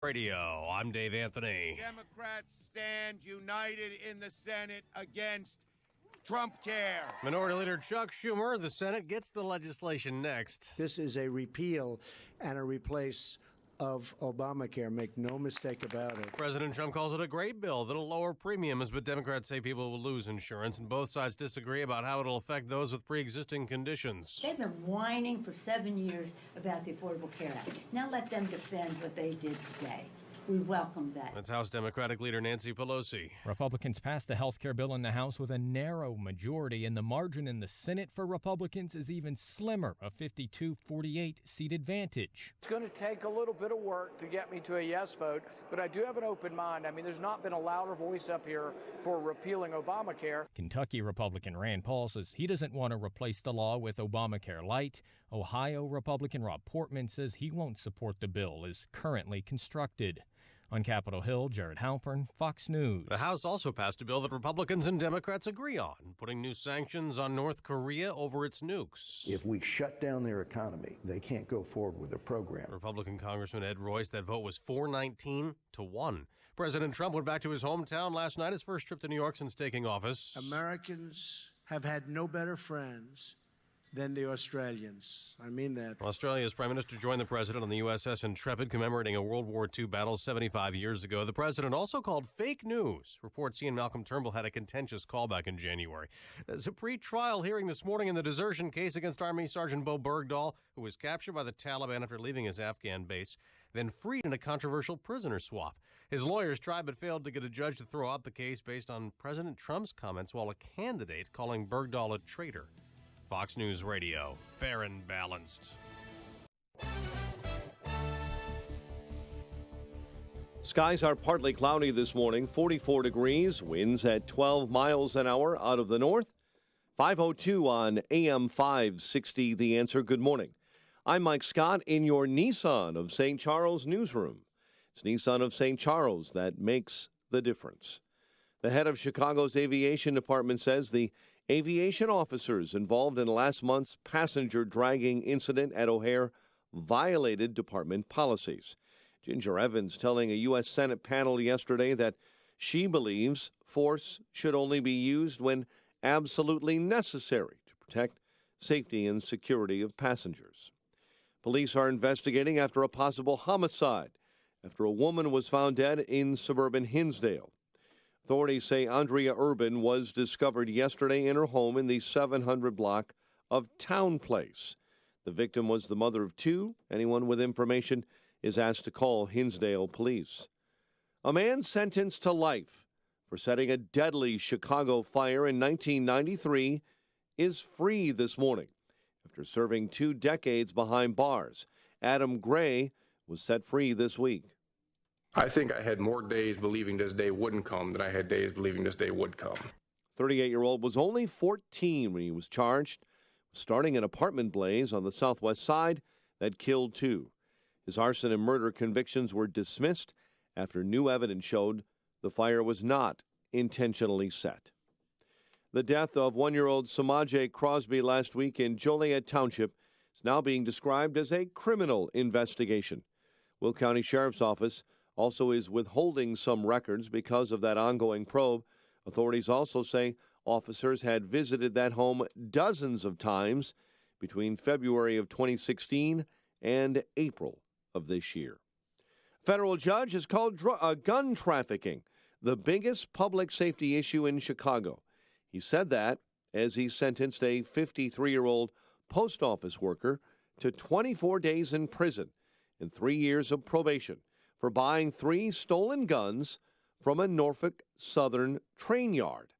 Radio. I'm Dave Anthony. Democrats stand united in the Senate against Trump care. Minority Leader Chuck Schumer, the Senate gets the legislation next. This is a repeal and a replace of Obamacare. Make no mistake about it. President Trump calls it a great bill that'll lower premiums, but Democrats say people will lose insurance, and both sides disagree about how it'll affect those with pre-existing conditions. They've been whining for 7 years about the Affordable Care Act. Now let them defend what they did today. We welcome that. That's House Democratic Leader Nancy Pelosi. Republicans passed the health care bill in the House with a narrow majority, and the margin in the Senate for Republicans is even slimmer, a 52-48 seat advantage. It's going to take a little bit of work to get me to a yes vote, but I do have an open mind. I mean, there's not been a louder voice up here for repealing Obamacare. Kentucky Republican Rand Paul says he doesn't want to replace the law with Obamacare Light. Ohio Republican Rob Portman says he won't support the bill as currently constructed. On Capitol Hill, Jared Halpern, Fox News. The House also passed a bill that Republicans and Democrats agree on, putting new sanctions on North Korea over its nukes. If we shut down their economy, they can't go forward with their program. Republican Congressman Ed Royce, that vote was 419-1. President Trump went back to his hometown last night, his first trip to New York since taking office. Americans have had no better friends than the Australians. I mean that. Australia's Prime Minister joined the president on the USS Intrepid, commemorating a World War II battle 75 years ago. The president also called fake news reports he and Malcolm Turnbull had a contentious callback in January. There's a pre-trial hearing this morning in the desertion case against Army Sergeant Bowe Bergdahl, who was captured by the Taliban after leaving his Afghan base, then freed in a controversial prisoner swap. His lawyers tried but failed to get a judge to throw out the case based on President Trump's comments, while a candidate calling Bergdahl a traitor. Fox News Radio, fair and balanced. Skies are partly cloudy this morning, 44 degrees, winds at 12 miles an hour out of the north. 5:02 on AM 560, The Answer. Good morning. I'm Mike Scott in your Nissan of St. Charles newsroom. It's Nissan of St. Charles that makes the difference. The head of Chicago's aviation department says the aviation officers involved in last month's passenger dragging incident at O'Hare violated department policies. Ginger Evans telling a U.S. Senate panel yesterday that she believes force should only be used when absolutely necessary to protect safety and security of passengers. Police are investigating after a possible homicide after a woman was found dead in suburban Hinsdale. Authorities say Andrea Urban was discovered yesterday in her home in the 700 block of Town Place. The victim was the mother of two. Anyone with information is asked to call Hinsdale police. A man sentenced to life for setting a deadly Chicago fire in 1993 is free this morning after serving 2 decades behind bars. Adam Gray was set free this week. I think I had more days believing this day wouldn't come than I had days believing this day would come. 38-year-old was only 14 when he was charged with starting an apartment blaze on the southwest side that killed 2. His arson and murder convictions were dismissed after new evidence showed the fire was not intentionally set. The death of 1-year-old Samaje Crosby last week in Joliet Township is now being described as a criminal investigation. Will County Sheriff's Office also is withholding some records because of that ongoing probe. Authorities also say officers had visited that home dozens of times between February of 2016 and April of this year. Federal judge has called gun trafficking the biggest public safety issue in Chicago. He said that as he sentenced a 53-year-old post office worker to 24 days in prison and 3 years of probation for buying 3 stolen guns from a Norfolk Southern train yard.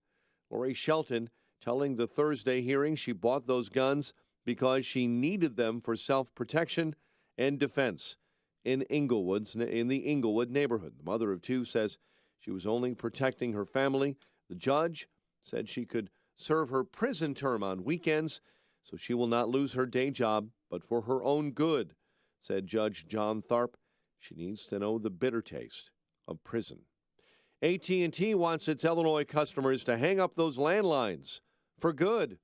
Lori Shelton telling the Thursday hearing she bought those guns because she needed them for self-protection and defense in the Inglewood neighborhood. The mother of 2 says she was only protecting her family. The judge said she could serve her prison term on weekends, so she will not lose her day job, but for her own good, said Judge John Tharp. She needs to know the bitter taste of prison. AT&T wants its Illinois customers to hang up those landlines for good.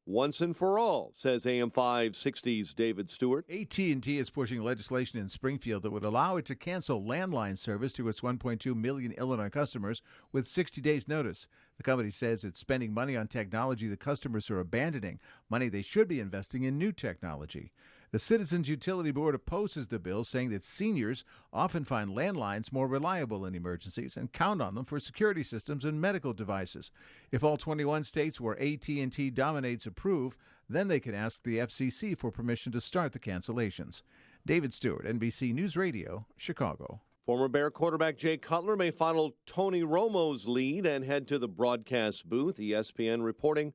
once and for all, says AM 560's David Stewart. AT&T is pushing legislation in Springfield that would allow it to cancel landline service to its 1.2 million Illinois customers with 60 days' notice. The company says it's spending money on technology the customers are abandoning, money they should be investing in new technology. The Citizens Utility Board opposes the bill, saying that seniors often find landlines more reliable in emergencies and count on them for security systems and medical devices. If all 21 states where AT&T dominates approve, then they can ask the FCC for permission to start the cancellations. David Stewart, NBC News Radio, Chicago. Former Bear quarterback Jay Cutler may follow Tony Romo's lead and head to the broadcast booth. ESPN reporting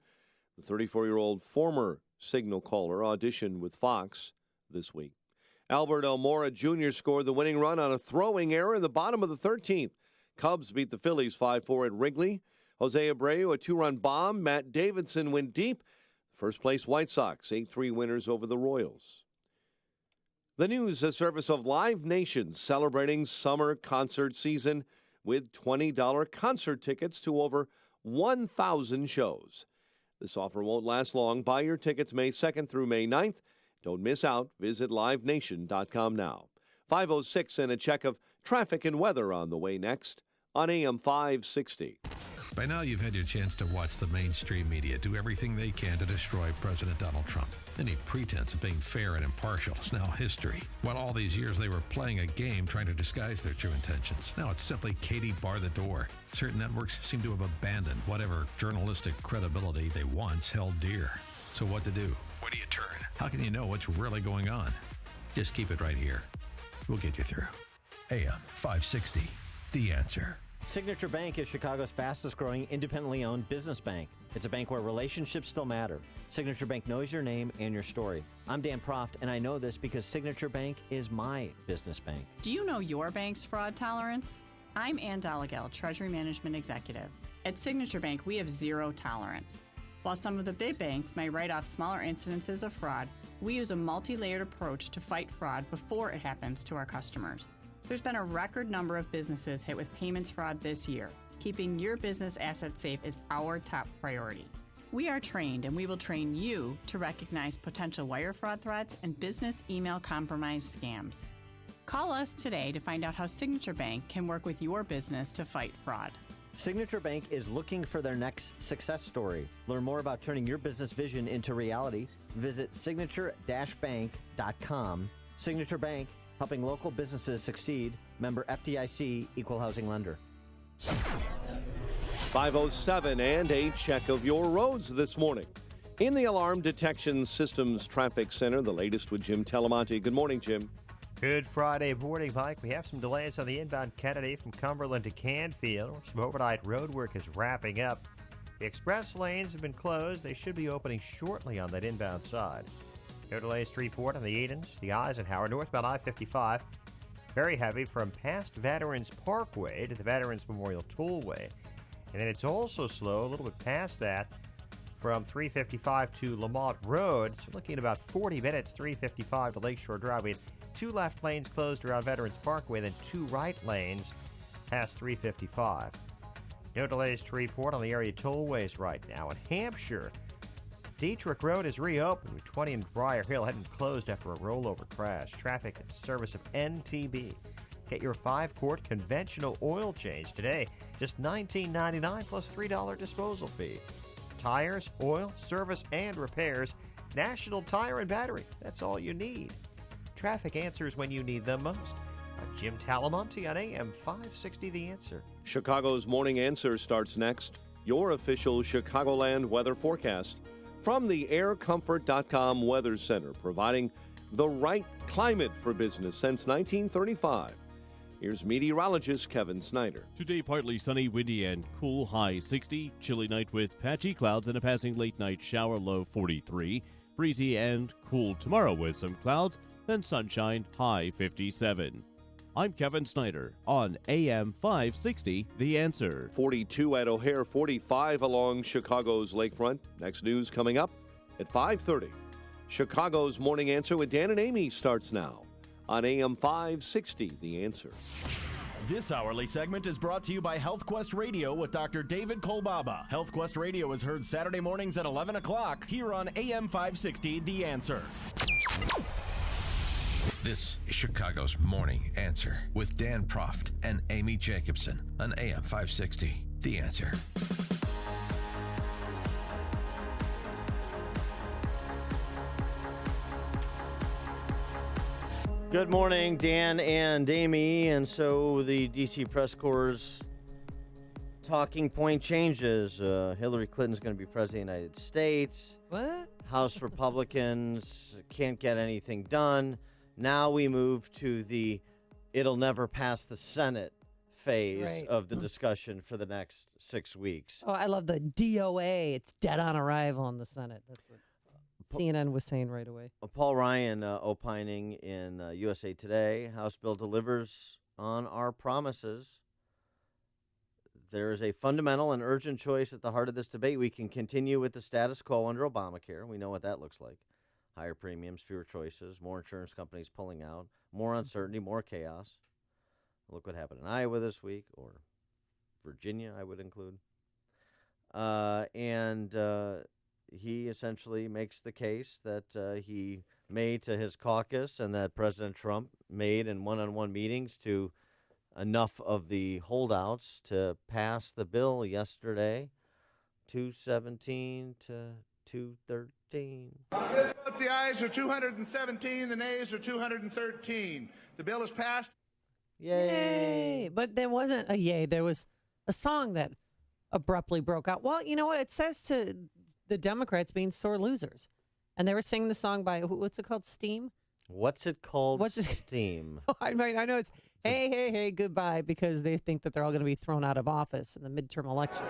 the 34-year-old former signal caller auditioned with Fox this week. Albert Elmora Jr. scored the winning run on a throwing error in the bottom of the 13th. Cubs beat the Phillies 5-4 at Wrigley. Jose Abreu, a two-run bomb. Matt Davidson went deep. First-place White Sox, 8-3 winners over the Royals. The news service of Live Nation celebrating summer concert season with $20 concert tickets to over 1,000 shows. This offer won't last long. Buy your tickets May 2nd through May 9th. Don't miss out. Visit livenation.com now. 5:06 and a check of traffic and weather on the way next on AM 560. By now, you've had your chance to watch the mainstream media do everything they can to destroy President Donald Trump. Any pretense of being fair and impartial is now history. While all these years they were playing a game trying to disguise their true intentions. Now it's simply Katie bar the door. Certain networks seem to have abandoned whatever journalistic credibility they once held dear. So what to do? Where do you turn? How can you know what's really going on? Just keep it right here. We'll get you through. AM 560, The Answer. Signature Bank is Chicago's fastest-growing independently owned business bank. It's a bank where relationships still matter. Signature Bank knows your name and your story. I'm Dan Proft, and I know this because Signature Bank is my business bank. Do you know your bank's fraud tolerance? I'm Ann Dollagall, Treasury Management Executive. At Signature Bank, we have zero tolerance. While some of the big banks may write off smaller incidences of fraud, we use a multi-layered approach to fight fraud before it happens to our customers. There's been a record number of businesses hit with payments fraud this year. Keeping your business assets safe is our top priority. We are trained, and we will train you to recognize potential wire fraud threats and business email compromise scams. Call us today to find out how Signature Bank can work with your business to fight fraud. Signature Bank is looking for their next success story. Learn more about turning your business vision into reality. Visit signature-bank.com. Signature Bank, helping local businesses succeed. Member FDIC, Equal Housing Lender. 5:07 and a check of your roads this morning. In the Alarm Detection Systems Traffic Center, the latest with Jim Telemonte. Good morning, Jim. Good Friday morning, Mike. We have some delays on the inbound Kennedy from Cumberland to Canfield. Some overnight road work is wrapping up. The express lanes have been closed. They should be opening shortly on that inbound side. No delays to report on the Edens, the Eisenhower, northbound I-55. Very heavy from past Veterans Parkway to the Veterans Memorial Tollway. And then it's also slow a little bit past that from 355 to Lamont Road. So looking at about 40 minutes, 355 to Lakeshore Drive. We had 2 left lanes closed around Veterans Parkway, then 2 right lanes past 355. No delays to report on the area tollways right now. In Hampshire, Dietrich Road is reopened with 20 and Briar Hill hadn't closed after a rollover crash. Traffic at the service of NTB. Get your 5-quart conventional oil change today, just $19.99 plus $3 disposal fee. Tires, oil, service, and repairs. National Tire and Battery. That's all you need. Traffic answers when you need them most. I'm Jim Talamonte on AM 560 The Answer. Chicago's Morning Answer starts next. Your official Chicagoland weather forecast from the aircomfort.com Weather Center, providing the right climate for business since 1935. Here's meteorologist Kevin Snyder. Today, partly sunny, windy, and cool, high 60. Chilly night with patchy clouds and a passing late night shower, low 43. Breezy and cool tomorrow with some clouds, then sunshine, high 57. I'm Kevin Snyder on AM 560, The Answer. 42 at O'Hare, 45 along Chicago's lakefront. Next news coming up at 5:30. Chicago's Morning Answer with Dan and Amy starts now on AM 560, The Answer. This hourly segment is brought to you by HealthQuest Radio with Dr. David Kolbaba. HealthQuest Radio is heard Saturday mornings at 11 o'clock here on AM 560, The Answer. This is Chicago's Morning Answer with Dan Proft and Amy Jacobson on AM 560, The Answer. Good morning, Dan and Amy. And so the D.C. press corps' talking point changes. Hillary Clinton's going to be president of the United States. What? House Republicans can't get anything done. Now we move to the it'll never pass the Senate phase of the discussion for the next 6 weeks. Oh, I love the DOA. It's dead on arrival in the Senate. That's what CNN was saying right away. Paul Ryan opining in USA Today. House bill delivers on our promises. There is a fundamental and urgent choice at the heart of this debate. We can continue with the status quo under Obamacare. We know what that looks like. Higher premiums, fewer choices, more insurance companies pulling out, more uncertainty, more chaos. Look what happened in Iowa this week, or Virginia, I would include. He essentially makes the case that he made to his caucus and that President Trump made in one-on-one meetings to enough of the holdouts to pass the bill yesterday, 217 to 213. The ayes are 217, the nays are 213. The bill is passed. Yay! But there wasn't a yay. There was a song that abruptly broke out. Well, you know what? It says to the Democrats being sore losers. And they were singing the song by, what's it called? Steam? What's it called? Steam. I know it's, hey, hey, hey, goodbye, because they think that they're all going to be thrown out of office in the midterm elections.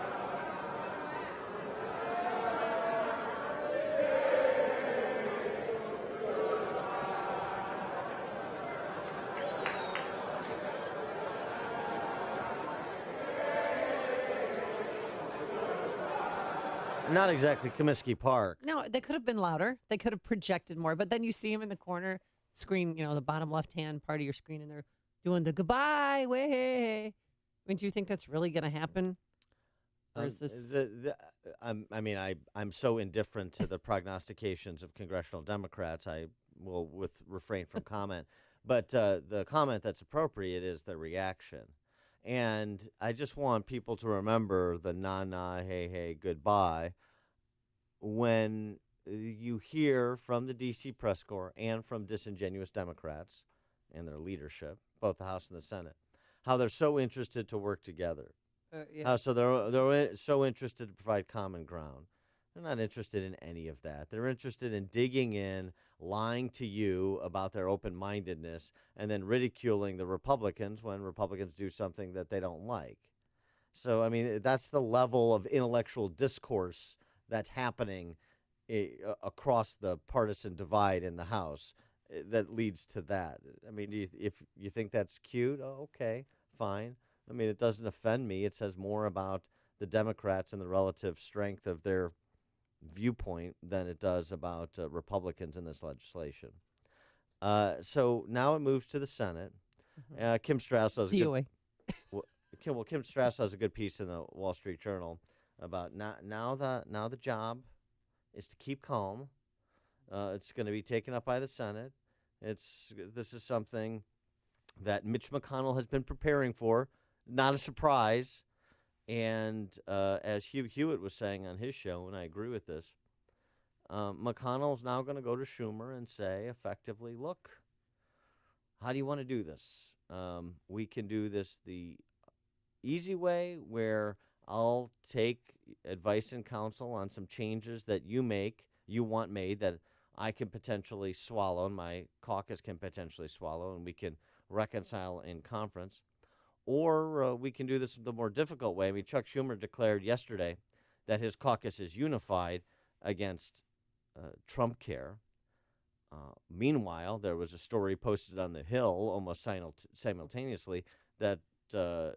Not exactly Comiskey Park. No, they could have been louder. They could have projected more. But then you see them in the corner screen, the bottom left-hand part of your screen, and they're doing the goodbye, way. I mean, do you think that's really going to happen? Or is this... I'm so indifferent to the prognostications of congressional Democrats, I will refrain from comment. But the comment that's appropriate is the reaction. And I just want people to remember the na-na, hey, goodbye when you hear from the D.C. press corps and from disingenuous Democrats and their leadership, both the House and the Senate, how they're so interested to work together. So they're so interested to provide common ground. They're not interested in any of that. They're interested in digging in, lying to you about their open-mindedness, and then ridiculing the Republicans when Republicans do something that they don't like. So, I mean, that's the level of intellectual discourse that's happening across the partisan divide in the House that leads to that. I mean, if you think that's cute, okay, fine. I mean, it doesn't offend me. It says more about the Democrats and the relative strength of their viewpoint than it does about Republicans in this legislation. So now it moves to the Senate. Kim Strassel Kim Strassel has a good piece in the Wall Street Journal about now the job is to keep calm. It's going to be taken up by the Senate. This is something that Mitch McConnell has been preparing for. Not a surprise. And as Hugh Hewitt was saying on his show, and I agree with this, McConnell's now going to go to Schumer and say effectively, look, how do you want to do this? We can do this the easy way where I'll take advice and counsel on some changes that you want made that I can potentially swallow and my caucus can potentially swallow, and we can reconcile in conference. Or we can do this the more difficult way. I mean, Chuck Schumer declared yesterday that his caucus is unified against Trump care. Meanwhile, there was a story posted on The Hill almost simultaneously that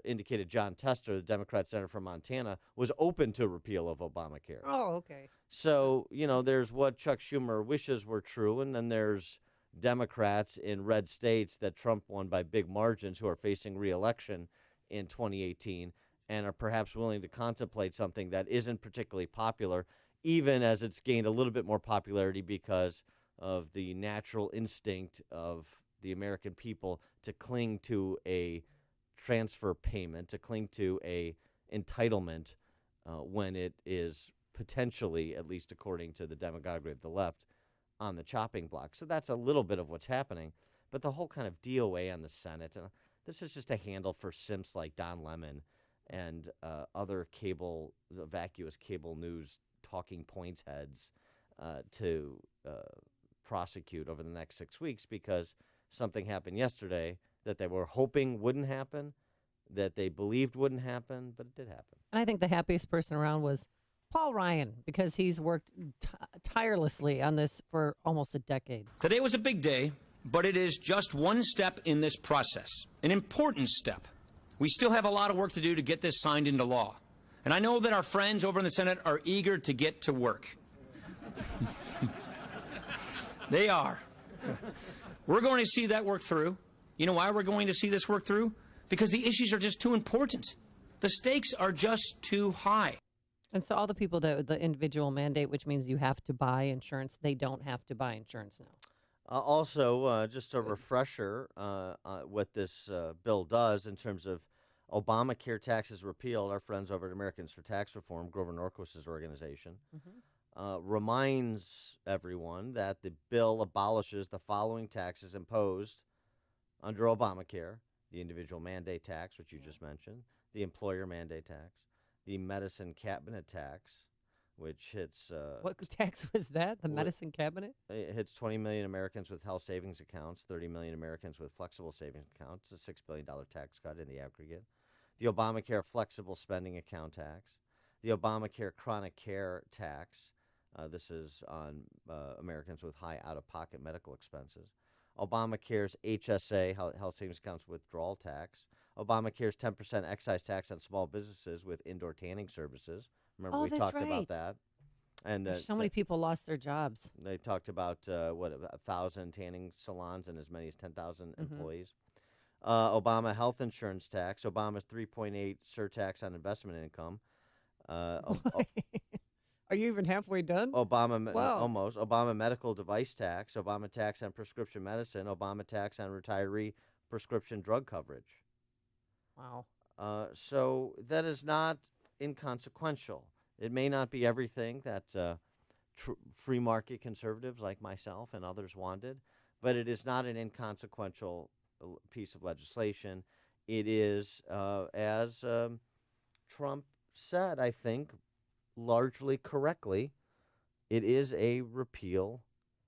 indicated John Tester, the Democrat senator from Montana, was open to repeal of Obamacare. Oh, okay. So, there's what Chuck Schumer wishes were true, and then there's, Democrats in red states that Trump won by big margins who are facing re-election in 2018 and are perhaps willing to contemplate something that isn't particularly popular, even as it's gained a little bit more popularity because of the natural instinct of the American people to cling to a transfer payment, to cling to a entitlement when it is potentially, at least according to the demagoguery of the left, on the chopping block. So that's a little bit of what's happening. But the whole kind of DOA on the Senate, this is just a handle for simps like Don Lemon and other vacuous cable news talking points heads to prosecute over the next 6 weeks because something happened yesterday that they were hoping wouldn't happen, that they believed wouldn't happen, but it did happen. And I think the happiest person around was Paul Ryan, because he's worked tirelessly on this for almost a decade. Today was a big day, but it is just one step in this process, an important step. We still have a lot of work to do to get this signed into law. And I know that our friends over in the Senate are eager to get to work. They are. We're going to see that work through. You know why we're going to see this work through? Because the issues are just too important. The stakes are just too high. And so all the people that the individual mandate, which means you have to buy insurance, they don't have to buy insurance now. Also, just a refresher, what this bill does in terms of Obamacare taxes repealed. Our friends over at Americans for Tax Reform, Grover Norquist's organization, reminds everyone that the bill abolishes the following taxes imposed under Obamacare: the individual mandate tax, which you just mentioned, the employer mandate tax, the medicine cabinet tax, which hits... what tax was that? The medicine cabinet? It hits 20 million Americans with health savings accounts, 30 million Americans with flexible savings accounts, a $6 billion tax cut in the aggregate. The Obamacare flexible spending account tax, the Obamacare chronic care tax. This is on Americans with high out-of-pocket medical expenses. Obamacare's HSA, health savings accounts withdrawal tax. Obamacare's 10% excise tax on small businesses with indoor tanning services. Remember, we talked about that. And so many people lost their jobs. They talked about, 1,000 tanning salons and as many as 10,000 employees. Obama health insurance tax, Obama's 3.8 surtax on investment income. Are you even halfway done? Almost. Obama medical device tax, Obama tax on prescription medicine, Obama tax on retiree prescription drug coverage. Wow. So that is not inconsequential. It may not be everything that free market conservatives like myself and others wanted, but it is not an inconsequential piece of legislation. It is, as Trump said, I think, largely correctly, it is a repeal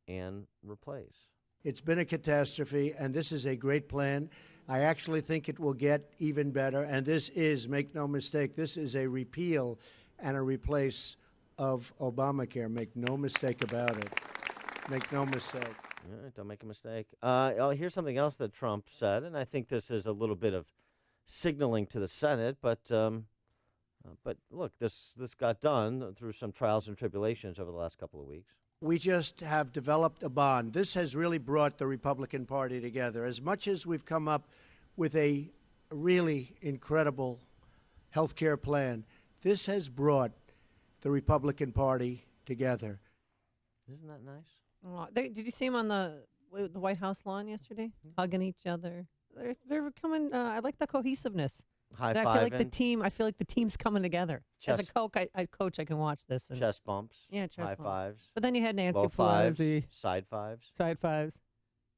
and replace. It's been a catastrophe, and this is a great plan. I actually think it will get even better, and this is, make no mistake, this is a repeal and a replace of Obamacare. Make no mistake about it. Make no mistake. Don't make a mistake. Here's something else that Trump said, and I think this is a little bit of signaling to the Senate, but look, this got done through some trials and tribulations over the last couple of weeks. We just have developed a bond. This has really brought the Republican Party together. As much as we've come up with a really incredible health care plan, this has brought the Republican Party together. Isn't that nice? Oh, did you see them on the White House lawn yesterday, hugging each other? They're coming. I like the cohesiveness. High-fiving. I feel like the team's coming together. As a coach, I can watch this. And, chest bumps. Yeah, chest high bumps. fives. But then you had Nancy low fives, Pelosi. Side fives. Side fives. Do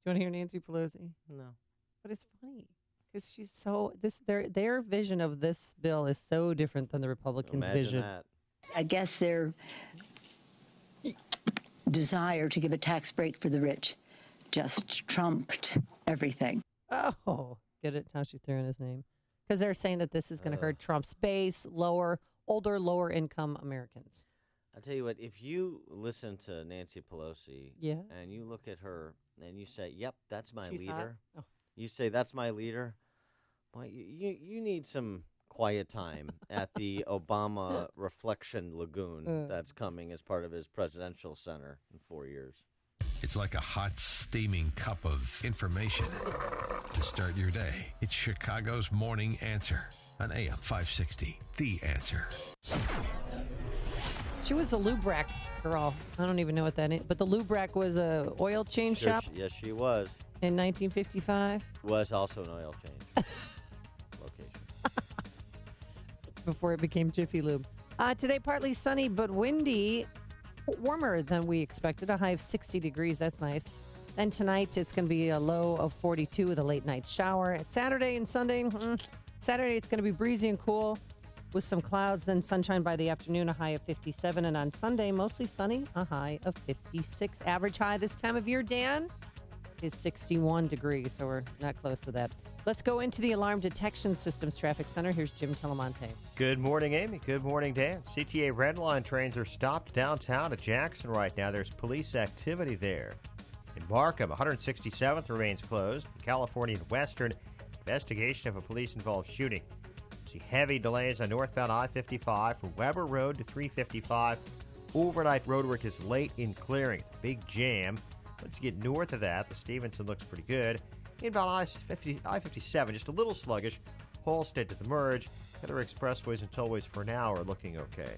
you want to hear Nancy Pelosi? No. But it's funny because she's so their vision of this bill is so different than the Republicans' vision. That. I guess their desire to give a tax break for the rich just trumped everything. Oh, get it? How she threw in his name. Because they're saying that this is going to hurt Trump's base, lower income Americans. I'll tell you what, if you listen to Nancy Pelosi and you look at her and you say, yep, that's my leader. You say, that's my leader. Boy, you need some quiet time at the Obama Reflection Lagoon that's coming as part of his presidential center in 4 years. It's like a hot, steaming cup of information to start your day. It's Chicago's Morning Answer on AM 560. The Answer. She was the Lubrac girl. I don't even know what that is. But the Lubrac was a oil change shop Yes, she was. in 1955 Was also an oil change location. before it became Jiffy Lube. Today, partly sunny but windy. Warmer than we expected. A high of 60 degrees. That's nice. Then tonight, it's going to be a low of 42 with a late night shower. Saturday and Sunday, Saturday, it's going to be breezy and cool with some clouds, then sunshine by the afternoon, a high of 57. And on Sunday, mostly sunny, a high of 56. Average high this time of year, Dan, is 61 degrees, so we're not close to that. Let's go into the Alarm Detection Systems Traffic Center. Here's Jim Telemonte. Good morning, Amy. Good morning, Dan. CTA Red Line trains are stopped downtown at Jackson right now. There's police activity there. In Markham, 167th remains closed. In California and Western, investigation of a police-involved shooting. See heavy delays on northbound I-55 from Weber Road to 355. Overnight roadwork is late in clearing. Big jam. Once you get north of that, the Stevenson looks pretty good. Inbound I-57, just a little sluggish. Halstead to the merge. Other expressways and tollways for now are looking okay.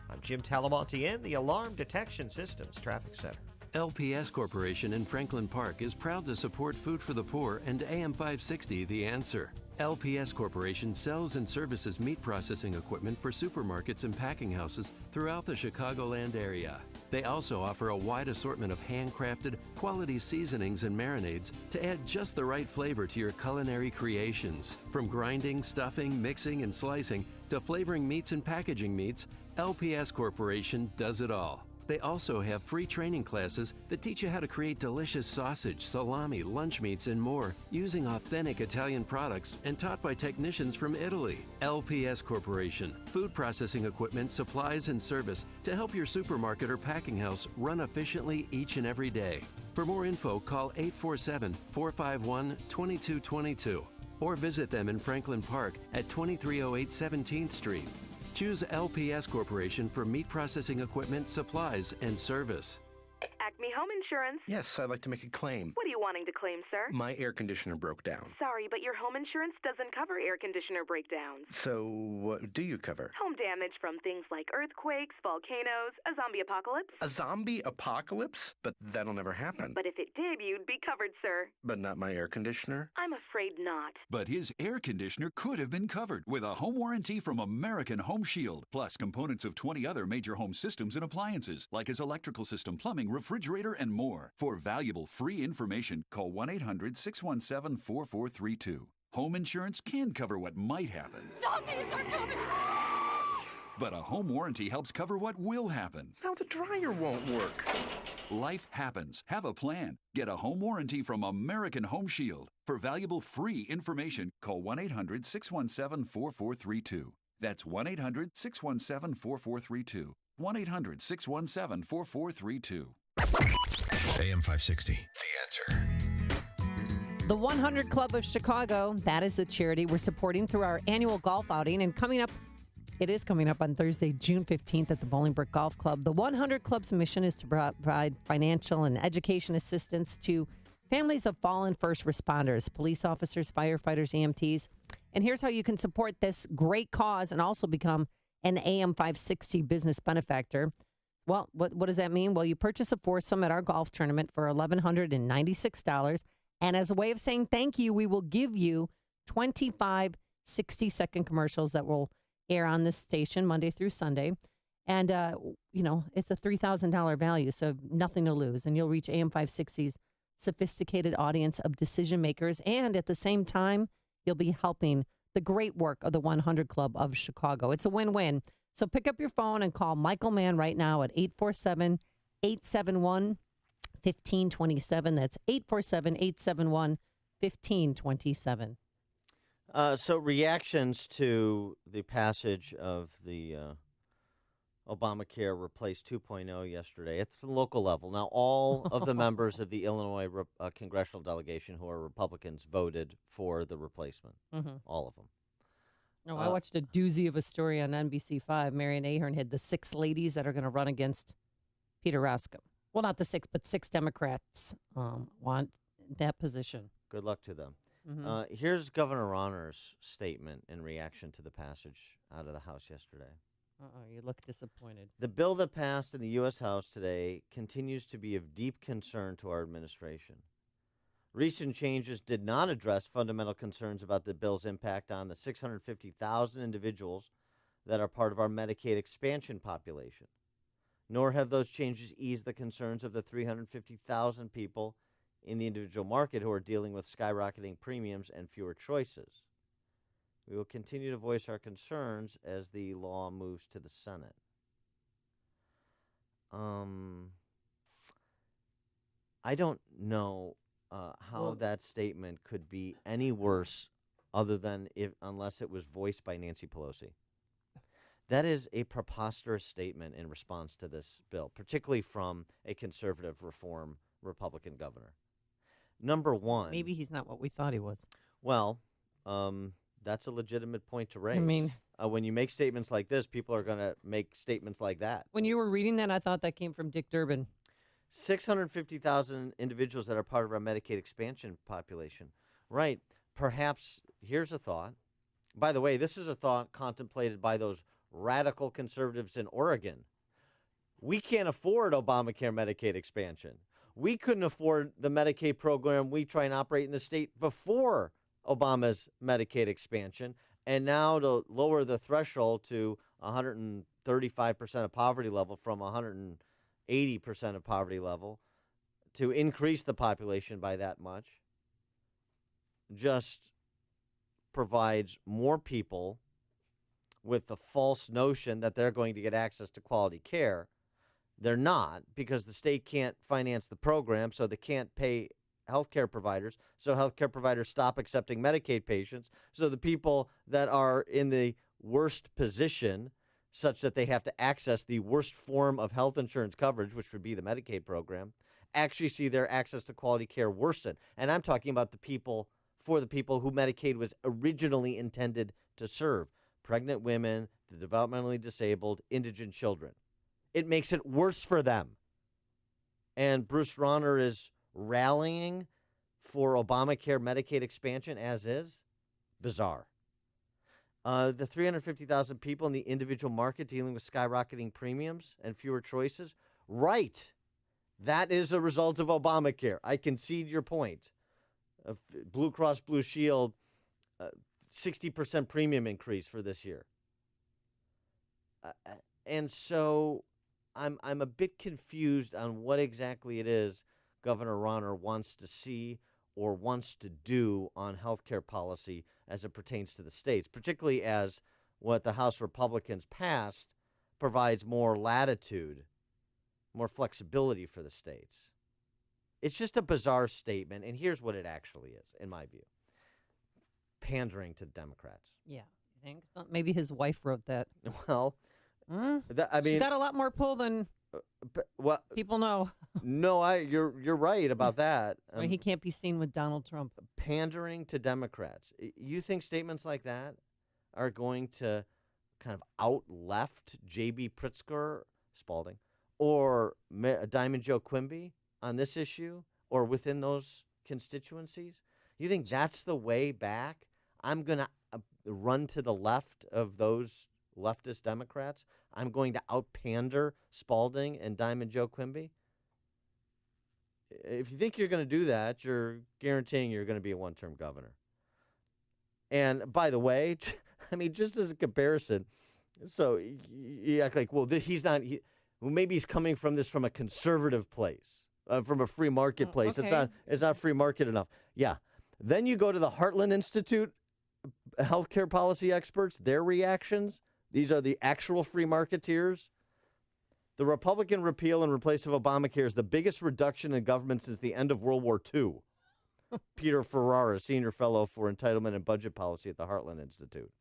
I'm Jim Talamonte in the Alarm Detection Systems Traffic Center. LPS Corporation in Franklin Park is proud to support Food for the Poor and AM 560 The Answer. LPS Corporation sells and services meat processing equipment for supermarkets and packing houses throughout the Chicagoland area. They also offer a wide assortment of handcrafted, quality seasonings and marinades to add just the right flavor to your culinary creations. From grinding, stuffing, mixing, and slicing to flavoring meats and packaging meats, LPS Corporation does it all. They also have free training classes that teach you how to create delicious sausage, salami, lunch meats, and more using authentic Italian products and taught by technicians from Italy. LPS Corporation, food processing equipment, supplies, and service to help your supermarket or packing house run efficiently each and every day. For more info, call 847-451-2222 or visit them in Franklin Park at 2308 17th Street. Choose LPS Corporation for meat processing equipment, supplies, and service. Acme Home Insurance. Yes, I'd like to make a claim. What are you wanting to claim, sir? My air conditioner broke down. Sorry, but your home insurance doesn't cover air conditioner breakdowns. So what do you cover? Home damage from things like earthquakes, volcanoes, a zombie apocalypse. A zombie apocalypse? But that'll never happen. But if it did, you'd be covered, sir. But not my air conditioner? I'm afraid not. But his air conditioner could have been covered with a home warranty from American Home Shield, plus components of 20 other major home systems and appliances, like his electrical system, plumbing, refrigerator, and more. For valuable free information, call 1-800-617-4432. Home insurance can cover what might happen. Zombies are coming! But a home warranty helps cover what will happen. Now the dryer won't work. Life happens. Have a plan. Get a home warranty from American Home Shield. For valuable free information, call 1-800-617-4432. That's 1-800-617-4432. 1-800-617-4432. AM 560, The Answer. The 100 Club of Chicago, that is the charity we're supporting through our annual golf outing. And it is coming up on Thursday, June 15th at the Bolingbrook Golf Club. The 100 Club's mission is to provide financial and education assistance to families of fallen first responders, police officers, firefighters, EMTs. And here's how you can support this great cause and also become an AM 560 business benefactor. Well, what does that mean? Well, you purchase a foursome at our golf tournament for $1,196. And as a way of saying thank you, we will give you 25 60-second commercials that will air on this station Monday through Sunday. And, it's a $3,000 value, so nothing to lose. And you'll reach AM 560's sophisticated audience of decision makers. And at the same time, you'll be helping the great work of the 100 Club of Chicago. It's a win-win. So pick up your phone and call Michael Mann right now at 847-871-1527. That's 847-871-1527. So reactions to the passage of the Obamacare Replace 2.0 yesterday at the local level. Now, all of the members of the Illinois Congressional delegation who are Republicans voted for the replacement. Mm-hmm. All of them. Oh, I watched a doozy of a story on NBC5. Marion Ahern had the 6 ladies that are going to run against Peter Roscoe. Well, not the 6, but 6 Democrats want that position. Good luck to them. Mhm. Here's Governor Rauner's statement in reaction to the passage out of the House yesterday. You look disappointed. The bill that passed in the U.S. House today continues to be of deep concern to our administration. Recent changes did not address fundamental concerns about the bill's impact on the 650,000 individuals that are part of our Medicaid expansion population, nor have those changes eased the concerns of the 350,000 people in the individual market who are dealing with skyrocketing premiums and fewer choices. We will continue to voice our concerns as the law moves to the Senate. I don't know how that statement could be any worse other than unless it was voiced by Nancy Pelosi. That is a preposterous statement in response to this bill, particularly from a conservative reform Republican governor. Number one. Maybe he's not what we thought he was. Well, that's a legitimate point to raise. I mean, when you make statements like this, people are going to make statements like that. when you were reading that, I thought that came from Dick Durbin. 650,000 individuals that are part of our Medicaid expansion population. Right. Perhaps, here's a thought. By the way, this is a thought contemplated by those radical conservatives in Oregon. We can't afford Obamacare Medicaid expansion. We couldn't afford the Medicaid program we try and operate in the state before Obama's Medicaid expansion. And now to lower the threshold to 135% of poverty level from 180% of poverty level, to increase the population by that much, just provides more people with the false notion that they're going to get access to quality care. They're not, because the state can't finance the program, so they can't pay healthcare providers. So healthcare providers stop accepting Medicaid patients. So the people that are in the worst position, such that they have to access the worst form of health insurance coverage, which would be the Medicaid program, actually see their access to quality care worsen. And I'm talking about the people who Medicaid was originally intended to serve: pregnant women, the developmentally disabled, indigent children. It makes it worse for them. And Bruce Rauner is rallying for Obamacare Medicaid expansion as is. Bizarre. The 350,000 people in the individual market dealing with skyrocketing premiums and fewer choices. Right. That is a result of Obamacare. I concede your point. Blue Cross Blue Shield, 60% premium increase for this year. And so I'm a bit confused on what exactly it is Governor Rauner wants to see or wants to do on health care policy as it pertains to the states, particularly as what the House Republicans passed provides more latitude, more flexibility for the states. It's just a bizarre statement, and here's what it actually is, in my view. Pandering to the Democrats. Yeah, you think? Maybe his wife wrote that. Well, she's got a lot more pull than people know. No, you're right about that. He can't be seen with Donald Trump. Pandering to Democrats. You think statements like that are going to kind of out-left J.B. Pritzker, Spalding, or Diamond Joe Quimby on this issue or within those constituencies? You think that's the way back? I'm going to run to the left of those leftist Democrats? I'm going to out-pander Spalding and Diamond Joe Quimby? If you think you're going to do that, you're guaranteeing you're going to be a one-term governor. And by the way, I mean, just as a comparison, so you act like, well, he's not, maybe he's coming from this from a conservative place, from a free market place. Okay. It's not free market enough. Yeah. Then you go to the Heartland Institute, healthcare policy experts, their reactions. These are the actual free marketeers. The Republican repeal and replace of Obamacare is the biggest reduction in government since the end of World War II. Peter Ferrara, senior fellow for entitlement and budget policy at the Heartland Institute.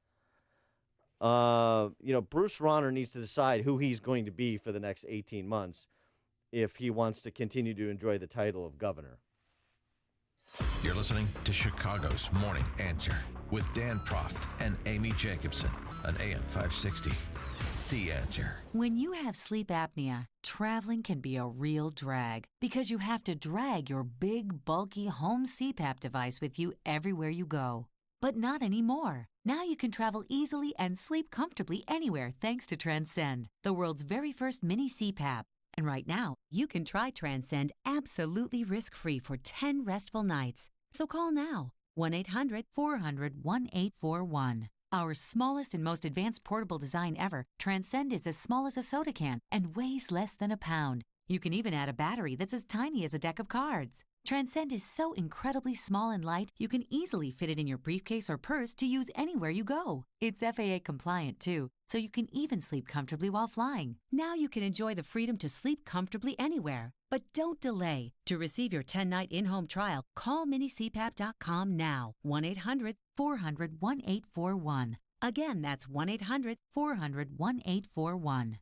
Bruce Rauner needs to decide who he's going to be for the next 18 months if he wants to continue to enjoy the title of governor. You're listening to Chicago's Morning Answer with Dan Proft and Amy Jacobson on AM 560. The Answer. When you have sleep apnea, traveling can be a real drag because you have to drag your big, bulky home CPAP device with you everywhere you go. But not anymore. Now you can travel easily and sleep comfortably anywhere thanks to Transcend, the world's very first mini CPAP. And right now, you can try Transcend absolutely risk-free for 10 restful nights. So call now, 1-800-400-1841. Our smallest and most advanced portable design ever, Transcend is as small as a soda can and weighs less than a pound. You can even add a battery that's as tiny as a deck of cards. Transcend is so incredibly small and light, you can easily fit it in your briefcase or purse to use anywhere you go. It's FAA compliant too, so you can even sleep comfortably while flying. Now you can enjoy the freedom to sleep comfortably anywhere. But don't delay. To receive your 10-night in-home trial, call minicpap.com now. 1-800-400-1841. Again, that's 1-800-400-1841.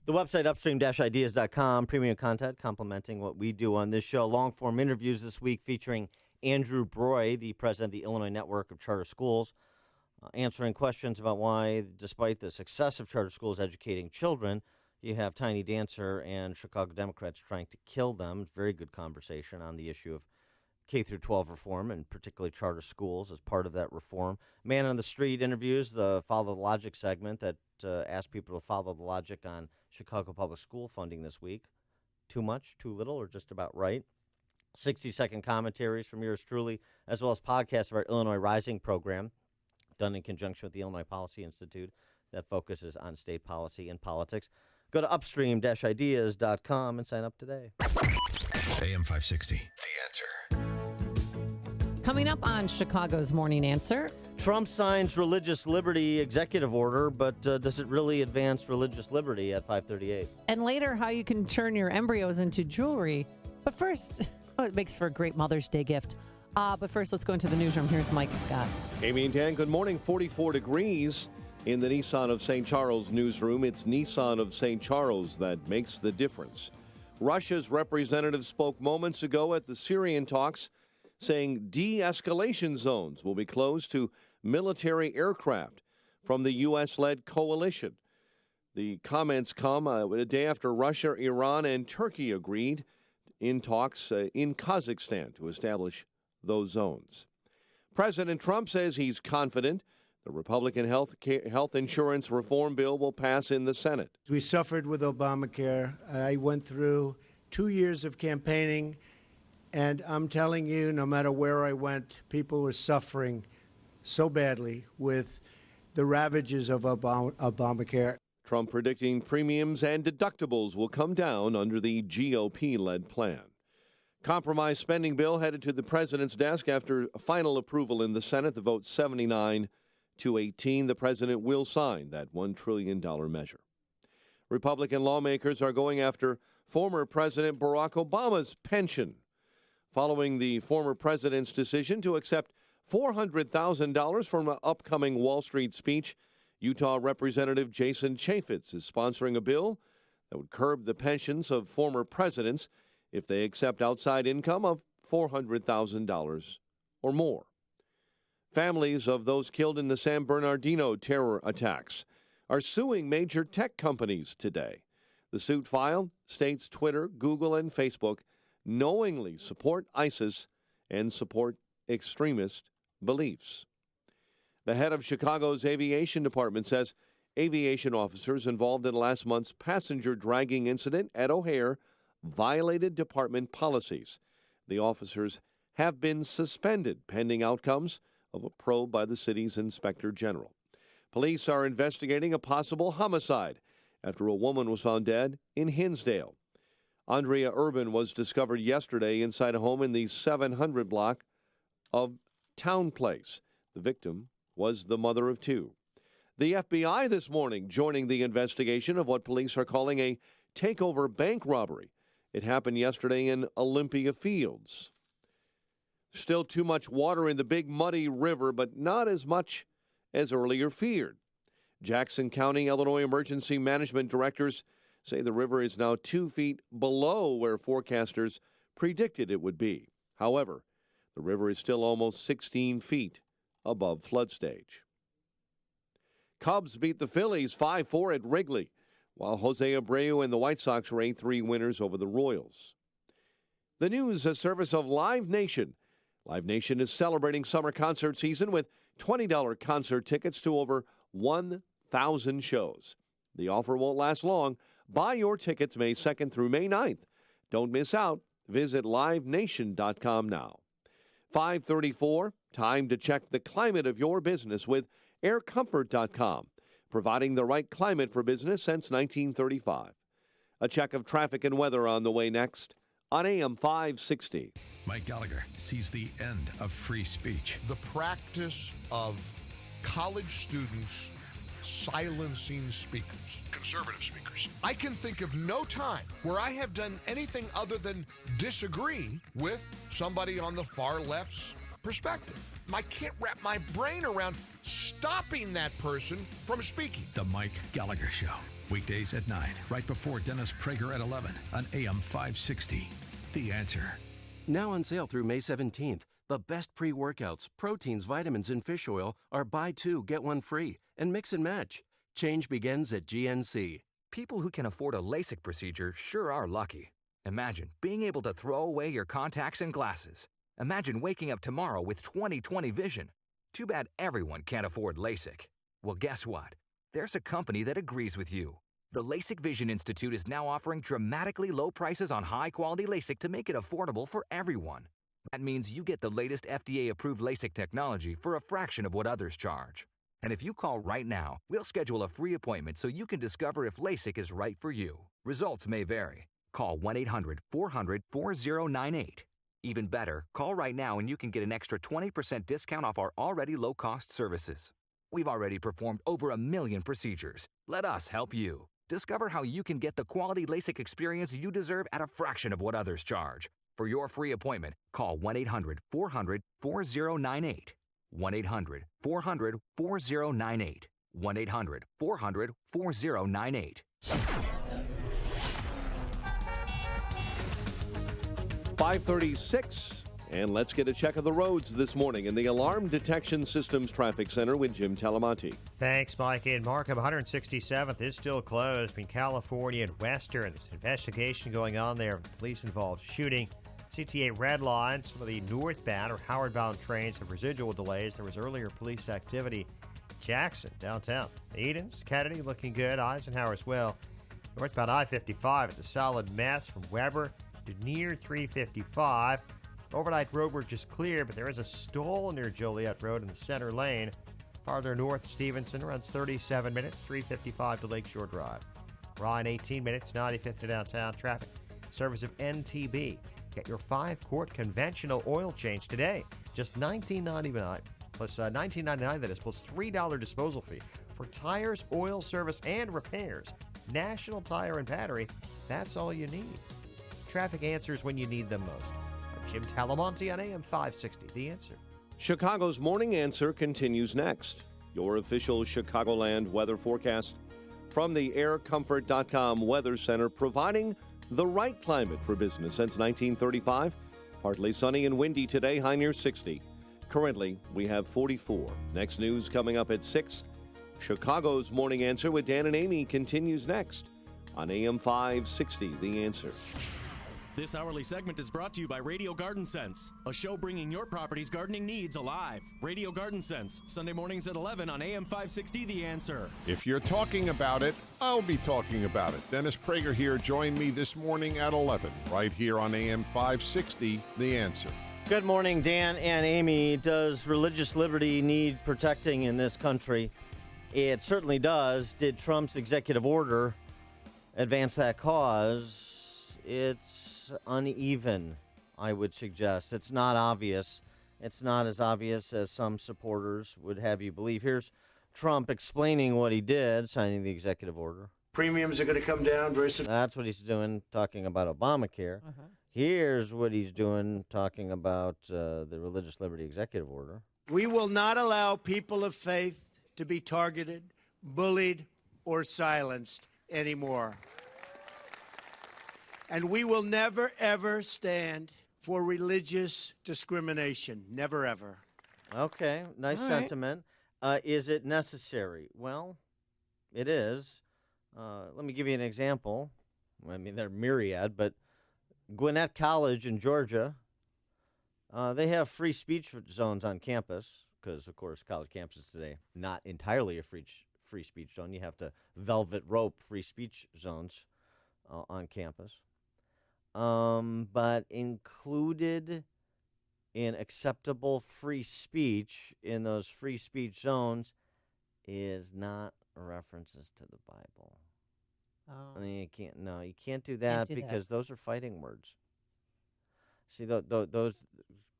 The website upstream-ideas.com, premium content complementing what we do on this show. Long-form interviews this week featuring Andrew Broy, the president of the Illinois Network of Charter Schools, answering questions about why, despite the success of charter schools educating children, you have Tiny Dancer and Chicago Democrats trying to kill them. Very good conversation on the issue of K-12 reform, and particularly charter schools as part of that reform. Man on the Street interviews, the Follow the Logic segment that asks people to follow the logic on Chicago public school funding this week. Too much, too little, or just about right? 60-second commentaries from yours truly, as well as podcasts of our Illinois Rising program, done in conjunction with the Illinois Policy Institute that focuses on state policy and politics. Go to upstream-ideas.com and sign up today. AM 560, The Answer. Coming up on Chicago's Morning Answer. Trump signs religious liberty executive order, but does it really advance religious liberty at 5:38? And later, how you can turn your embryos into jewelry. But first, it makes for a great Mother's Day gift. But first, let's go into the newsroom. Here's Mike Scott. Amy and Dan, good morning. 44 degrees in the Nissan of St. Charles newsroom. It's Nissan of St. Charles that makes the difference. Russia's representative spoke moments ago at the Syrian talks, saying de-escalation zones will be closed to military aircraft from the U.S.-led coalition. The comments come a day after Russia, Iran, and Turkey agreed in talks in Kazakhstan to establish those zones. President Trump says he's confident the Republican health insurance reform bill will pass in the Senate. We suffered with Obamacare. I went through 2 years of campaigning, and I'm telling you, no matter where I went, people were suffering so badly with the ravages of Obamacare. Trump predicting premiums and deductibles will come down under the GOP-led plan. Compromise spending bill headed to the president's desk after final approval in the Senate. The vote 79-18. The president will sign that $1 trillion measure. Republican lawmakers are going after former President Barack Obama's pension, following the former president's decision to accept $400,000 from an upcoming Wall Street speech. Utah Representative Jason Chaffetz is sponsoring a bill that would curb the pensions of former presidents if they accept outside income of $400,000 or more. Families of those killed in the San Bernardino terror attacks are suing major tech companies today. The suit filed states Twitter, Google, and Facebook knowingly support ISIS and support extremist beliefs. The head of Chicago's aviation department says aviation officers involved in last month's passenger dragging incident at O'Hare violated department policies. The officers have been suspended pending outcomes of a probe by the city's inspector general. Police are investigating a possible homicide after a woman was found dead in Hinsdale. Andrea Urban was discovered yesterday inside a home in the 700 block of Town Place. The victim was the mother of two. The FBI this morning joining the investigation of what police are calling a takeover bank robbery. It happened yesterday in Olympia Fields. Still too much water in the Big Muddy River, but not as much as earlier feared. Jackson County, Illinois emergency management directors say the river is now 2 feet below where forecasters predicted it would be. However, the river is still almost 16 feet above flood stage. Cubs beat the Phillies 5-4 at Wrigley, while Jose Abreu and the White Sox were 8-3 winners over the Royals. The news, a service of Live Nation. Live Nation is celebrating summer concert season with $20 concert tickets to over 1,000 shows. The offer won't last long. Buy your tickets May 2nd through May 9th. Don't miss out. Visit livenation.com now. 5:34, time to check the climate of your business with aircomfort.com, providing the right climate for business since 1935. A check of traffic and weather on the way next on AM 560. Mike Gallagher sees the end of free speech. The practice of college students silencing speakers. Conservative speakers. I can think of no time where I have done anything other than disagree with somebody on the far left's perspective. I can't wrap my brain around stopping that person from speaking. The Mike Gallagher Show. Weekdays at 9, right before Dennis Prager at 11 on AM 560. The Answer. Now on sale through May 17th. The best pre-workouts, proteins, vitamins, and fish oil are buy two, get one free, and mix and match. Change begins at GNC. People who can afford a LASIK procedure sure are lucky. Imagine being able to throw away your contacts and glasses. Imagine waking up tomorrow with 20/20 vision. Too bad everyone can't afford LASIK. Well, guess what? There's a company that agrees with you. The LASIK Vision Institute is now offering dramatically low prices on high-quality LASIK to make it affordable for everyone. That means you get the latest FDA-approved LASIK technology for a fraction of what others charge. And if you call right now, we'll schedule a free appointment so you can discover if LASIK is right for you. Results may vary. Call 1-800-400-4098. Even better, call right now and you can get an extra 20% discount off our already low-cost services. We've already performed over 1 million procedures. Let us help you. Discover how you can get the quality LASIK experience you deserve at a fraction of what others charge. For your free appointment, call 1-800-400-4098. 1-800-400-4098. 1-800-400-4098. 5:36, and let's get a check of the roads this morning in the Alarm Detection Systems Traffic Center with Jim Talamonte. Thanks, Mike. And Markham 167th is still closed between California and Western. There's an investigation going on there. Police involved shooting. CTA Red Line, some of the northbound or Howard-bound trains have residual delays. There was earlier police activity. Jackson, downtown. Edens, Kennedy looking good. Eisenhower as well. Northbound I-55, it's a solid mess from Weber to near 355. Overnight roadwork is clear, but there is a stall near Joliet Road in the center lane. Farther north, Stevenson runs 37 minutes, 355 to Lakeshore Drive. Ryan, 18 minutes, 95th to downtown traffic. Service of NTB. Get your 5-quart conventional oil change today. Just $19.99 plus $19.99 that is, plus $3 disposal fee for tires, oil service, and repairs. National Tire and Battery, that's all you need. Traffic answers when you need them most. I'm Jim Talamonte on AM 560, The Answer. Chicago's Morning Answer continues next. Your official Chicagoland weather forecast from the aircomfort.com Weather Center, providing the right climate for business since 1935. Partly sunny and windy today, high near 60. Currently, we have 44. Next news coming up at 6. Chicago's Morning Answer with Dan and Amy continues next on AM 560, The Answer. This hourly segment is brought to you by Radio Garden Sense, a show bringing your property's gardening needs alive. Radio Garden Sense, Sunday mornings at 11 on AM 560, The Answer. If you're talking about it, I'll be talking about it. Dennis Prager here. Join me this morning at 11, right here on AM 560, The Answer. Good morning, Dan and Amy. Does religious liberty need protecting in this country? It certainly does. Did Trump's executive order advance that cause? It's uneven, I would suggest. It's not obvious. It's not as obvious as some supporters would have you believe. Here's Trump explaining what he did, signing the executive order. Premiums are going to come down very soon. That's what he's doing, talking about Obamacare. Here's what he's doing, talking about the religious liberty executive order. We will not allow people of faith to be targeted, bullied, or silenced anymore. And we will never, ever stand for religious discrimination. Never, ever. Okay, nice All right. sentiment. Is it necessary? Well, it is. Let me give you an example. I mean, they're myriad, but Gwinnett College in Georgia, they have free speech zones on campus because, of course, college campuses today not entirely a free speech zone. You have to velvet rope free speech zones on campus. But included in acceptable free speech in those free speech zones is not references to the Bible. Oh. I mean, you can't do that because those are fighting words. See, those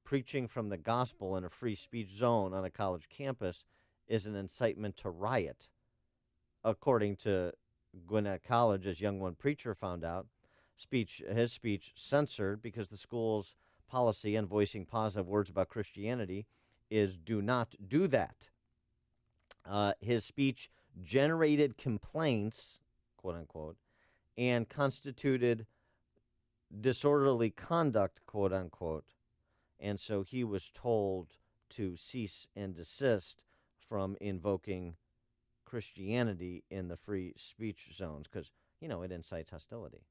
preaching from the gospel in a free speech zone on a college campus is an incitement to riot. According to Gwinnett College, as young one preacher found out, his speech censored because the school's policy on voicing positive words about Christianity is do not do that. His speech generated complaints, quote unquote, and constituted disorderly conduct, quote unquote. And so he was told to cease and desist from invoking Christianity in the free speech zones because, it incites hostility.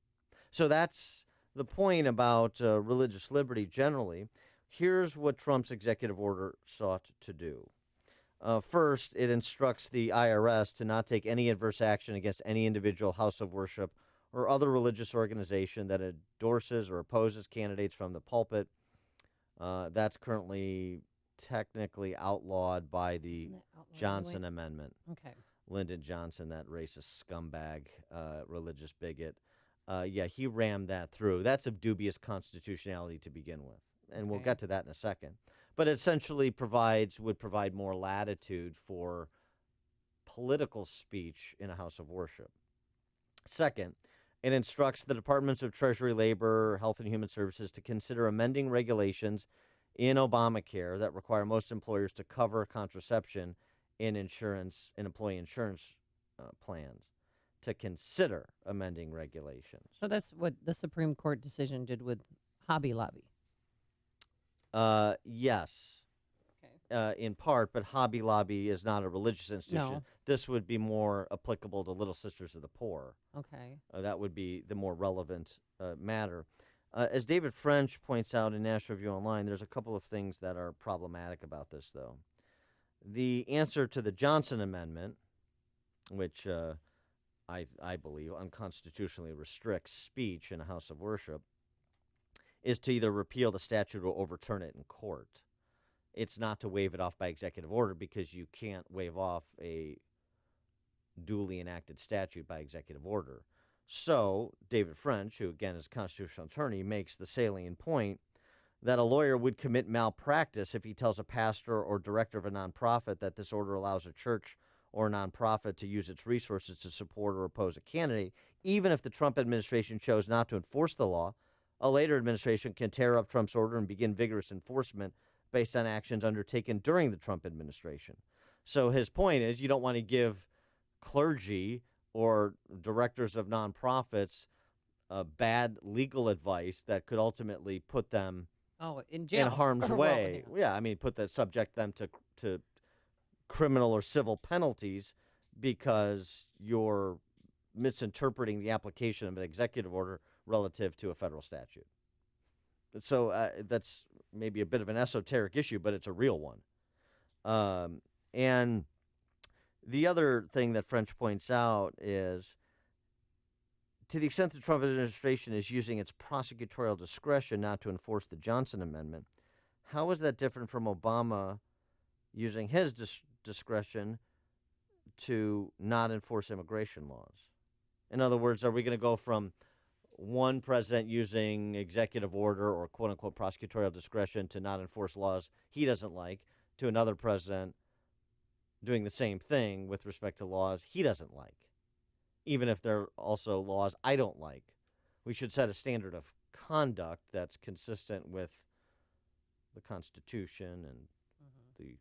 So that's the point about religious liberty generally. Here's what Trump's executive order sought to do. First, it instructs the IRS to not take any adverse action against any individual house of worship or other religious organization that endorses or opposes candidates from the pulpit. That's currently technically outlawed by the Johnson Amendment. Okay. Lyndon Johnson, that racist scumbag, religious bigot. He rammed that through. That's of dubious constitutionality to begin with. And we'll get to that in a second. But it essentially would provide more latitude for political speech in a house of worship. Second, it instructs the Departments of Treasury, Labor, Health and Human Services to consider amending regulations in Obamacare that require most employers to cover contraception in employee insurance plans, to consider amending regulations. So that's what the Supreme Court decision did with Hobby Lobby. Yes. Okay. In part, but Hobby Lobby is not a religious institution. No. This would be more applicable to Little Sisters of the Poor. Okay. That would be the more relevant matter. As David French points out in National Review Online, there's a couple of things that are problematic about this, though. The answer to the Johnson Amendment, which I believe unconstitutionally restricts speech in a house of worship, is to either repeal the statute or overturn it in court. It's not to waive it off by executive order because you can't waive off a duly enacted statute by executive order. So David French, who again is a constitutional attorney, makes the salient point that a lawyer would commit malpractice if he tells a pastor or director of a nonprofit that this order allows a church or a nonprofit to use its resources to support or oppose a candidate, even if the Trump administration chose not to enforce the law. A later administration can tear up Trump's order and begin vigorous enforcement based on actions undertaken during the Trump administration. So his point is you don't want to give clergy or directors of nonprofits bad legal advice that could ultimately put them in jail. In harm's way. Yeah, I mean, subject them to criminal or civil penalties because you're misinterpreting the application of an executive order relative to a federal statute. So that's maybe a bit of an esoteric issue, but it's a real one. And the other thing that French points out is to the extent the Trump administration is using its prosecutorial discretion not to enforce the Johnson Amendment, how is that different from Obama using his discretion to not enforce immigration laws? In other words, are we going to go from one president using executive order or quote-unquote prosecutorial discretion to not enforce laws he doesn't like to another president doing the same thing with respect to laws he doesn't like, even if they're also laws I don't like? We should set a standard of conduct that's consistent with the Constitution and the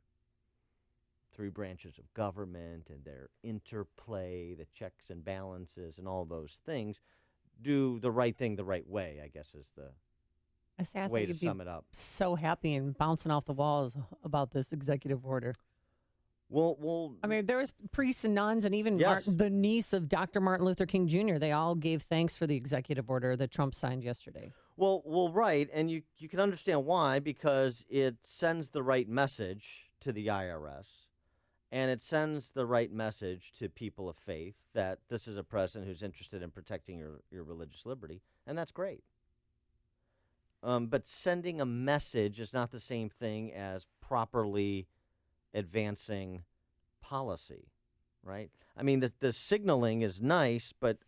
three branches of government and their interplay, the checks and balances and all those things. Do the right thing the right way, I guess, is the way to sum it up. So happy and bouncing off the walls about this executive order. Well, I mean, there was priests and nuns, and even Yes. the niece of Dr. Martin Luther King Jr. They all gave thanks for the executive order that Trump signed yesterday. Well, right, and you can understand why, because it sends the right message to the IRS, and it sends the right message to people of faith that this is a president who's interested in protecting your religious liberty, and that's great. But sending a message is not the same thing as properly advancing policy, right? I mean, the signaling is nice, but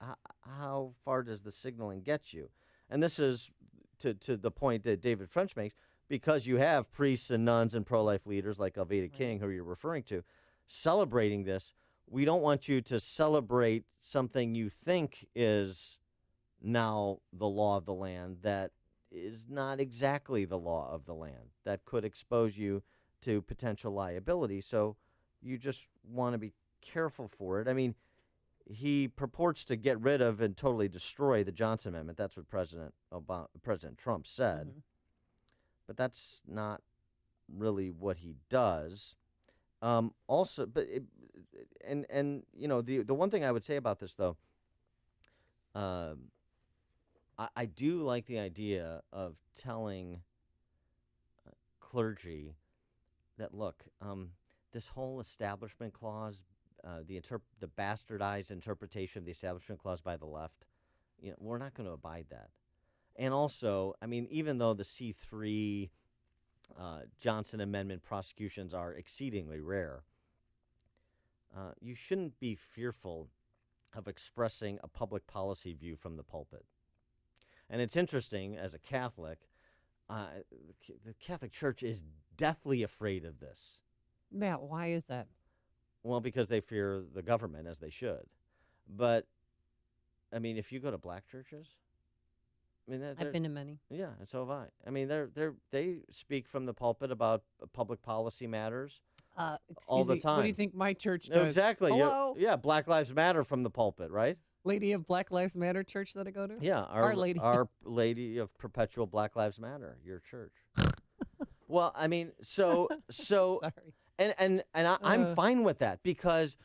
how far does the signaling get you? And this is to the point that David French makes, because you have priests and nuns and pro-life leaders like Alveda King, who you're referring to, celebrating this. We don't want you to celebrate something you think is now the law of the land that is not exactly the law of the land, that could expose you to potential liability. So you just want to be careful for it. I mean, he purports to get rid of and totally destroy the Johnson Amendment. That's what President Trump said. Mm-hmm. But that's not really what he does. Also, but and you know, the one thing I would say about this though, I do like the idea of telling clergy that, look, this whole establishment clause, the bastardized interpretation of the establishment clause by the left, you know, we're not going to abide that. And also, I mean, even though the C3 Johnson Amendment prosecutions are exceedingly rare, you shouldn't be fearful of expressing a public policy view from the pulpit. And it's interesting, as a Catholic, the Catholic Church is deathly afraid of this. Matt, why is that? Well, because they fear the government, as they should. But, I mean, if you go to black churches, I mean, I've been to many. Yeah, and so have I. I mean, they speak from the pulpit about public policy matters all the time. What do you think my church does? No, exactly. Hello? Yeah, Black Lives Matter from the pulpit, right? Lady of Black Lives Matter church that I go to? Yeah, Our Lady. Our Lady of Perpetual Black Lives Matter, your church. Well, I mean, so Sorry. and I'm fine with that, because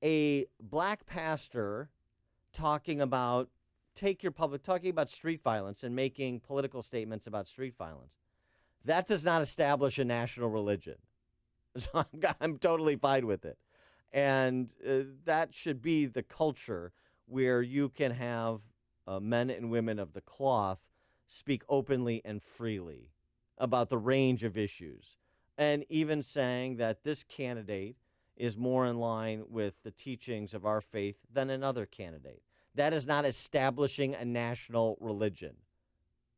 a black pastor talking about street violence and making political statements about street violence, that does not establish a national religion. So I'm totally fine with it. And that should be the culture where you can have men and women of the cloth speak openly and freely about the range of issues, and even saying that this candidate is more in line with the teachings of our faith than another candidate. That is not establishing a national religion.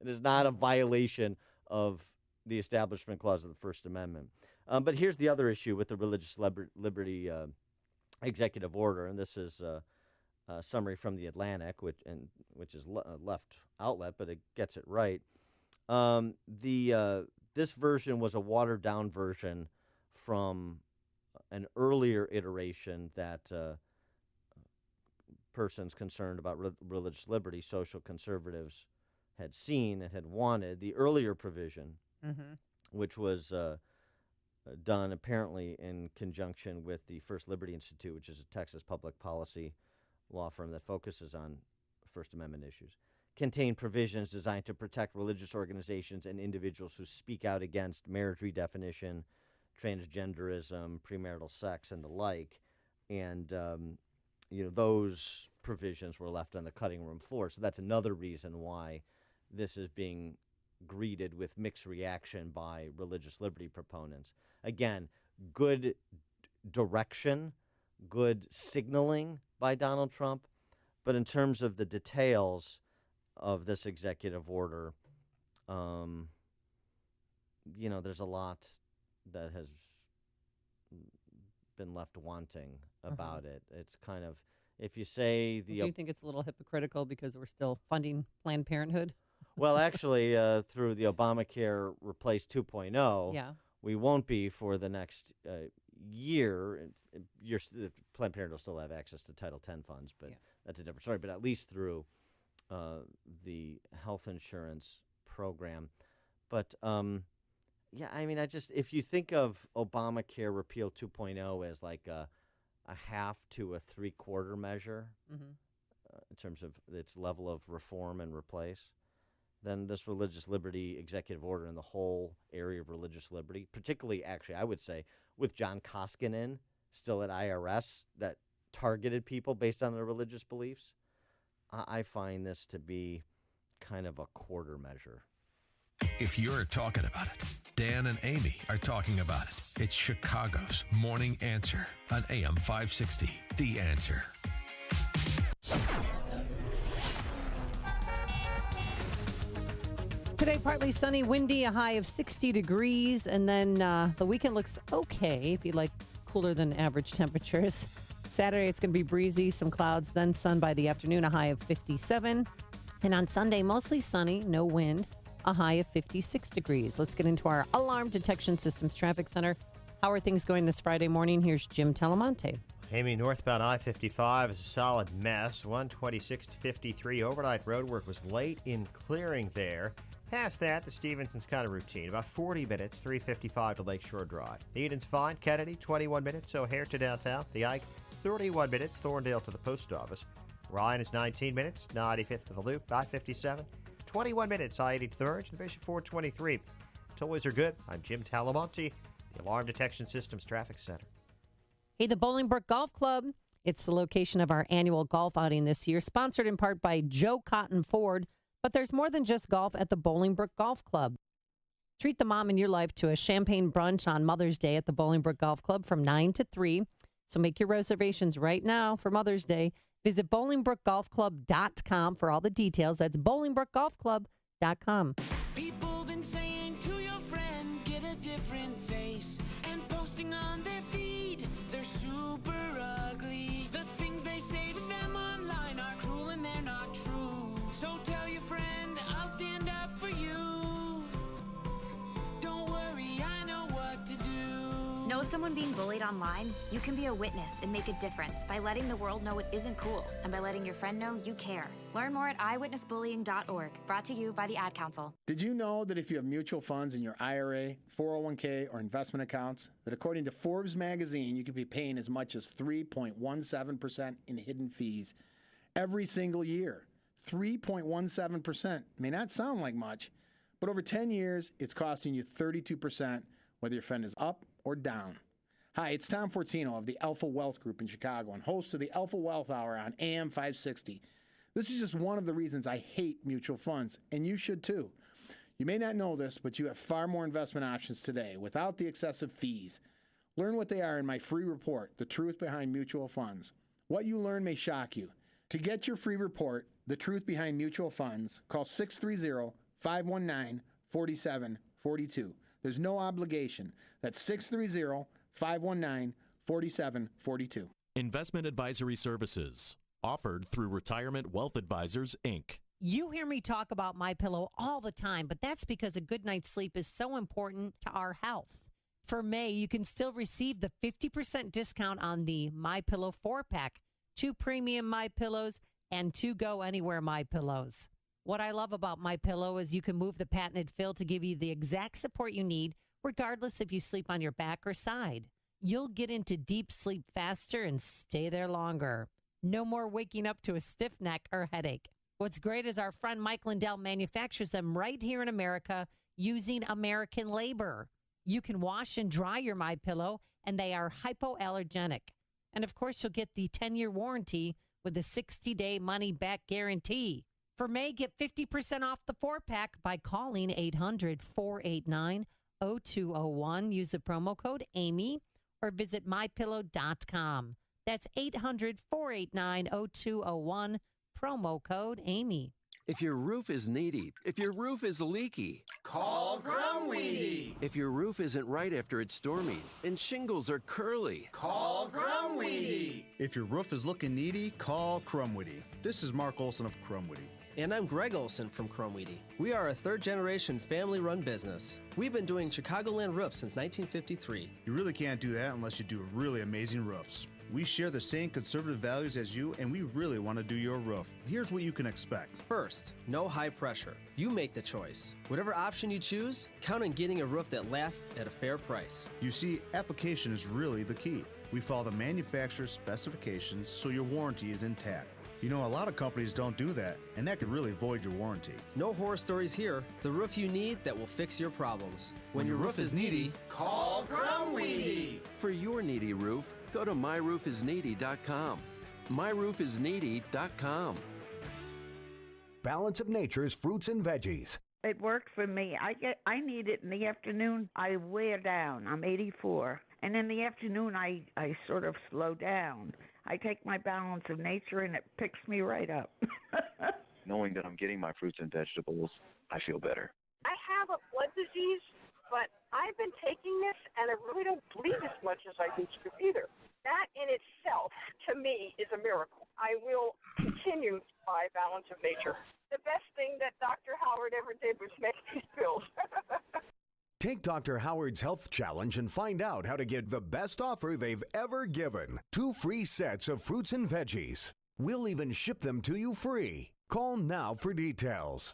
It is not a violation of the Establishment Clause of the First Amendment. But here's the other issue with the Religious Liberty Executive Order, and this is a summary from The Atlantic, which is a left outlet, but it gets it right. This version was a watered-down version from an earlier iteration that persons concerned about religious liberty, social conservatives, had seen and had wanted. The earlier provision, which was done apparently in conjunction with the First Liberty Institute, which is a Texas public policy law firm that focuses on First Amendment issues, contained provisions designed to protect religious organizations and individuals who speak out against marriage redefinition, transgenderism, premarital sex, and the like. And those provisions were left on the cutting room floor. So that's another reason why this is being greeted with mixed reaction by religious liberty proponents. Again, good direction, good signaling by Donald Trump, but in terms of the details of this executive order, there's a lot that has been left wanting about it. It's kind of, if you say the... Do you think it's a little hypocritical because we're still funding Planned Parenthood? Well, actually, through the Obamacare Replace 2.0, we won't be for the next year. The Planned Parenthood will still have access to Title X funds, but that's a different story. But at least through the health insurance program. But, Yeah, I mean, if you think of Obamacare repeal 2.0 as like a half to a three-quarter measure in terms of its level of reform and replace, then this religious liberty executive order and the whole area of religious liberty, particularly, actually, I would say, with John Koskinen still at IRS that targeted people based on their religious beliefs, I find this to be kind of a quarter measure. If you're talking about it, Dan and Amy are talking about it. It's Chicago's Morning Answer on AM 560. The Answer. Today, partly sunny, windy, a high of 60 degrees. And then the weekend looks okay if you like cooler than average temperatures. Saturday, it's going to be breezy, some clouds, then sun by the afternoon, a high of 57. And on Sunday, mostly sunny, no wind, a high of 56 degrees. Let's get into our Alarm Detection Systems Traffic Center. How are things going this Friday morning? Here's Jim Telemonte. Amy, northbound I-55 is a solid mess. 126 to 53 overnight roadwork was late in clearing there. Past that, the Stevenson's kind of routine. About 40 minutes, 355 to Lakeshore Drive. Eden's fine. Kennedy, 21 minutes. O'Hare to downtown. The Ike, 31 minutes. Thorndale to the post office. Ryan is 19 minutes. 95th to the Loop. I-57. 21 minutes, I-83rd, and Bishop 423. Tollways are good. I'm Jim Talamonte, the Alarm Detection Systems Traffic Center. Hey, the Bolingbrook Golf Club. It's the location of our annual golf outing this year, sponsored in part by Joe Cotton Ford. But there's more than just golf at the Bolingbrook Golf Club. Treat the mom in your life to a champagne brunch on Mother's Day at the Bolingbrook Golf Club from 9 to 3. So make your reservations right now for Mother's Day. Visit BolingbrookGolfClub.com for all the details. That's BolingbrookGolfClub.com. People been saying to your friend, get a different face. And posting on their feed, they're super ugly. The things they say to them online are cruel and they're not true. So tell your friend, I'll stand up for you. Don't worry, I know what to do. Know someone being bullied online? You can be a witness and make a difference by letting the world know it isn't cool and by letting your friend know you care. Learn more at eyewitnessbullying.org. Brought to you by the Ad Council. Did you know that if you have mutual funds in your IRA, 401k, or investment accounts, that according to Forbes magazine, you could be paying as much as 3.17% in hidden fees every single year? 3.17% may not sound like much, but over 10 years, it's costing you 32%, whether your fund is up or down. Hi, it's Tom Fortino of the Alpha Wealth Group in Chicago and host of the Alpha Wealth Hour on AM 560. This is just one of the reasons I hate mutual funds, and you should too. You may not know this, but you have far more investment options today without the excessive fees. Learn what they are in my free report, The Truth Behind Mutual Funds. What you learn may shock you. To get your free report, The Truth Behind Mutual Funds, call 630-519-4742. There's no obligation. That's 630-519-4742. Investment advisory services offered through Retirement Wealth Advisors, Inc. You hear me talk about MyPillow all the time, but that's because a good night's sleep is so important to our health. For May, you can still receive the 50% discount on the MyPillow 4-pack, 2 premium MyPillows, and 2 Go Anywhere MyPillows. What I love about MyPillow is you can move the patented fill to give you the exact support you need, regardless if you sleep on your back or side. You'll get into deep sleep faster and stay there longer. No more waking up to a stiff neck or headache. What's great is our friend Mike Lindell manufactures them right here in America using American labor. You can wash and dry your MyPillow, and they are hypoallergenic. And of course, you'll get the 10-year warranty with a 60-day money-back guarantee. For May, get 50% off the 4-pack by calling 800-489-0201. Use the promo code AMY or visit mypillow.com. That's 800-489-0201, promo code AMY. If your roof is needy, if your roof is leaky, call Grumweedy. If your roof isn't right after it's stormy and shingles are curly, call Grumweedy. If your roof is looking needy, call Crumweedy. This is Mark Olson of Crumweedy. And I'm Greg Olson from Crumweedy. We are a third-generation family-run business. We've been doing Chicagoland roofs since 1953. You really can't do that unless you do really amazing roofs. We share the same conservative values as you, and we really want to do your roof. Here's what you can expect. First, no high pressure. You make the choice. Whatever option you choose, count on getting a roof that lasts at a fair price. You see, application is really the key. We follow the manufacturer's specifications so your warranty is intact. You know, a lot of companies don't do that, and that could really void your warranty. No horror stories here. The roof you need that will fix your problems. When your roof is needy, call Crumweedy. For your needy roof, go to myroofisneedy.com. myroofisneedy.com. Balance of Nature's fruits and veggies. It worked for me. I need it in the afternoon. I wear down. I'm 84. And in the afternoon, I sort of slow down. I take my Balance of Nature, and it picks me right up. Knowing that I'm getting my fruits and vegetables, I feel better. I have a blood disease, but I've been taking this, and I really don't bleed as much as I used to either. That in itself, to me, is a miracle. I will continue to buy Balance of Nature. The best thing that Dr. Howard ever did was make these pills. Take Dr. Howard's Health Challenge and find out how to get the best offer they've ever given. 2 free sets of fruits and veggies. We'll even ship them to you free. Call now for details.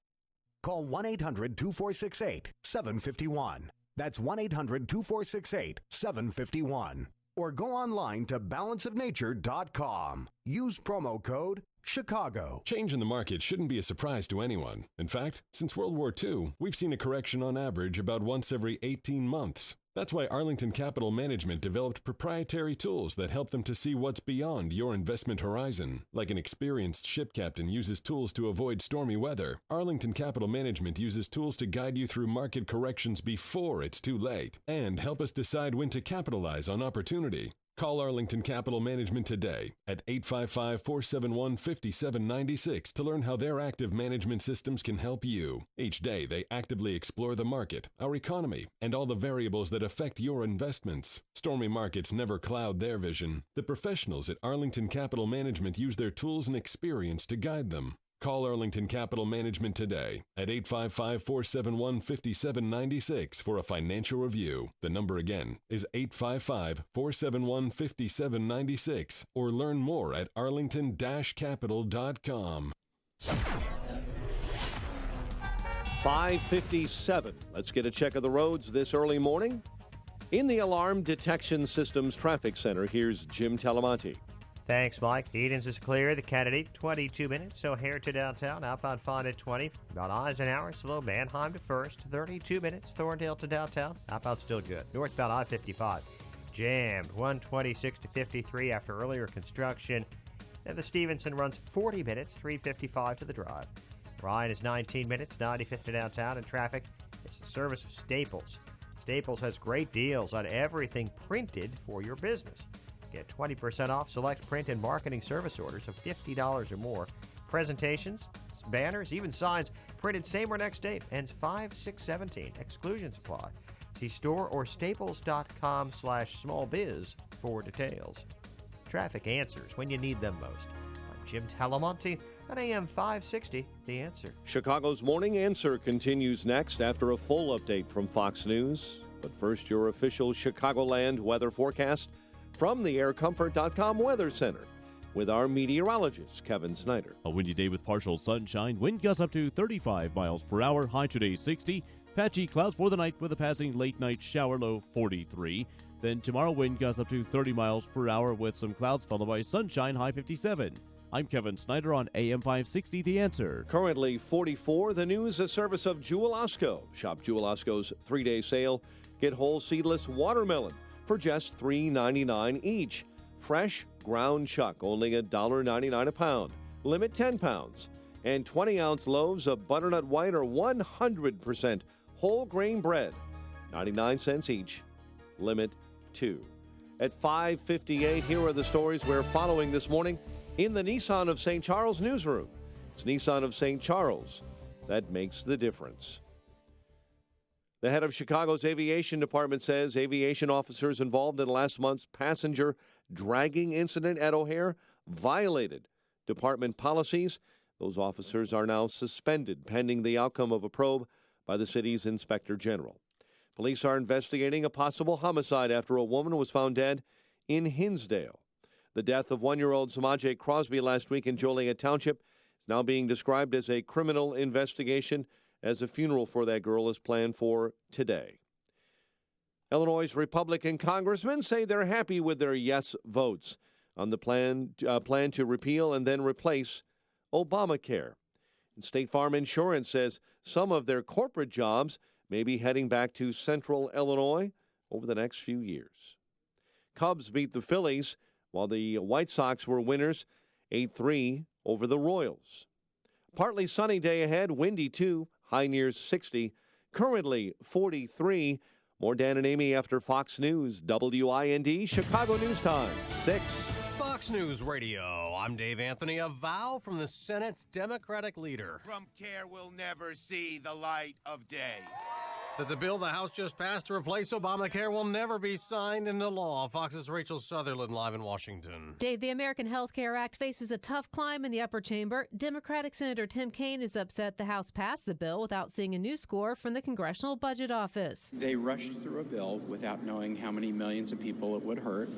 Call 1-800-2468-751. That's 1-800-2468-751. Or go online to balanceofnature.com. Use promo code Chicago. Change in the market shouldn't be a surprise to anyone. In fact, since World War II, we've seen a correction on average about once every 18 months. That's why Arlington Capital Management developed proprietary tools that help them to see what's beyond your investment horizon. Like an experienced ship captain uses tools to avoid stormy weather, Arlington Capital Management uses tools to guide you through market corrections before it's too late and help us decide when to capitalize on opportunity. Call Arlington Capital Management today at 855-471-5796 to learn how their active management systems can help you. Each day, they actively explore the market, our economy, and all the variables that affect your investments. Stormy markets never cloud their vision. The professionals at Arlington Capital Management use their tools and experience to guide them. Call Arlington Capital Management today at 855-471-5796 for a financial review. The number again is 855-471-5796 or learn more at arlington-capital.com. 5:57. Let's get a check of the roads this early morning. In the Alarm Detection Systems Traffic Center, here's Jim Talamonte. Thanks, Mike. The Edens is clear. The Kennedy, 22 minutes. O'Hare to downtown. Outbound Fond at 20. About Eisenhower, slow. Manheim to First, 32 minutes. Thorndale to downtown. Outbound still good. Northbound I-55. Jammed. 126 to 53 after earlier construction. Then the Stevenson runs 40 minutes. 355 to the drive. Ryan is 19 minutes. 95th to downtown. And traffic is a service of Staples. Staples has great deals on everything printed for your business. Get 20% off select print and marketing service orders of $50 or more. Presentations, banners, even signs printed same or next date. Ends 5/6/17. Exclusions apply. See store or staples.com/smallbiz for details. Traffic answers when you need them most. I'm Jim Talamonte on AM 560, The Answer. Chicago's Morning Answer continues next after a full update from Fox News. But first, your official Chicagoland weather forecast from the aircomfort.com Weather Center with our meteorologist, Kevin Snyder. A windy day with partial sunshine. Wind gusts up to 35 miles per hour. High today 60. Patchy clouds for the night with a passing late night shower, low 43. Then tomorrow, wind gusts up to 30 miles per hour with some clouds followed by sunshine, high 57. I'm Kevin Snyder on AM 560, The Answer. Currently 44. The news, a service of Jewel Osco. Shop Jewel Osco's 3-day sale. Get whole seedless watermelon for just $3.99 each. Fresh ground chuck, only $1.99 a pound. Limit 10 pounds. And 20-ounce loaves of butternut white or 100% whole grain bread, 99 cents each. Limit 2. At 5:58, here are the stories we're following this morning in the Nissan of St. Charles newsroom. It's Nissan of St. Charles that makes the difference. The head of Chicago's aviation department says aviation officers involved in last month's passenger dragging incident at O'Hare violated department policies. Those officers are now suspended pending the outcome of a probe by the city's inspector general. Police are investigating a possible homicide after a woman was found dead in Hinsdale. The death of 1-year-old Samaje Crosby last week in Joliet Township is now being described as a criminal investigation, as a funeral for that girl is planned for today. Illinois' Republican congressmen say they're happy with their yes votes on the plan to repeal and then replace Obamacare. And State Farm Insurance says some of their corporate jobs may be heading back to central Illinois over the next few years. Cubs beat the Phillies, while the White Sox were winners 8-3 over the Royals. Partly sunny day ahead, windy too, high near 60, currently 43. More Dan and Amy after Fox News, WIND, Chicago News Time, 6. Fox News Radio. I'm Dave Anthony. A vow from the Senate's Democratic leader. Trump care will never see the light of day. That the bill the House just passed to replace Obamacare will never be signed into law. Fox's Rachel Sutherland live in Washington. Dave, the American Health Care Act faces a tough climb in the upper chamber. Democratic Senator Tim Kaine is upset the House passed the bill without seeing a new score from the Congressional Budget Office. They rushed through a bill without knowing how many millions of people it would hurt,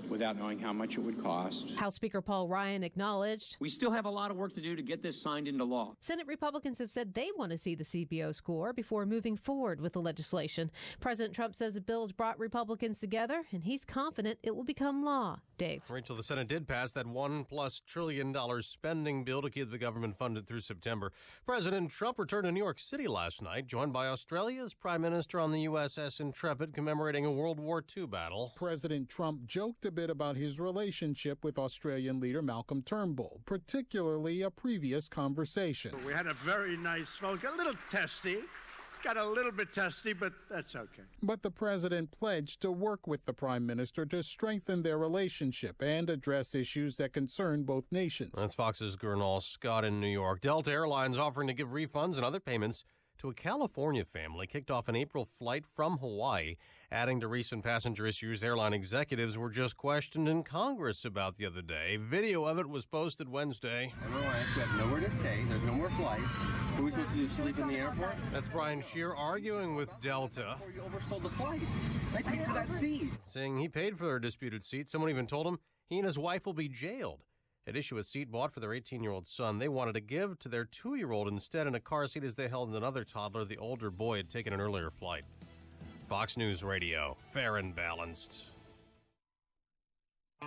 without knowing how much it would cost. House Speaker Paul Ryan acknowledged, "We still have a lot of work to do to get this signed into law." Senate Republicans have said they want to see the CBO score before moving forward with the legislation. President Trump says the bill has brought Republicans together, and he's confident it will become law. Dave. Rachel, the Senate did pass that $1+ trillion spending bill to keep the government funded through September. President Trump returned to New York City last night, joined by Australia's Prime Minister on the USS Intrepid, commemorating a World War II battle. President Trump joked a bit about his relationship with Australian leader Malcolm Turnbull, particularly a previous conversation. We had a very nice phone, got a little testy. Got a little bit testy, but that's okay. But the president pledged to work with the prime minister to strengthen their relationship and address issues that concern both nations. That's Fox's Gernal Scott in New York. Delta Airlines offering to give refunds and other payments to a California family kicked off an April flight from Hawaii. Adding to recent passenger issues airline executives were just questioned in Congress about the other day. Video of it was posted Wednesday. Everyone have nowhere to stay. There's no more flights. What are we supposed to do, sleep in the airport? That's Brian Scheer arguing with Delta. You oversold the flight. I paid for that seat. Saying he paid for their disputed seat. Someone even told him he and his wife will be jailed. At issue a seat bought for their 18-year-old son they wanted to give to their 2-year-old instead in a car seat as they held another toddler the older boy had taken an earlier flight. Fox News Radio, fair and balanced.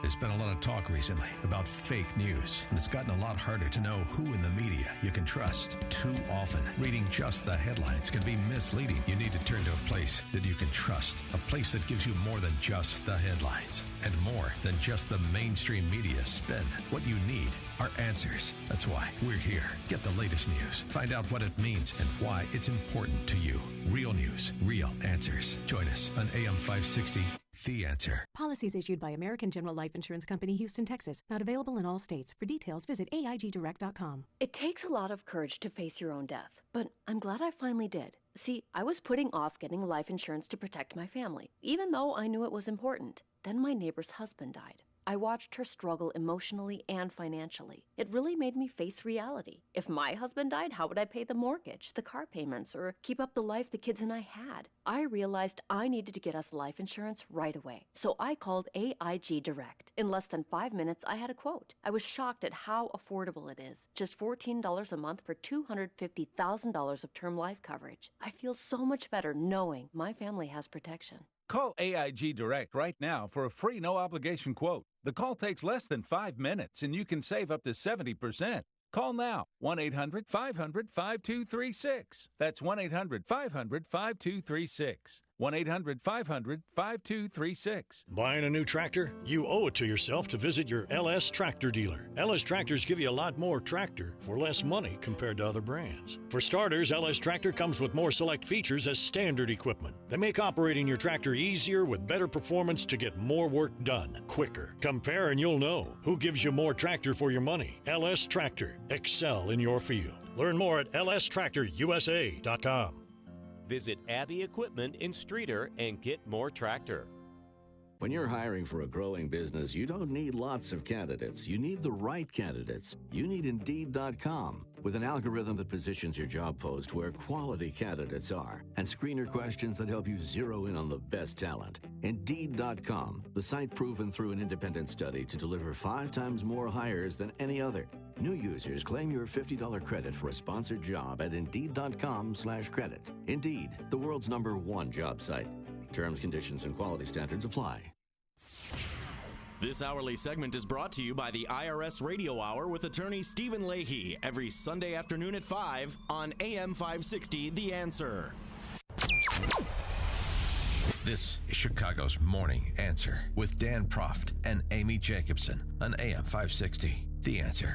There's been a lot of talk recently about fake news, and it's gotten a lot harder to know who in the media you can trust. Too often, reading just the headlines can be misleading. You need to turn to a place that you can trust, a place that gives you more than just the headlines and more than just the mainstream media spin. What you need are answers. That's why we're here. Get the latest news. Find out what it means and why it's important to you. Real news, real answers. Join us on AM 560. The Answer. Policies issued by American General Life Insurance Company, Houston, Texas. Not available in all states. For details, visit AIGdirect.com. It takes a lot of courage to face your own death, but I'm glad I finally did. See, I was putting off getting life insurance to protect my family, even though I knew it was important. Then my neighbor's husband died. I watched her struggle emotionally and financially. It really made me face reality. If my husband died, how would I pay the mortgage, the car payments, or keep up the life the kids and I had? I realized I needed to get us life insurance right away. So I called AIG Direct. In less than 5 minutes, I had a quote. I was shocked at how affordable it is. Just $14 a month for $250,000 of term life coverage. I feel so much better knowing my family has protection. Call AIG Direct right now for a free no-obligation quote. The call takes less than 5 minutes, and you can save up to 70%. Call now, 1-800-500-5236. That's 1-800-500-5236. 1-800-500-5236. Buying a new tractor? You owe it to yourself to visit your LS Tractor dealer. LS Tractors give you a lot more tractor for less money compared to other brands. For starters, LS Tractor comes with more select features as standard equipment. They make operating your tractor easier with better performance to get more work done quicker. Compare and you'll know who gives you more tractor for your money. LS Tractor. Excel in your field. Learn more at lstractorusa.com. Visit Abbey Equipment in Streeter and get more tractor. When you're hiring for a growing business, you don't need lots of candidates. You need the right candidates. You need Indeed.com. with an algorithm that positions your job post where quality candidates are and screener questions that help you zero in on the best talent. Indeed.com, the site proven through an independent study to deliver 5 times more hires than any other. New users claim your $50 credit for a sponsored job at Indeed.com/credit. Indeed, the world's #1 job site. Terms, conditions, and quality standards apply. This hourly segment is brought to you by the IRS Radio Hour with attorney Stephen Leahy every Sunday afternoon at 5 on AM 560, The Answer. This is Chicago's Morning Answer with Dan Proft and Amy Jacobson on AM 560, The Answer.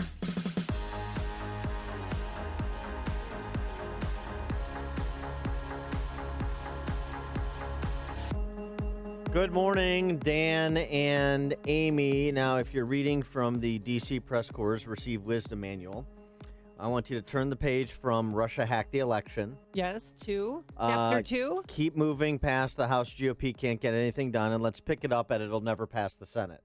Good morning, Dan and Amy. Now, if you're reading from the D.C. Press Corps' Receive Wisdom Manual, I want you to turn the page from Russia hacked the election. Yes, Chapter 2. Keep moving past the House GOP can't get anything done, and let's pick it up at it'll never pass the Senate.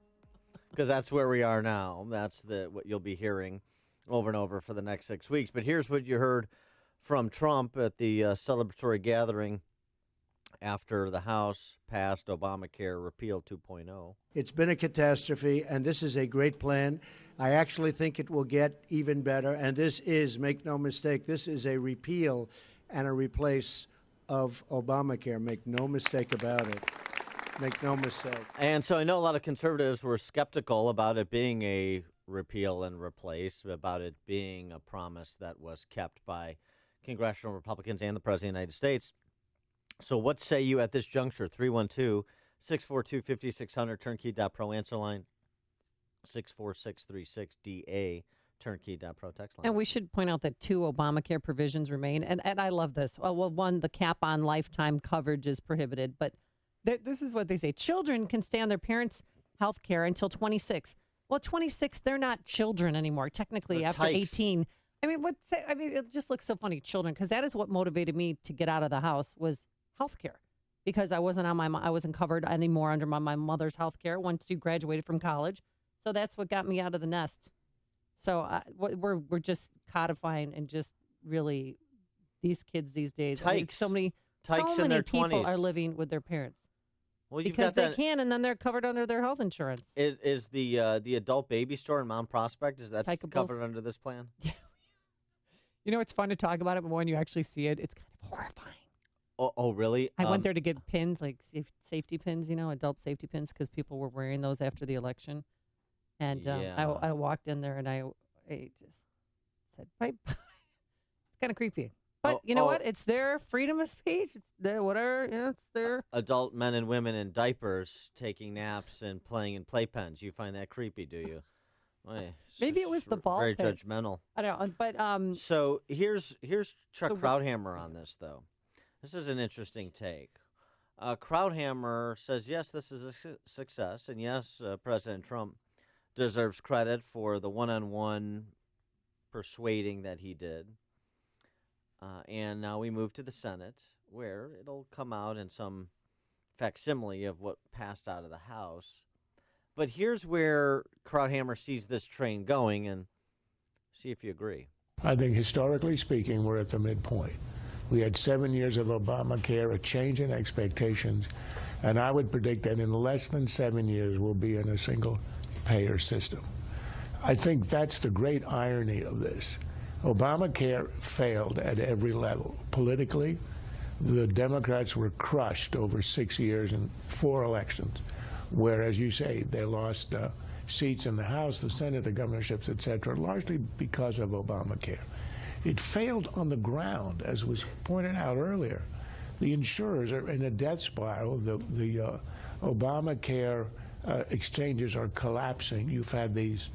Because that's where we are now. That's what you'll be hearing over and over for the next 6 weeks. But here's what you heard from Trump at the celebratory gathering after the House passed Obamacare Repeal 2.0. It's been a catastrophe, and this is a great plan. I actually think it will get even better, and this is, make no mistake, this is a repeal and a replace of Obamacare. Make no mistake about it. Make no mistake. And so I know a lot of conservatives were skeptical about it being a repeal and replace, about it being a promise that was kept by congressional Republicans and the President of the United States. So what say you at this juncture? 312-642-5600, turnkey.pro, answer line 64636DA, turnkey.pro, text line. And we should point out that 2 Obamacare provisions remain. And I love this. Well, one, the cap on lifetime coverage is prohibited. But this is what they say. Children can stay on their parents' health care until 26. Well, 26, they're not children anymore, technically, after 18. I mean, it just looks so funny, children, because that is what motivated me to get out of the house was health care, because I wasn't covered anymore under my mother's health care once you graduated from college. So that's what got me out of the nest. So we're just codifying and just really these kids these days. So many people 20s are living with their parents. Well, because they can, and then they're covered under their health insurance. Is the adult baby store in Mount Prospect, is that covered under this plan? Yeah. You know, it's fun to talk about it, but when you actually see it, it's kind of horrifying. Oh, really? I went there to get pins, like safety pins, adult safety pins, because people were wearing those after the election. And I walked in there, and I just said, bye. It's kind of creepy. But you know what? It's their freedom of speech. It's their whatever. It's their adult men and women in diapers taking naps and playing in playpens. You find that creepy, do you? Maybe it was the ball very pit. Judgmental. I don't know, but so here's Chuck Krauthammer on this, though. This is an interesting take. Krauthammer says, yes, this is a success, and yes, President Trump deserves credit for the one-on-one persuading that he did. And now we move to the Senate, where it'll come out in some facsimile of what passed out of the House. But here's where Krauthammer sees this train going, and see if you agree. I think historically speaking, we're at the midpoint. We had 7 years of Obamacare, a change in expectations, and I would predict that in less than 7 years we'll be in a single-payer system. I think that's the great irony of this. Obamacare failed at every level. Politically, the Democrats were crushed over 6 years and 4 elections, where, as you say, they lost seats in the House, the Senate, the governorships, etc., largely because of Obamacare. It failed on the ground, as was pointed out earlier. The insurers are in a death spiral. The Obamacare exchanges are collapsing. You've had these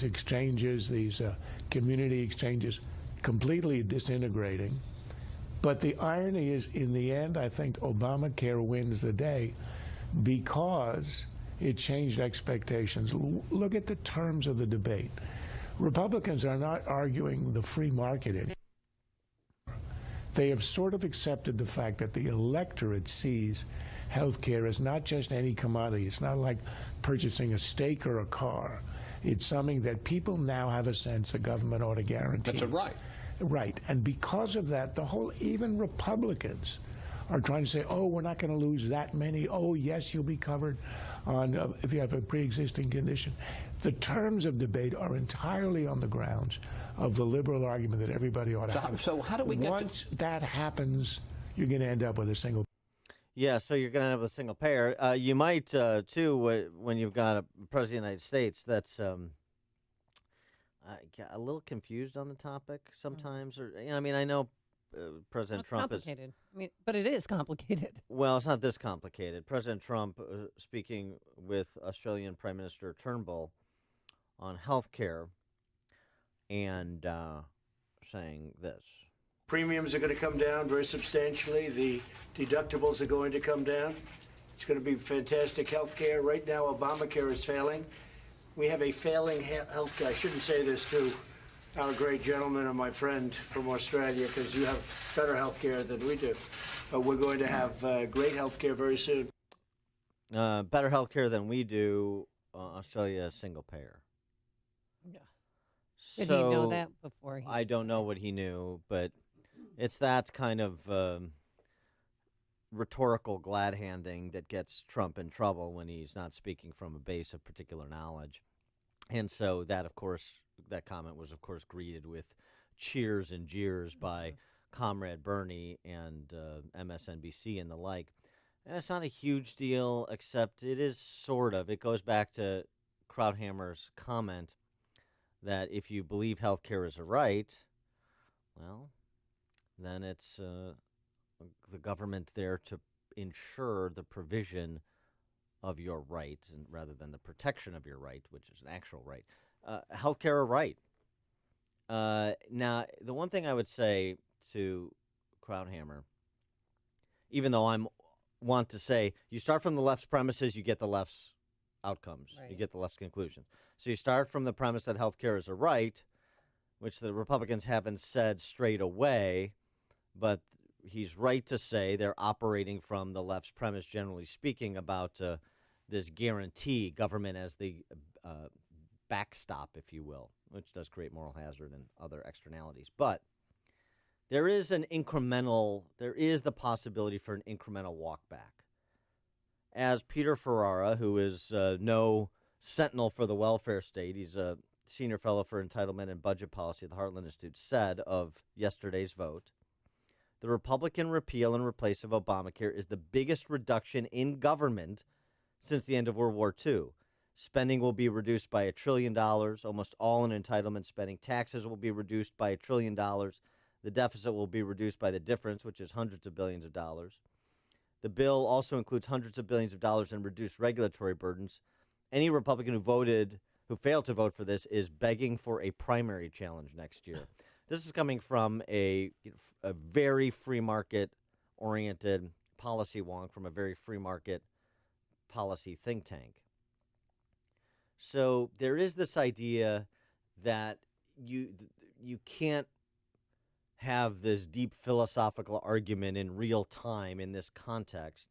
exchanges, these community exchanges, completely disintegrating. But the irony is, in the end, I think Obamacare wins the day because it changed expectations. Look at the terms of the debate. Republicans are not arguing the free market anymore. They have sort of accepted the fact that the electorate sees health care as not just any commodity. It's not like purchasing a steak or a car. It's something that people now have a sense the government ought to guarantee. That's a right. Right. And because of that, even Republicans are trying to say, oh, we're not going to lose that many. Oh, yes, you'll be covered on if you have a pre-existing condition. The terms of debate are entirely on the grounds of the liberal argument that everybody ought to have. So how do we get Once that happens, you're going to end up with a single. Yeah, so you're going to have a single payer. You might, too, when you've got a president of the United States that's a little confused on the topic sometimes. Or I mean, I know President Trump is complicated. I mean, but it is complicated. Well, it's not this complicated. President Trump speaking with Australian Prime Minister Turnbull on health care and saying this. Premiums are going to come down very substantially. The deductibles are going to come down. It's going to be fantastic health care. Right now, Obamacare is failing. We have a failing health care. I shouldn't say this to our great gentleman and my friend from Australia, because you have better health care than we do. But we're going to have great health care very soon. Better health care than we do. Australia is single payer. Yeah. Did he know that before? I don't know what he knew, but it's that kind of rhetorical glad-handing that gets Trump in trouble when he's not speaking from a base of particular knowledge. And so that, of course, that comment was, of course, greeted with cheers and jeers by Comrade Bernie and MSNBC and the like. And it's not a huge deal, except it is sort of. It goes back to Krauthammer's comment that if you believe health care is a right, well, then it's the government there to ensure the provision of your right, and rather than the protection of your right, which is an actual right. Health care a right. Now, the one thing I would say to Krauthammer, even though I want to say you start from the left's premises, you get the left's outcomes. Right. You get the left's conclusion. So you start from the premise that health care is a right, which the Republicans haven't said straight away, but he's right to say they're operating from the left's premise, generally speaking, about this guarantee, government as the backstop, if you will, which does create moral hazard and other externalities. But there is the possibility for an incremental walk back. As Peter Ferrara, who is no sentinel for the welfare state, he's a senior fellow for entitlement and budget policy at the Heartland Institute, said of yesterday's vote, the Republican repeal and replace of Obamacare is the biggest reduction in government since the end of World War II. Spending will be reduced by $1 trillion, almost all in entitlement spending. Taxes will be reduced by $1 trillion. The deficit will be reduced by the difference, which is hundreds of billions of dollars. The bill also includes hundreds of billions of dollars in reduced regulatory burdens. Any Republican who failed to vote for this is begging for a primary challenge next year. This is coming from a very free market oriented policy wonk from a very free market policy think tank. So there is this idea that you can't have this deep philosophical argument in real time in this context,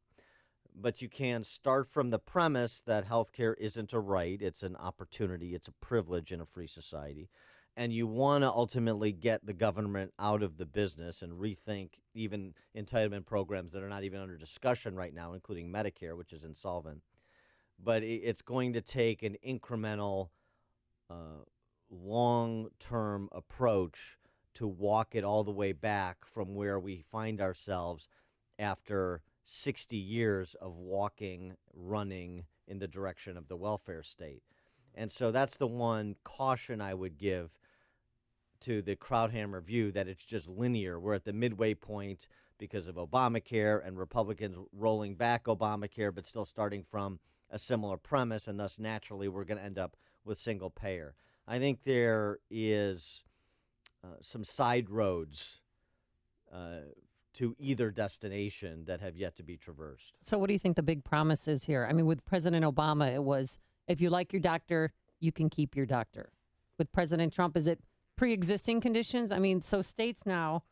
but you can start from the premise that healthcare isn't a right, it's an opportunity, it's a privilege in a free society, and you want to ultimately get the government out of the business and rethink even entitlement programs that are not even under discussion right now, including Medicare, which is insolvent. But it's going to take an incremental, long-term approach to walk it all the way back from where we find ourselves after 60 years of running in the direction of the welfare state. And so that's the one caution I would give to the Krauthammer view, that it's just linear. We're at the midway point because of Obamacare and Republicans rolling back Obamacare, but still starting from a similar premise, and thus naturally we're going to end up with single payer. I think there is some side roads to either destination that have yet to be traversed. So what do you think the big promise is here? I mean, with President Obama, it was, if you like your doctor, you can keep your doctor. With President Trump, is it pre-existing conditions? I mean, so states now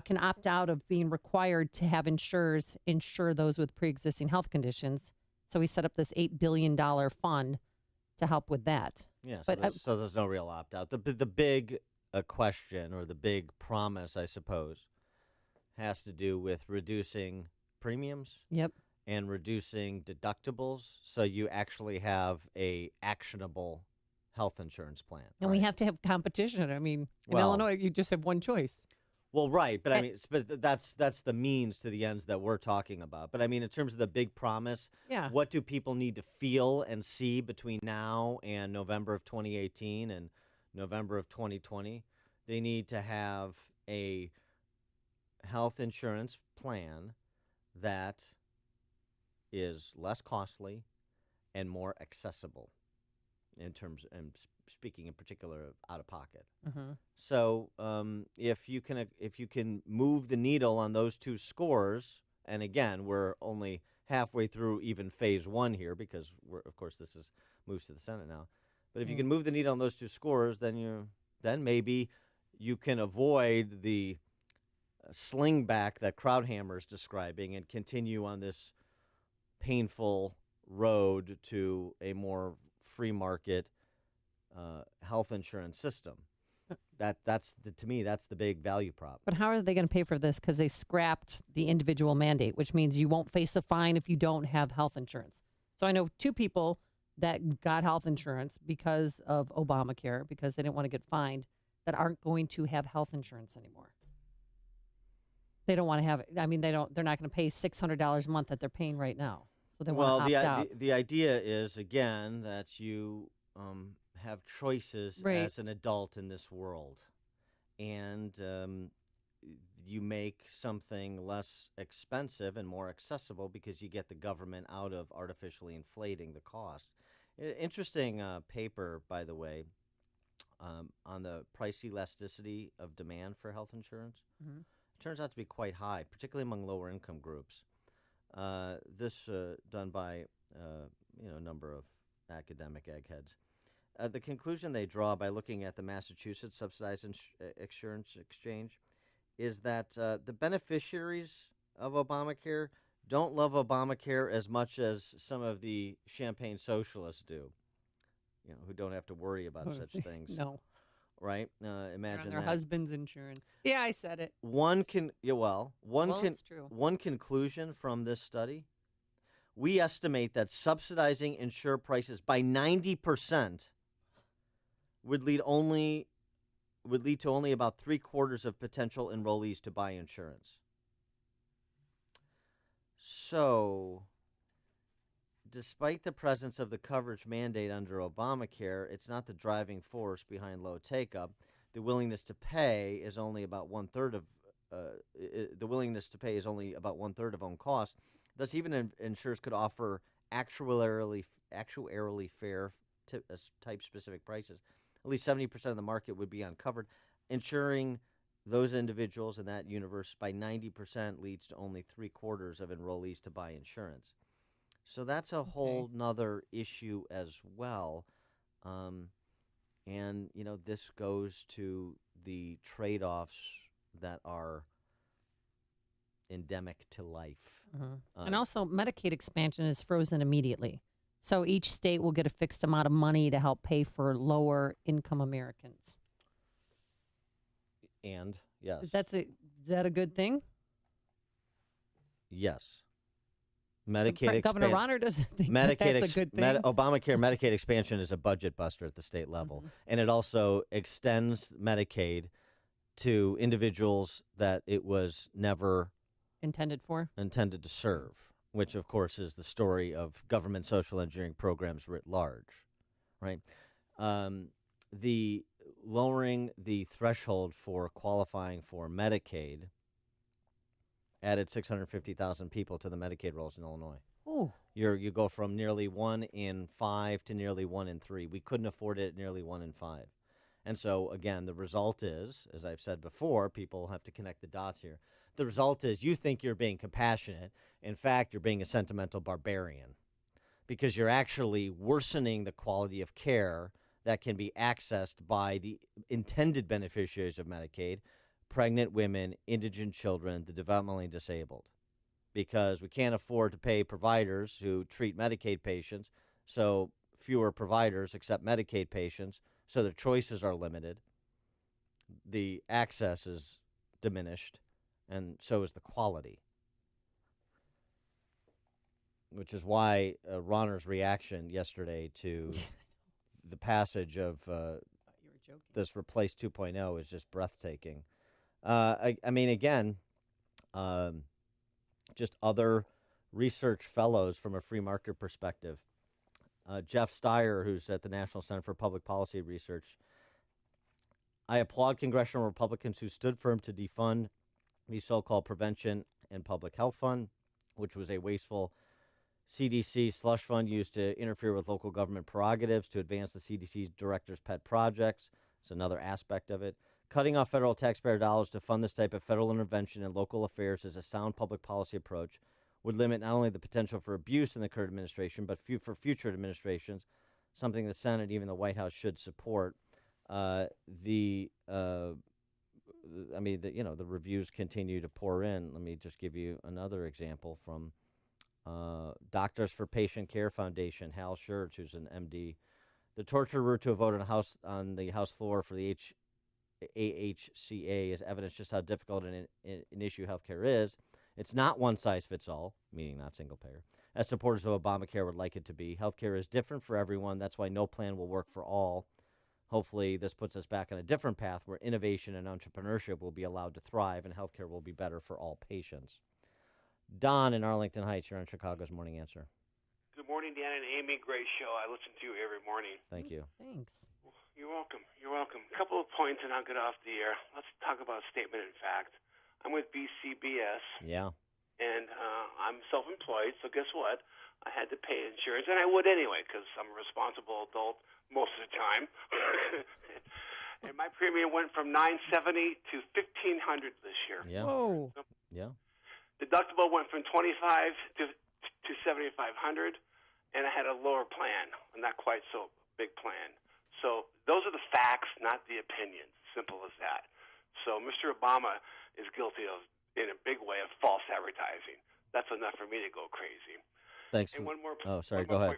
can opt out of being required to have insurers insure those with pre-existing health conditions. So he set up this $8 billion fund to help with that. Yeah, but so there's no real opt-out. The big question, or the big promise, I suppose, has to do with reducing premiums. Yep. And reducing deductibles, so you actually have a actionable health insurance plan. And we have to have competition. I mean, in Illinois, you just have one choice. Well, right, but I mean, but that's the means to the ends that we're talking about. But I mean, in terms of the big promise, what do people need to feel and see between now and November of 2018 and November of 2020? They need to have a health insurance plan that is less costly and more accessible in terms, and speaking in particular of out of pocket. So if you can move the needle on those two scores, and again, we're only halfway through even phase one here, because of course this moves to the Senate now. But if you can move the needle on those two scores, then maybe you can avoid the sling back that Krauthammer's describing and continue on this painful road to a more free market health insurance system. To me, that's the big value prop. But how are they going to pay for this? Because they scrapped the individual mandate, which means you won't face a fine if you don't have health insurance. So I know two people that got health insurance because of Obamacare, because they didn't want to get fined, that aren't going to have health insurance anymore. They don't want to have it. I mean, they're not going to pay $600 a month that they're paying right now. So they want to opt out. The idea is, again, that you have choices as an adult in this world. And you make something less expensive and more accessible because you get the government out of artificially inflating the cost. Interesting paper, by the way, on the price elasticity of demand for health insurance. Turns out to be quite high, particularly among lower income groups. This done by a number of academic eggheads. The conclusion they draw by looking at the Massachusetts subsidized insurance exchange is that the beneficiaries of Obamacare don't love Obamacare as much as some of the champagne socialists do, who don't have to worry about such things. No. Right? Imagine their that. husband's insurance. Yeah, I said it. One it's true. One conclusion from this study: we estimate that subsidizing insured prices by 90% would lead to only about 3/4 of potential enrollees to buy insurance. So, despite the presence of the coverage mandate under Obamacare, it's not the driving force behind low take-up. The willingness to pay is only about one-third of own cost. Thus, even insurers could offer actuarially fair type-specific prices. At least 70% of the market would be uncovered. Insuring those individuals in that universe by 90% leads to only 3/4 of enrollees to buy insurance. So that's a whole nother issue as well. And, this goes to the trade-offs that are endemic to life. And also, Medicaid expansion is frozen immediately. So each state will get a fixed amount of money to help pay for lower-income Americans. And, yes. Is that a good thing? Yes. Medicaid Governor Rauner doesn't think that's a good thing. Obamacare Medicaid expansion is a budget buster at the state level. And it also extends Medicaid to individuals that it was never intended to serve, which, of course, is the story of government social engineering programs writ large, right? The lowering the threshold for qualifying for Medicaid added 650,000 people to the Medicaid rolls in Illinois. Ooh. You go from nearly 1 in 5 to nearly 1 in 3. We couldn't afford it at nearly 1 in 5. And so, again, the result is, as I've said before, people have to connect the dots here. The result is you think you're being compassionate. In fact, you're being a sentimental barbarian because you're actually worsening the quality of care that can be accessed by the intended beneficiaries of Medicaid, pregnant women, indigent children, the developmentally disabled, because we can't afford to pay providers who treat Medicaid patients. So fewer providers except Medicaid patients, so their choices are limited. The access is diminished, and so is the quality. Which is why Rauner's reaction yesterday to the passage of this Replace 2.0 is just breathtaking. I mean, again, just other research fellows from a free market perspective. Jeff Steyer, who's at the National Center for Public Policy Research. I applaud congressional Republicans who stood firm to defund the so-called Prevention and Public Health Fund, which was a wasteful CDC slush fund used to interfere with local government prerogatives to advance the CDC's director's pet projects. It's another aspect of it. Cutting off federal taxpayer dollars to fund this type of federal intervention in local affairs is a sound public policy approach, would limit not only the potential for abuse in the current administration, but for future administrations, something the Senate and even the White House should support. The reviews continue to pour in. Let me just give you another example from Doctors for Patient Care Foundation, Hal Schertz, who's an MD. The torture route to a vote on the House floor for the AHCA is evidence just how difficult an issue healthcare is. It's not one size fits all, meaning not single payer, as supporters of Obamacare would like it to be. Healthcare is different for everyone. That's why no plan will work for all. Hopefully, this puts us back on a different path where innovation and entrepreneurship will be allowed to thrive and healthcare will be better for all patients. Don in Arlington Heights, you're on Chicago's Morning Answer. Good morning, Dan and Amy. Great show. I listen to you every morning. Thank you. Thanks. You're welcome. You're welcome. A couple of points and I'll get off the air. Let's talk about statement in fact. I'm with BCBS. Yeah. And I'm self-employed, so guess what? I had to pay insurance, and I would anyway because I'm a responsible adult most of the time. And my premium went from $970 to $1,500 this year. Yeah. Whoa. So yeah. Deductible went from $2,500 to $7,500, and I had a lower plan, a not quite so big plan. So those are the facts, not the opinions. Simple as that. So Mr. Obama is guilty of, in a big way, of false advertising. That's enough for me to go crazy. Thanks. And one more. Oh, sorry. Go ahead.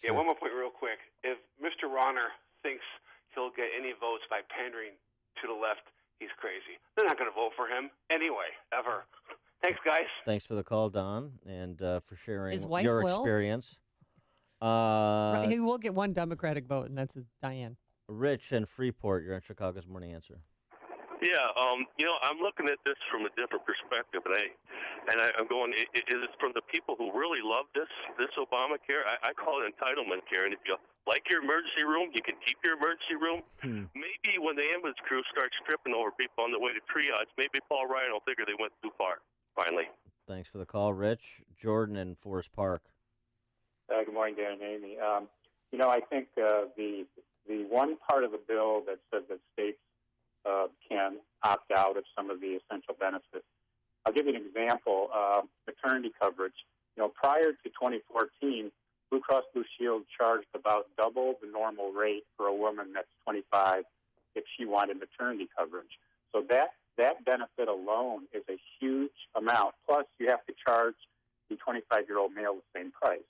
Yeah, one more point real quick. If Mr. Rauner thinks he'll get any votes by pandering to the left, he's crazy. They're not going to vote for him anyway, ever. Thanks, guys. Thanks for the call, Don, and for sharing His wife your will. experience. He will get one Democratic vote, and that's Diane. Rich in Freeport, you're on Chicago's Morning Answer. Yeah, I'm looking at this from a different perspective, and I'm going, is it from the people who really love this Obamacare? I call it entitlement care, and if you like your emergency room, you can keep your emergency room. Maybe when the ambulance crew starts tripping over people on the way to triage, maybe Paul Ryan will figure they went too far, finally. Thanks for the call, Rich. Jordan in Forest Park. Good morning, Dan and Amy. I think the one part of the bill that says that states can opt out of some of the essential benefits. I'll give you an example. Maternity coverage. Prior to 2014, Blue Cross Blue Shield charged about double the normal rate for a woman that's 25 if she wanted maternity coverage. So that benefit alone is a huge amount. Plus, you have to charge the 25-year-old male the same price.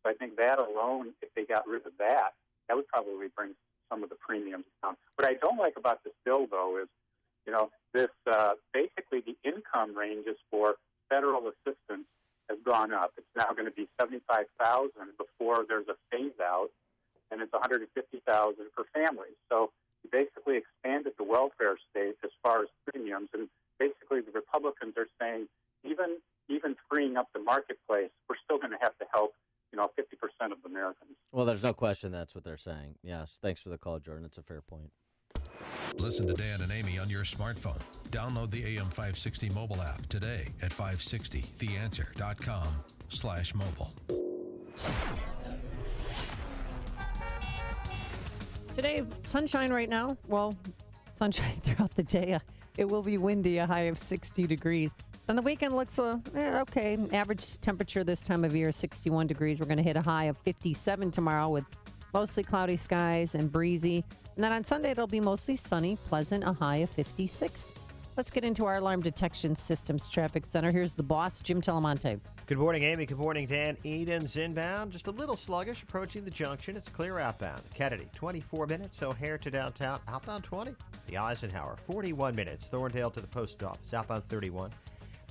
So I think that alone, if they got rid of that, that would probably bring some of the premiums down. What I don't like about this bill, though, is, this basically the income ranges for federal assistance has gone up. It's now going to be $75,000 before there's a phase out, and it's $150,000 for families. So you basically expanded the welfare state as far as premiums, and basically the Republicans are saying even freeing up the marketplace, we're still going to have to help 50% of Americans. Well, there's no question that's what they're saying. Yes. Thanks for the call, Jordan. It's a fair point. Listen to Dan and Amy on your smartphone. Download the AM560 mobile app today at 560theanswer.com/mobile. Today, sunshine right now. Well, sunshine throughout the day. It will be windy, a high of 60 degrees. And the weekend looks okay. Average temperature this time of year is 61 degrees. We're going to hit a high of 57 tomorrow with mostly cloudy skies and breezy. And then on Sunday, it'll be mostly sunny, pleasant, a high of 56. Let's get into our Alarm Detection Systems Traffic Center. Here's the boss, Jim Telemonte. Good morning, Amy. Good morning, Dan. Eden's inbound. Just a little sluggish approaching the junction. It's clear outbound. Kennedy, 24 minutes. O'Hare to downtown. Outbound 20. The Eisenhower, 41 minutes. Thorndale to the post office. Outbound 31.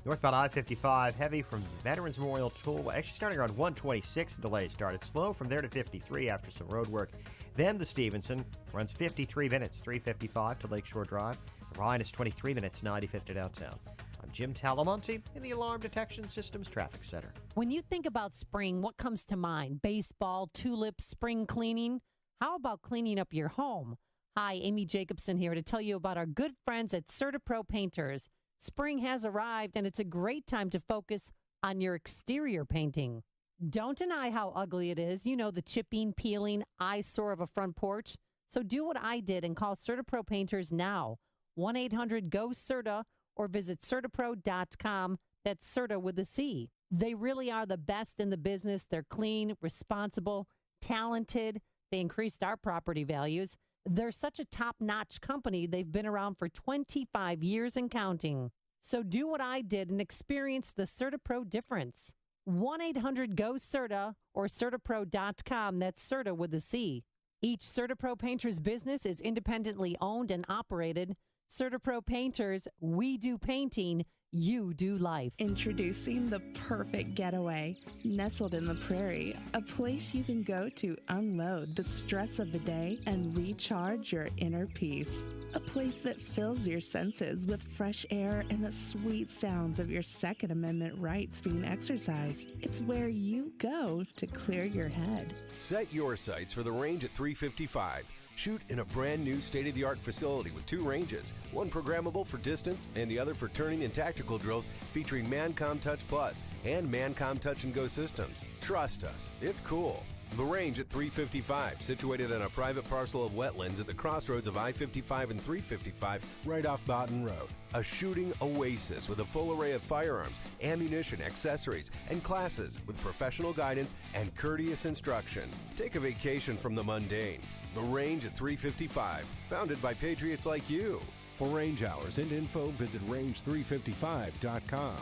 Northbound I-55, heavy from Veterans Memorial Toolway. Actually starting around 126, the delay started. Slow from there to 53 after some road work. Then the Stevenson runs 53 minutes, 355 to Lakeshore Drive. The Ryan is 23 minutes, 95 to downtown. I'm Jim Talamonte in the Alarm Detection Systems Traffic Center. When you think about spring, what comes to mind? Baseball, tulips, spring cleaning? How about cleaning up your home? Hi, Amy Jacobson here to tell you about our good friends at CertaPro Painters. Spring has arrived, and it's a great time to focus on your exterior painting. Don't deny how ugly it is. You know, the chipping, peeling, eyesore of a front porch. So do what I did and call CertaPro Painters now. 1-800-GO-CERTA or visit CertaPro.com. That's Certa with a C. They really are the best in the business. They're clean, responsible, talented. They increased our property values. They're such a top-notch company. They've been around for 25 years and counting. So do what I did and experience the CertaPro difference. 1-800-GO-CERTA or CertaPro.com. That's Certa with a C. Each CertaPro Painters business is independently owned and operated. CertaPro Painters, we do painting, you do life. Introducing the perfect getaway, nestled in the prairie, a place you can go to unload the stress of the day and recharge your inner peace. A place that fills your senses with fresh air and the sweet sounds of your Second Amendment rights being exercised. It's where you go to clear your head. Set your sights for the range at 355. Shoot in a brand new state-of-the-art facility with 2 ranges, one programmable for distance and the other for turning and tactical drills featuring Mancom Touch Plus and Mancom Touch and Go systems. Trust us, it's cool. The range at 355, situated on a private parcel of wetlands at the crossroads of I-55 and 355, right off Boughton Road. A shooting oasis with a full array of firearms, ammunition, accessories, and classes with professional guidance and courteous instruction. Take a vacation from the mundane. The Range at 355, founded by patriots like you. For range hours and info, visit range355.com.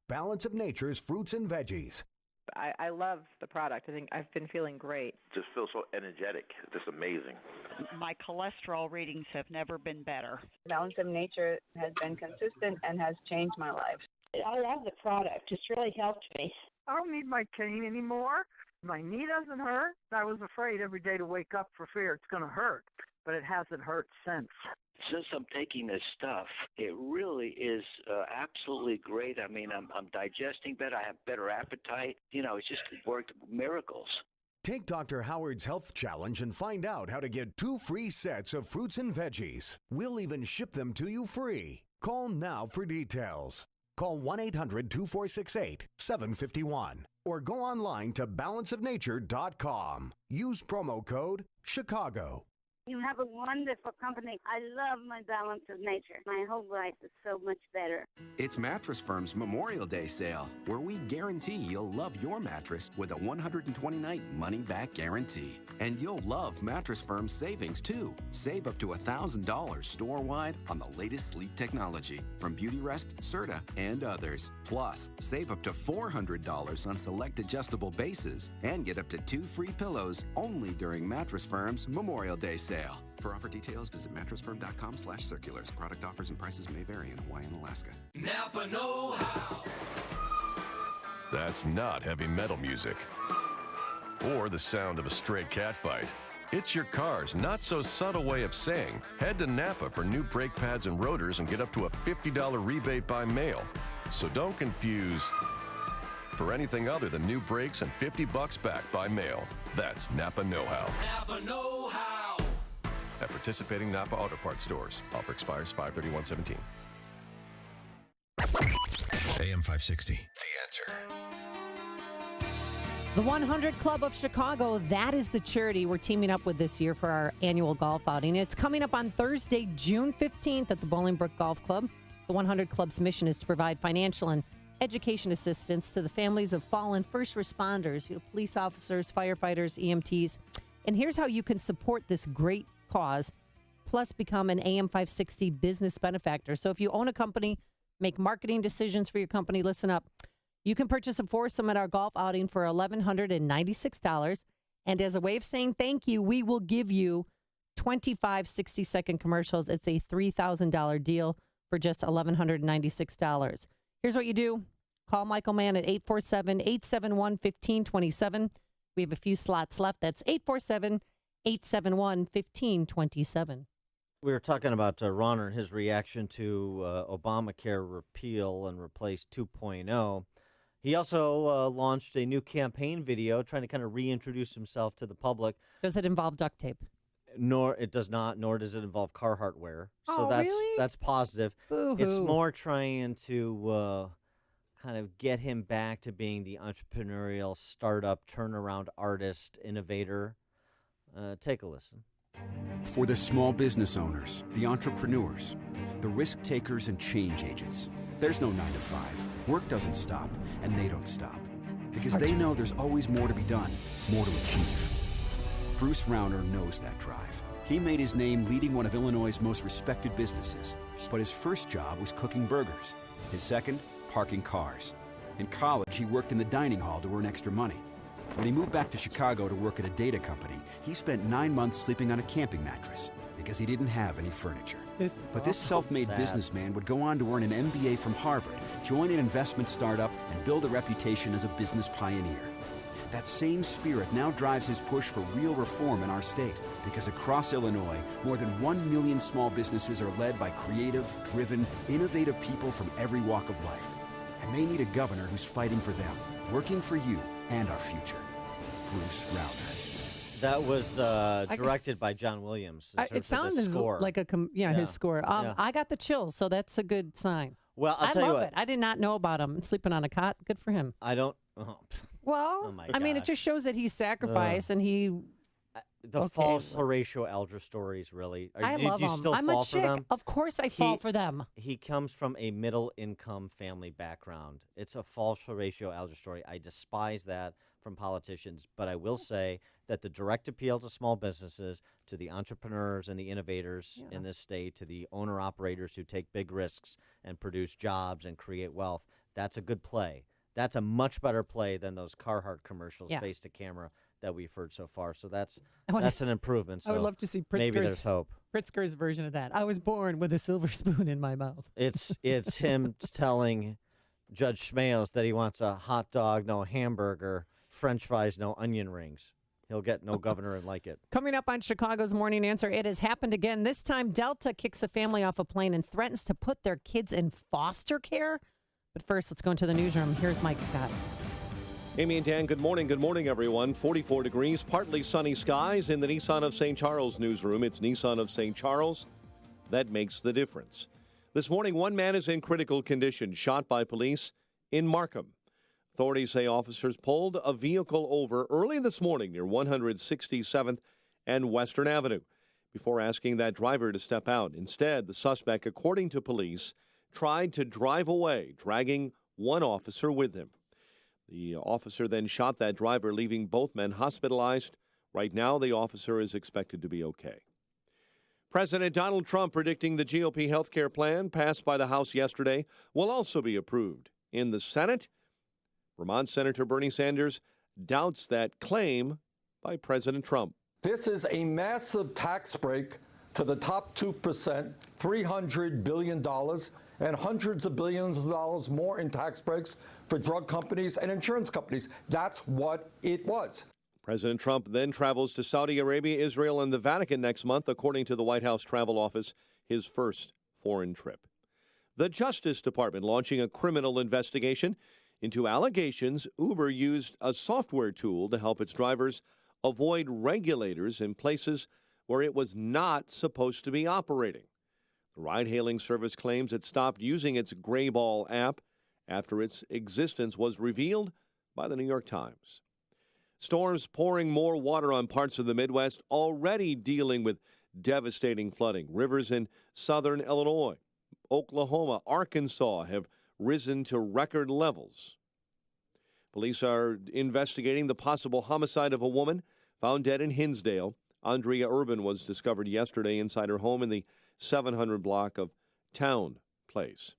Balance of Nature's fruits and veggies. I love the product. I think I've been feeling great. Just feel so energetic. Just amazing. My cholesterol readings have never been better. Balance of Nature has been consistent and has changed my life. I love the product. It's really helped me. I don't need my cane anymore. My knee doesn't hurt. I was afraid every day to wake up for fear it's going to hurt, but it hasn't hurt since. Since I'm taking this stuff, it really is absolutely great. I mean, I'm digesting better. I have better appetite. You know, it's just worked miracles. Take Dr. Howard's Health Challenge and find out how to get 2 free sets of fruits and veggies. We'll even ship them to you free. Call now for details. Call 1-800-2468-751 or go online to balanceofnature.com. Use promo code Chicago. You have a wonderful company. I love my Balance of Nature. My whole life is so much better. It's Mattress Firm's Memorial Day sale, where we guarantee you'll love your mattress with a 120-night money-back guarantee. And you'll love Mattress Firm's savings, too. Save up to $1,000 store-wide on the latest sleep technology from Beautyrest, Serta, and others. Plus, save up to $400 on select adjustable bases and get up to 2 free pillows only during Mattress Firm's Memorial Day sale. For offer details, visit mattressfirm.com/circulars. Product offers and prices may vary in Hawaii and Alaska. Napa know-how. That's not heavy metal music or the sound of a stray cat fight. It's your car's not-so-subtle way of saying, head to Napa for new brake pads and rotors and get up to a $50 rebate by mail. So don't confuse for anything other than new brakes and $50 back by mail. That's Napa know-how. Napa know-how. At participating Napa Auto Parts stores. Offer expires 5/31/17. AM 560. The Answer. The 100 Club of Chicago, that is the charity we're teaming up with this year for our annual golf outing. It's coming up on Thursday, June 15th at the Bolingbrook Golf Club. The 100 Club's mission is to provide financial and education assistance to the families of fallen first responders, police officers, firefighters, EMTs. And here's how you can support this great cause. plus become an AM 560 business benefactor. So if you own a company, make marketing decisions for your company, listen up. You can purchase a foursome at our golf outing for $1,196. And as a way of saying thank you, we will give you 25 60-second commercials. It's a $3,000 deal for just $1,196. Here's what you do. Call Michael Mann at 847-871-1527. We have a few slots left. That's 847-871-1527. We were talking about Rauner and his reaction to Obamacare repeal and replace 2.0. He also launched a new campaign video trying to kind of reintroduce himself to the public. Does it involve duct tape? Nor it does not, nor does it involve Carhartt wear. So really? That's positive. Boo-hoo. It's more trying to kind of get him back to being the entrepreneurial startup turnaround artist innovator. Take a listen. For the small business owners, the entrepreneurs, the risk takers and change agents, there's no 9 to 5. Work doesn't stop, and they don't stop. Because they know there's always more to be done, more to achieve. Bruce Rauner knows that drive. He made his name leading one of Illinois' most respected businesses. But his first job was cooking burgers. His second, parking cars. In college, he worked in the dining hall to earn extra money. When he moved back to Chicago to work at a data company, he spent 9 months sleeping on a camping mattress because he didn't have any furniture. But this self-made businessman would go on to earn an MBA from Harvard, join an investment startup, and build a reputation as a business pioneer. That same spirit now drives his push for real reform in our state, because across Illinois, more than 1 million small businesses are led by creative, driven, innovative people from every walk of life. And they need a governor who's fighting for them, working for you and our future. Bruce Rauner. That was directed by John Williams. It sounds like his score. I got the chills, so that's a good sign. Well, I love it. I did not know about him sleeping on a cot. Good for him. I don't. Well, I mean, it just shows that he's sacrificed and he. The false Horatio Alger stories, really. I love them. Still I'm fall a chick. For them? Of course I fall for them. He comes from a middle-income family background. It's a false Horatio Alger story. I despise that from politicians, but I will say that the direct appeal to small businesses, to the entrepreneurs and the innovators in this state, to the owner-operators who take big risks and produce jobs and create wealth, that's a good play. That's a much better play than those Carhartt commercials face-to-camera that we've heard so far. So that's an improvement. So I would love to see maybe there's hope. Pritzker's version of that. I was born with a silver spoon in my mouth. It's him telling Judge Smales that he wants a hot dog, no hamburger, French fries, no onion rings. He'll get no governor and like it. Coming up on Chicago's Morning Answer, it has happened again. This time, Delta kicks a family off a plane and threatens to put their kids in foster care. But first, let's go into the newsroom. Here's Mike Scott. Amy and Dan, good morning. Good morning, everyone. 44 degrees, partly sunny skies in the Nissan of St. Charles newsroom. It's Nissan of St. Charles. That makes the difference. This morning, one man is in critical condition, shot by police in Markham. Authorities say officers pulled a vehicle over early this morning near 167th and Western Avenue before asking that driver to step out. Instead, the suspect, according to police, tried to drive away, dragging one officer with him. The officer then shot that driver, leaving both men hospitalized. Right now, the officer is expected to be okay. President Donald Trump predicting the GOP health care plan passed by the House yesterday will also be approved in the Senate. Vermont Senator Bernie Sanders doubts that claim by President Trump. This is a massive tax break to the top 2%, $300 billion, and hundreds of billions of dollars more in tax breaks for drug companies and insurance companies. That's what it was. President Trump then travels to Saudi Arabia, Israel, and the Vatican next month, according to the White House Travel Office, his first foreign trip. The Justice Department launching a criminal investigation into allegations Uber used a software tool to help its drivers avoid regulators in places where it was not supposed to be operating. The ride-hailing service claims it stopped using its Grayball app after its existence was revealed by the New York Times. Storms pouring more water on parts of the Midwest, already dealing with devastating flooding. Rivers in southern Illinois, Oklahoma, Arkansas have risen to record levels. Police are investigating the possible homicide of a woman found dead in Hinsdale Andrea Urban was discovered yesterday inside her home in the 700 block of Town Place.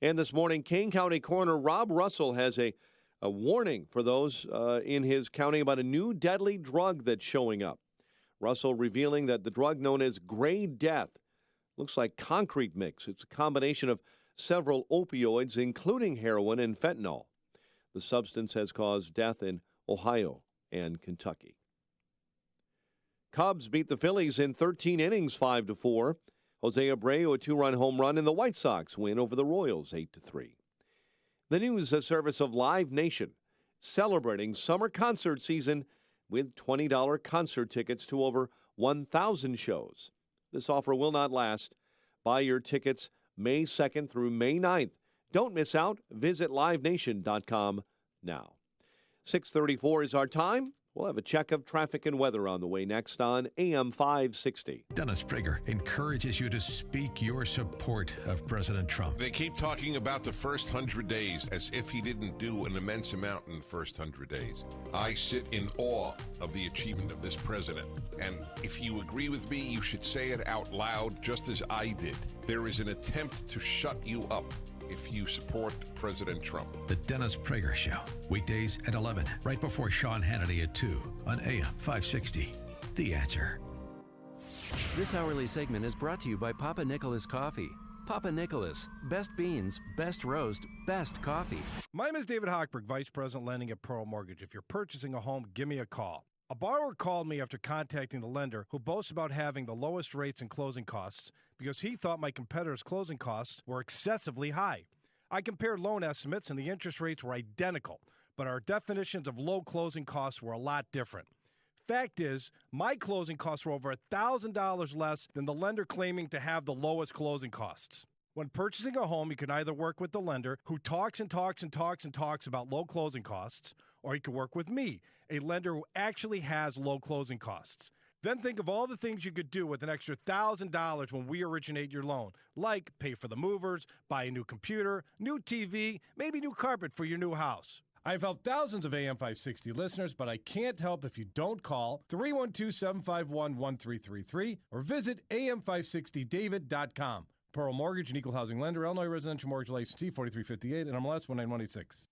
And this morning, Kane County Coroner Rob Russell has a warning for those in his county about a new deadly drug that's showing up. Russell revealing that the drug known as Gray Death looks like concrete mix. It's a combination of several opioids, including heroin and fentanyl. The substance has caused death in Ohio and Kentucky. Cubs beat the Phillies in 13 innings, 5-4. Jose Abreu, a 2-run home run, and the White Sox win over the Royals, 8-3. The news service of Live Nation, celebrating summer concert season with $20 concert tickets to over 1,000 shows. This offer will not last. Buy your tickets May 2nd through May 9th. Don't miss out. Visit livenation.com now. 6:34 is our time. We'll have a check of traffic and weather on the way next on AM 560. Dennis Prager encourages you to speak your support of President Trump. They keep talking about the first 100 days as if he didn't do an immense amount in the first 100 days. I sit in awe of the achievement of this president. And if you agree with me, you should say it out loud, just as I did. There is an attempt to shut you up if you support President Trump. The Dennis Prager Show, weekdays at 11, right before Sean Hannity at 2 on AM 560. The Answer. This hourly segment is brought to you by Papa Nicholas Coffee. Papa Nicholas, best beans, best roast, best coffee. My name is David Hochberg, Vice President Lending at Pearl Mortgage. If you're purchasing a home, give me a call. A borrower called me after contacting the lender who boasts about having the lowest rates and closing costs because he thought my competitors' closing costs were excessively high. I compared loan estimates and the interest rates were identical, but our definitions of low closing costs were a lot different. Fact is, my closing costs were over $1,000 less than the lender claiming to have the lowest closing costs. When purchasing a home, you can either work with the lender who talks and talks and talks and talks about low closing costs, or you can work with me, a lender who actually has low closing costs. Then think of all the things you could do with an extra $1,000 when we originate your loan, like pay for the movers, buy a new computer, new TV, maybe new carpet for your new house. I've helped thousands of AM 560 listeners, but I can't help if you don't call 312-751-1333 or visit am560david.com. Pearl Mortgage, an equal housing lender, Illinois Residential Mortgage License T 4358 and MLS 19186.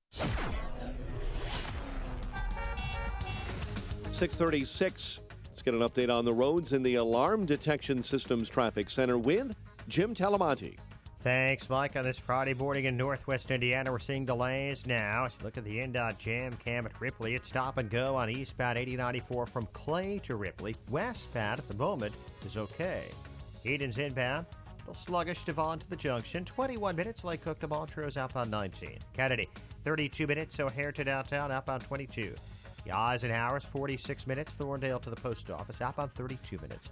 6:36. Let's get an update on the roads in the Alarm Detection Systems Traffic Center with Jim Talamonte. Thanks, Mike. On this Friday morning in northwest Indiana, we're seeing delays now. As you look at the NDOT jam cam at Ripley, it's stop and go on eastbound 8094 from Clay to Ripley. Westbound at the moment is okay. Eden's inbound, a little sluggish to Vaughn to the junction. 21 minutes, Lake Cook to Montrose outbound 19. Kennedy, 32 minutes, O'Hare to downtown outbound 22. The Eisenhower's 46 minutes, Thorndale to the post office outbound 32 minutes.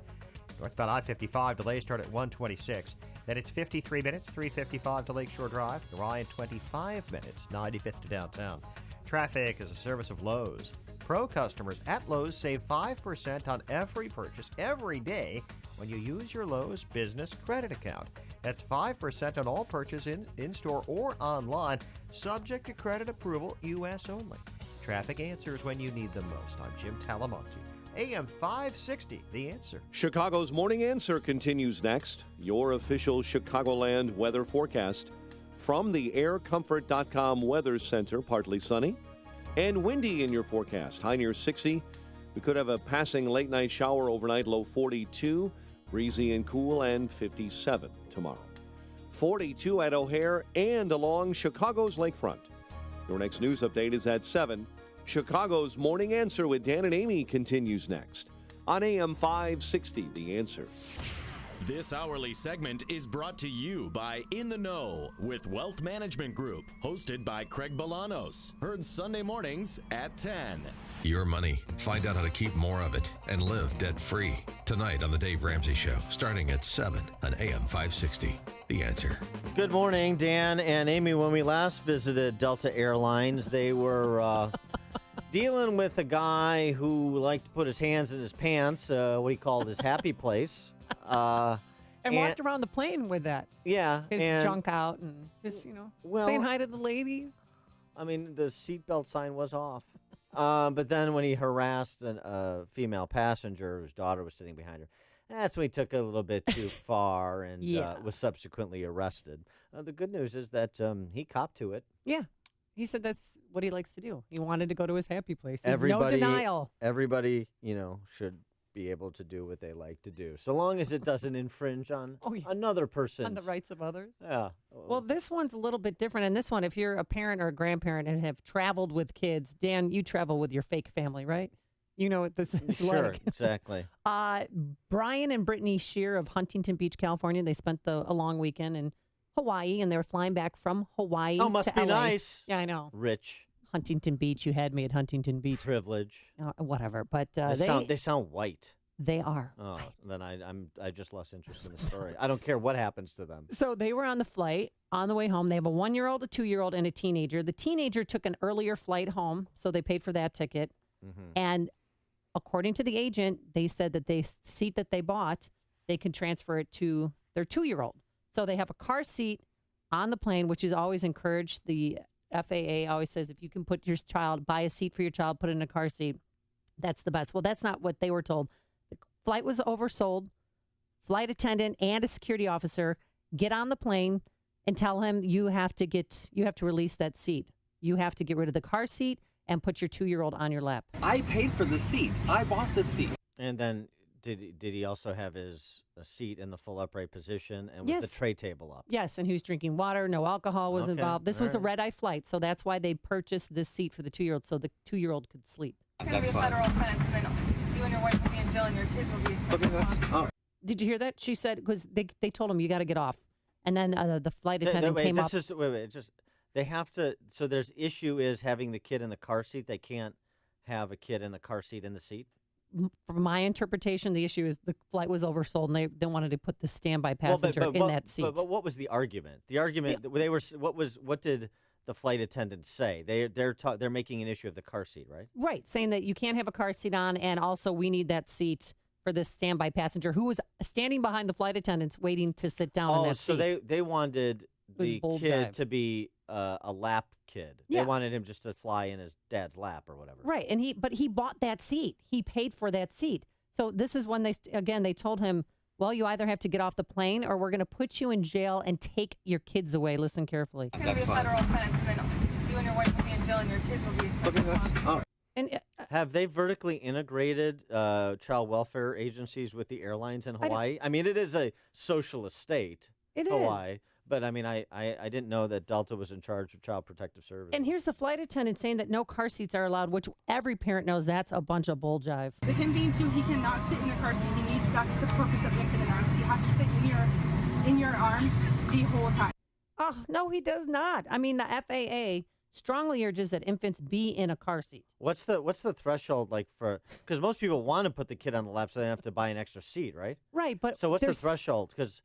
Northbound I-55 delays start at 126. Then it's 53 minutes, 355 to Lakeshore Drive. Orion 25 minutes, 95th to downtown. Traffic is a service of Lowe's. Pro customers at Lowe's save 5% on every purchase every day when you use your Lowe's Business Credit Account. That's 5% on all purchase in-store or online, subject to credit approval, U.S. only. Traffic answers when you need them most. I'm Jim Talamonte. AM 560, The Answer. Chicago's Morning Answer continues next. Your official Chicagoland weather forecast from the aircomfort.com Weather Center. Partly sunny and windy in your forecast. High near 60. We could have a passing late night shower overnight, low 42. Breezy and cool, and 57 tomorrow. 42 at O'Hare and along Chicago's lakefront. Your next news update is at 7. Chicago's Morning Answer with Dan and Amy continues next on AM 560, The Answer. This hourly segment is brought to you by In the Know with Wealth Management Group, hosted by Craig Bolanos. Heard Sunday mornings at 10. Your money. Find out how to keep more of it and live debt-free. Tonight on The Dave Ramsey Show, starting at 7 on AM 560. The Answer. Good morning, Dan and Amy. When we last visited Delta Airlines, they were dealing with a guy who liked to put his hands in his pants, what he called his happy place. And walked around the plane with that. Yeah. His junk out and just, saying hi to the ladies. I mean, the seatbelt sign was off. But then when he harassed a female passenger whose daughter was sitting behind her, that's when he took it a little bit too far and was subsequently arrested. The good news is that he copped to it. Yeah. He said that's what he likes to do. He wanted to go to his happy place. Everybody, no denial. Everybody, should be able to do what they like to do, so long as it doesn't infringe on another person's... On the rights of others? Yeah. Well, this one's a little bit different. And this one, if you're a parent or a grandparent and have traveled with kids, Dan, you travel with your fake family, right? You know what this is sure, like. Exactly. Brian and Brittany Shear of Huntington Beach, California, they spent a long weekend in Hawaii, and they were flying back from Hawaii Oh, must to be LA. nice. Yeah, I know. Rich. Huntington Beach. You had me at Huntington Beach. Privilege. Whatever. But they sound white. They are. Oh, white. Then I just lost interest in the story. I don't care what happens to them. So they were on the flight on the way home. They have a 1-year-old, a 2-year-old, and a teenager. The teenager took an earlier flight home, so they paid for that ticket. Mm-hmm. And according to the agent, they said that the seat that they bought, they can transfer it to their 2-year-old. So they have a car seat on the plane, which is always encouraged. The FAA always says if you can buy a seat for your child, put it in a car seat, that's the best. Well, that's not what they were told. The flight was oversold. Flight attendant and a security officer get on the plane and tell him you have to release that seat. You have to get rid of the car seat and put your 2-year-old on your lap. I paid for the seat. I bought the seat. And then did he also have his seat in the full upright position and with the tray table up? Yes, and he was drinking water. No alcohol was involved. This was a red-eye flight, so that's why they purchased this seat for the 2-year-old, so the 2-year-old could sleep. It's going to be a federal offense, and then you and your wife will be in jail, and your kids will be... Okay, that's... All right. Did you hear that? She said, because they told him, you got to get off. And then the flight attendant came up. They have to, so there's issue is having the kid in the car seat. They can't have a kid in the car seat in the seat? From my interpretation, the issue is the flight was oversold, and they wanted to put the standby passenger in that seat. But what was the argument? The argument what did the flight attendant say? They're making an issue of the car seat, right? Right, saying that you can't have a car seat on, and also we need that seat for this standby passenger who was standing behind the flight attendants waiting to sit down in that seat. So they wanted the kid to be a lap kid. Yeah. They wanted him just to fly in his dad's lap or whatever. Right, and he bought that seat. He paid for that seat. So this is when they told him, well, you either have to get off the plane or we're going to put you in jail and take your kids away. Listen carefully. It's going to be a federal offense, and then you and your wife will be in jail, and your kids will be... Okay, that's... All right. And, have they vertically integrated child welfare agencies with the airlines in Hawaii? I mean, it is a socialist state, Hawaii. But, I mean, I didn't know that Delta was in charge of Child Protective Services. And here's the flight attendant saying that no car seats are allowed, which every parent knows that's a bunch of bull jive. With him being 2, he cannot sit in the car seat. That's the purpose of infant in arms. He has to sit in your arms the whole time. Oh, no, he does not. I mean, the FAA strongly urges that infants be in a car seat. What's the threshold like for, because most people want to put the kid on the lap so they don't have to buy an extra seat, right? Right, but so what's the threshold? Because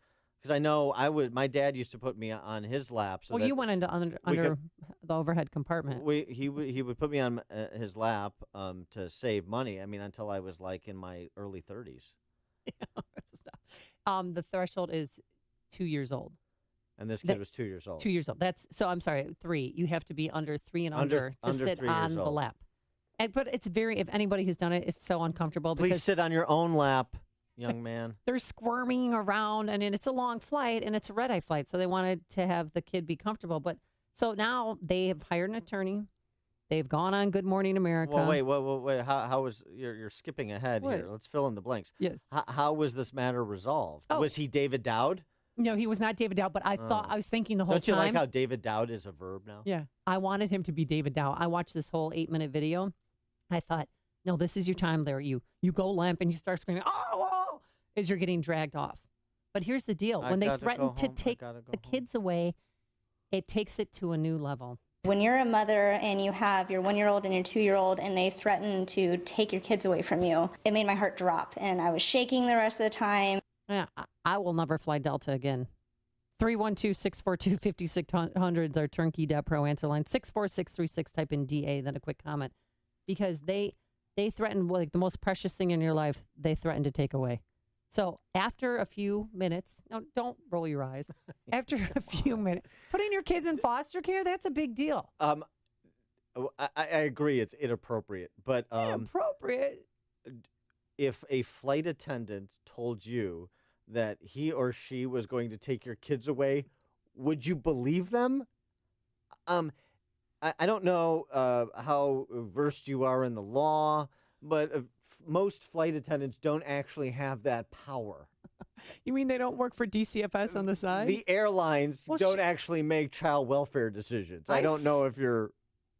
I know my dad used to put me on his lap. So you went into under the overhead compartment. He would put me on his lap to save money. I mean, until I was like in my early 30s. The threshold is 2 years old. And this kid was 2 years old. 2 years old. I'm sorry, 3. You have to be under 3 and under to sit on the lap. But it's if anybody has done it, it's so uncomfortable. Please sit on your own lap, young man. They're squirming around, and it's a long flight, and it's a red-eye flight, so they wanted to have the kid be comfortable. But so now they have hired an attorney. They've gone on Good Morning America. Well, wait. How was you're skipping ahead here? Let's fill in the blanks. Yes. How was this matter resolved? Was he David Dowd? No, he was not David Dowd, but I was thinking the whole time. Don't you like how David Dowd is a verb now? Yeah. I wanted him to be David Dowd. I watched this whole 8-minute video. I thought, no, this is your time, Larry. You go limp and you start screaming, oh, as you're getting dragged off. But here's the deal. When they threaten to take the kids away, it takes it to a new level. When you're a mother and you have your 1-year-old and your 2-year-old and they threaten to take your kids away from you, it made my heart drop. And I was shaking the rest of the time. Yeah, I will never fly Delta again. 312-642-5600 is our turnkey.pro answer line. 64636, type in DA, then a quick comment. Because they threaten, like, the most precious thing in your life, they threaten to take away. So after a few minutes, no, don't roll your eyes. After a few minutes, putting your kids in foster care, that's a big deal. I agree it's inappropriate, but inappropriate. If a flight attendant told you that he or she was going to take your kids away, would you believe them? I don't know how versed you are in the law, but most flight attendants don't actually have that power. You mean they don't work for DCFS on the side? The airlines don't actually make child welfare decisions. I don't know if you're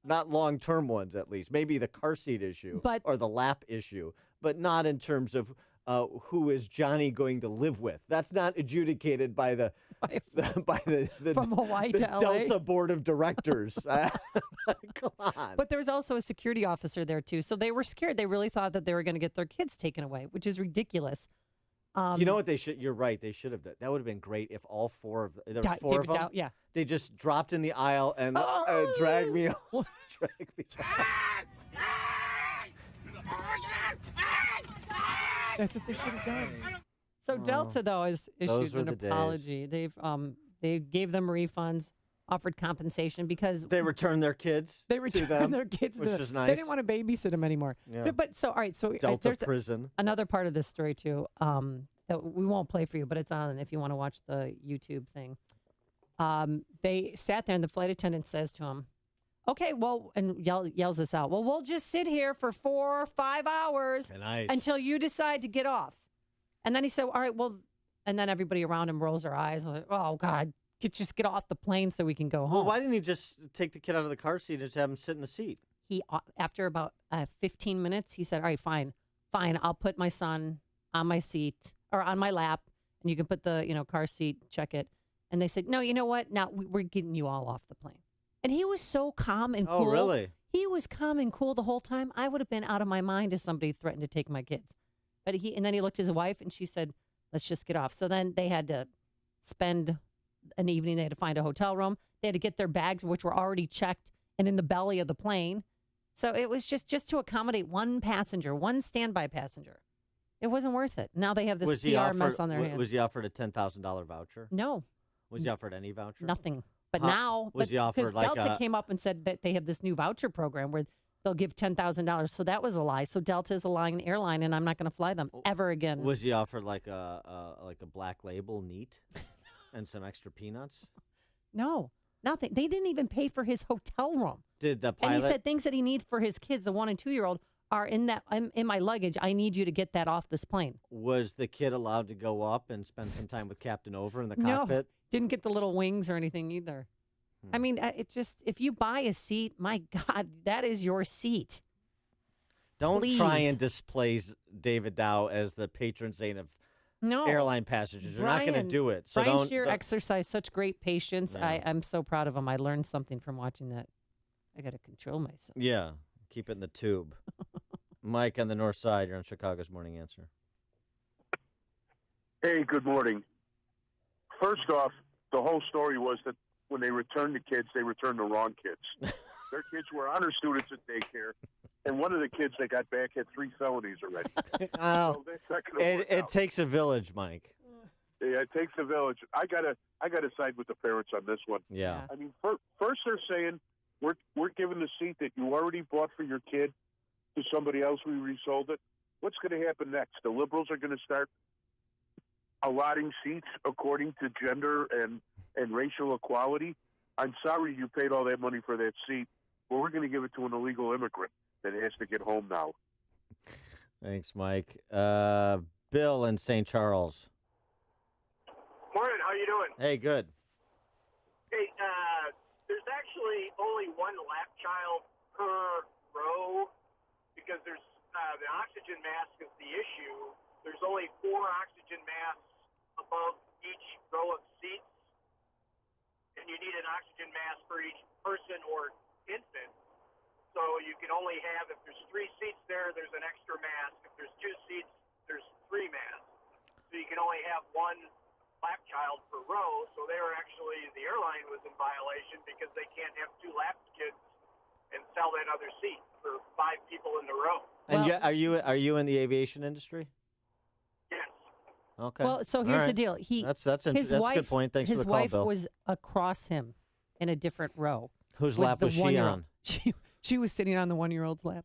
not long-term ones, at least. Maybe the car seat issue or the lap issue, but not in terms of who is Johnny going to live with. That's not adjudicated by the From Hawaii to LA? Delta Board of Directors. Come on. But there was also a security officer there, too. So they were scared. They really thought that they were going to get their kids taken away, which is ridiculous. You know what they should? You're right. They should have done. That would have been great if all four of there were four David of them. Dow, yeah. They just dropped in the aisle and dragged me. Drag me. That's what they should have done. So Delta, though, has issued an apology. They gave them refunds, offered compensation because they returned their kids. They returned their kids, which is nice. They didn't want to babysit them anymore. Yeah. But so all right, so Delta there's prison. Another part of this story too. That we won't play for you, but it's on if you want to watch the YouTube thing. They sat there, and the flight attendant says to him, "Okay, well," and yells this out. "Well, we'll just sit here for 4 or 5 hours until you decide to get off." And then he said, "All right, well," and then everybody around him rolls their eyes, like, "Oh God, just get off the plane so we can go home." Well, why didn't he just take the kid out of the car seat and just have him sit in the seat? He, after about 15 minutes, he said, "All right, fine, I'll put my son on my seat or on my lap, and you can put the car seat, check it." And they said, "No, you know what? Now we're getting you all off the plane." And he was so calm and cool. Oh, really? He was calm and cool the whole time. I would have been out of my mind if somebody threatened to take my kids. But and then he looked at his wife, and she said, "Let's just get off." So then they had to spend an evening. They had to find a hotel room. They had to get their bags, which were already checked and in the belly of the plane. So it was just to accommodate one passenger, one standby passenger. It wasn't worth it. Now they have this PR mess on their hands. Was he offered a $10,000 voucher? No. Was he offered any voucher? Nothing. But now, was he offered like Delta came up and said that they have this new voucher program where they'll give $10,000. So that was a lie. So Delta is a lying airline, and I'm not going to fly them ever again. Was he offered like a black label neat and some extra peanuts? No, nothing. They didn't even pay for his hotel room. Did the pilot? And he said things that he needs for his kids, the 1 and 2-year-old, are in my luggage. I need you to get that off this plane. Was the kid allowed to go up and spend some time with Captain Over in the No, cockpit? Didn't get the little wings or anything either. I mean, it just, if you buy a seat, my God, that is your seat. Don't Please. try and displace David Dow as the patron saint of airline passengers. You're not going to do it. So Brian Shear exercised such great patience. Yeah. I'm so proud of him. I learned something from watching that. I got to control myself. Yeah, keep it in the tube. Mike on the north side, you're on Chicago's Morning Answer. Hey, good morning. First off, the whole story was that when they returned the kids, they returned the wrong kids. Their kids were honor students at daycare, and one of the kids they got back had 3 felonies already. Oh, so that's not gonna work it out. takes a village, Mike. Yeah, it takes a village. I gotta side with the parents on this one. Yeah. I mean, first they're saying we're giving the seat that you already bought for your kid to somebody else. We resold it. What's going to happen next? The liberals are going to start allotting seats according to gender and racial equality. I'm sorry you paid all that money for that seat, but we're going to give it to an illegal immigrant that has to get home now. Thanks, Mike. Bill in St. Charles. Morning, how you doing? Hey, good. Hey, there's actually only one lap child per row because there's the oxygen mask is the issue. There's only 4 oxygen masks above each row of seats, and you need an oxygen mask for each person or infant. So you can only have, if there's 3 seats there, there's an extra mask. If there's 2 seats, there's 3 masks. So you can only have 1 lap child per row. So they were actually, the airline was in violation because they can't have 2 lap kids and sell that other seat for 5 people in the row. And are you in the aviation industry? Yes. Okay. Well, so here's the deal. That's a good point. Thanks for the call, Bill. His wife was across him in a different row. Whose with lap the was she 1-year-old. on? She was sitting on the 1-year-old's lap.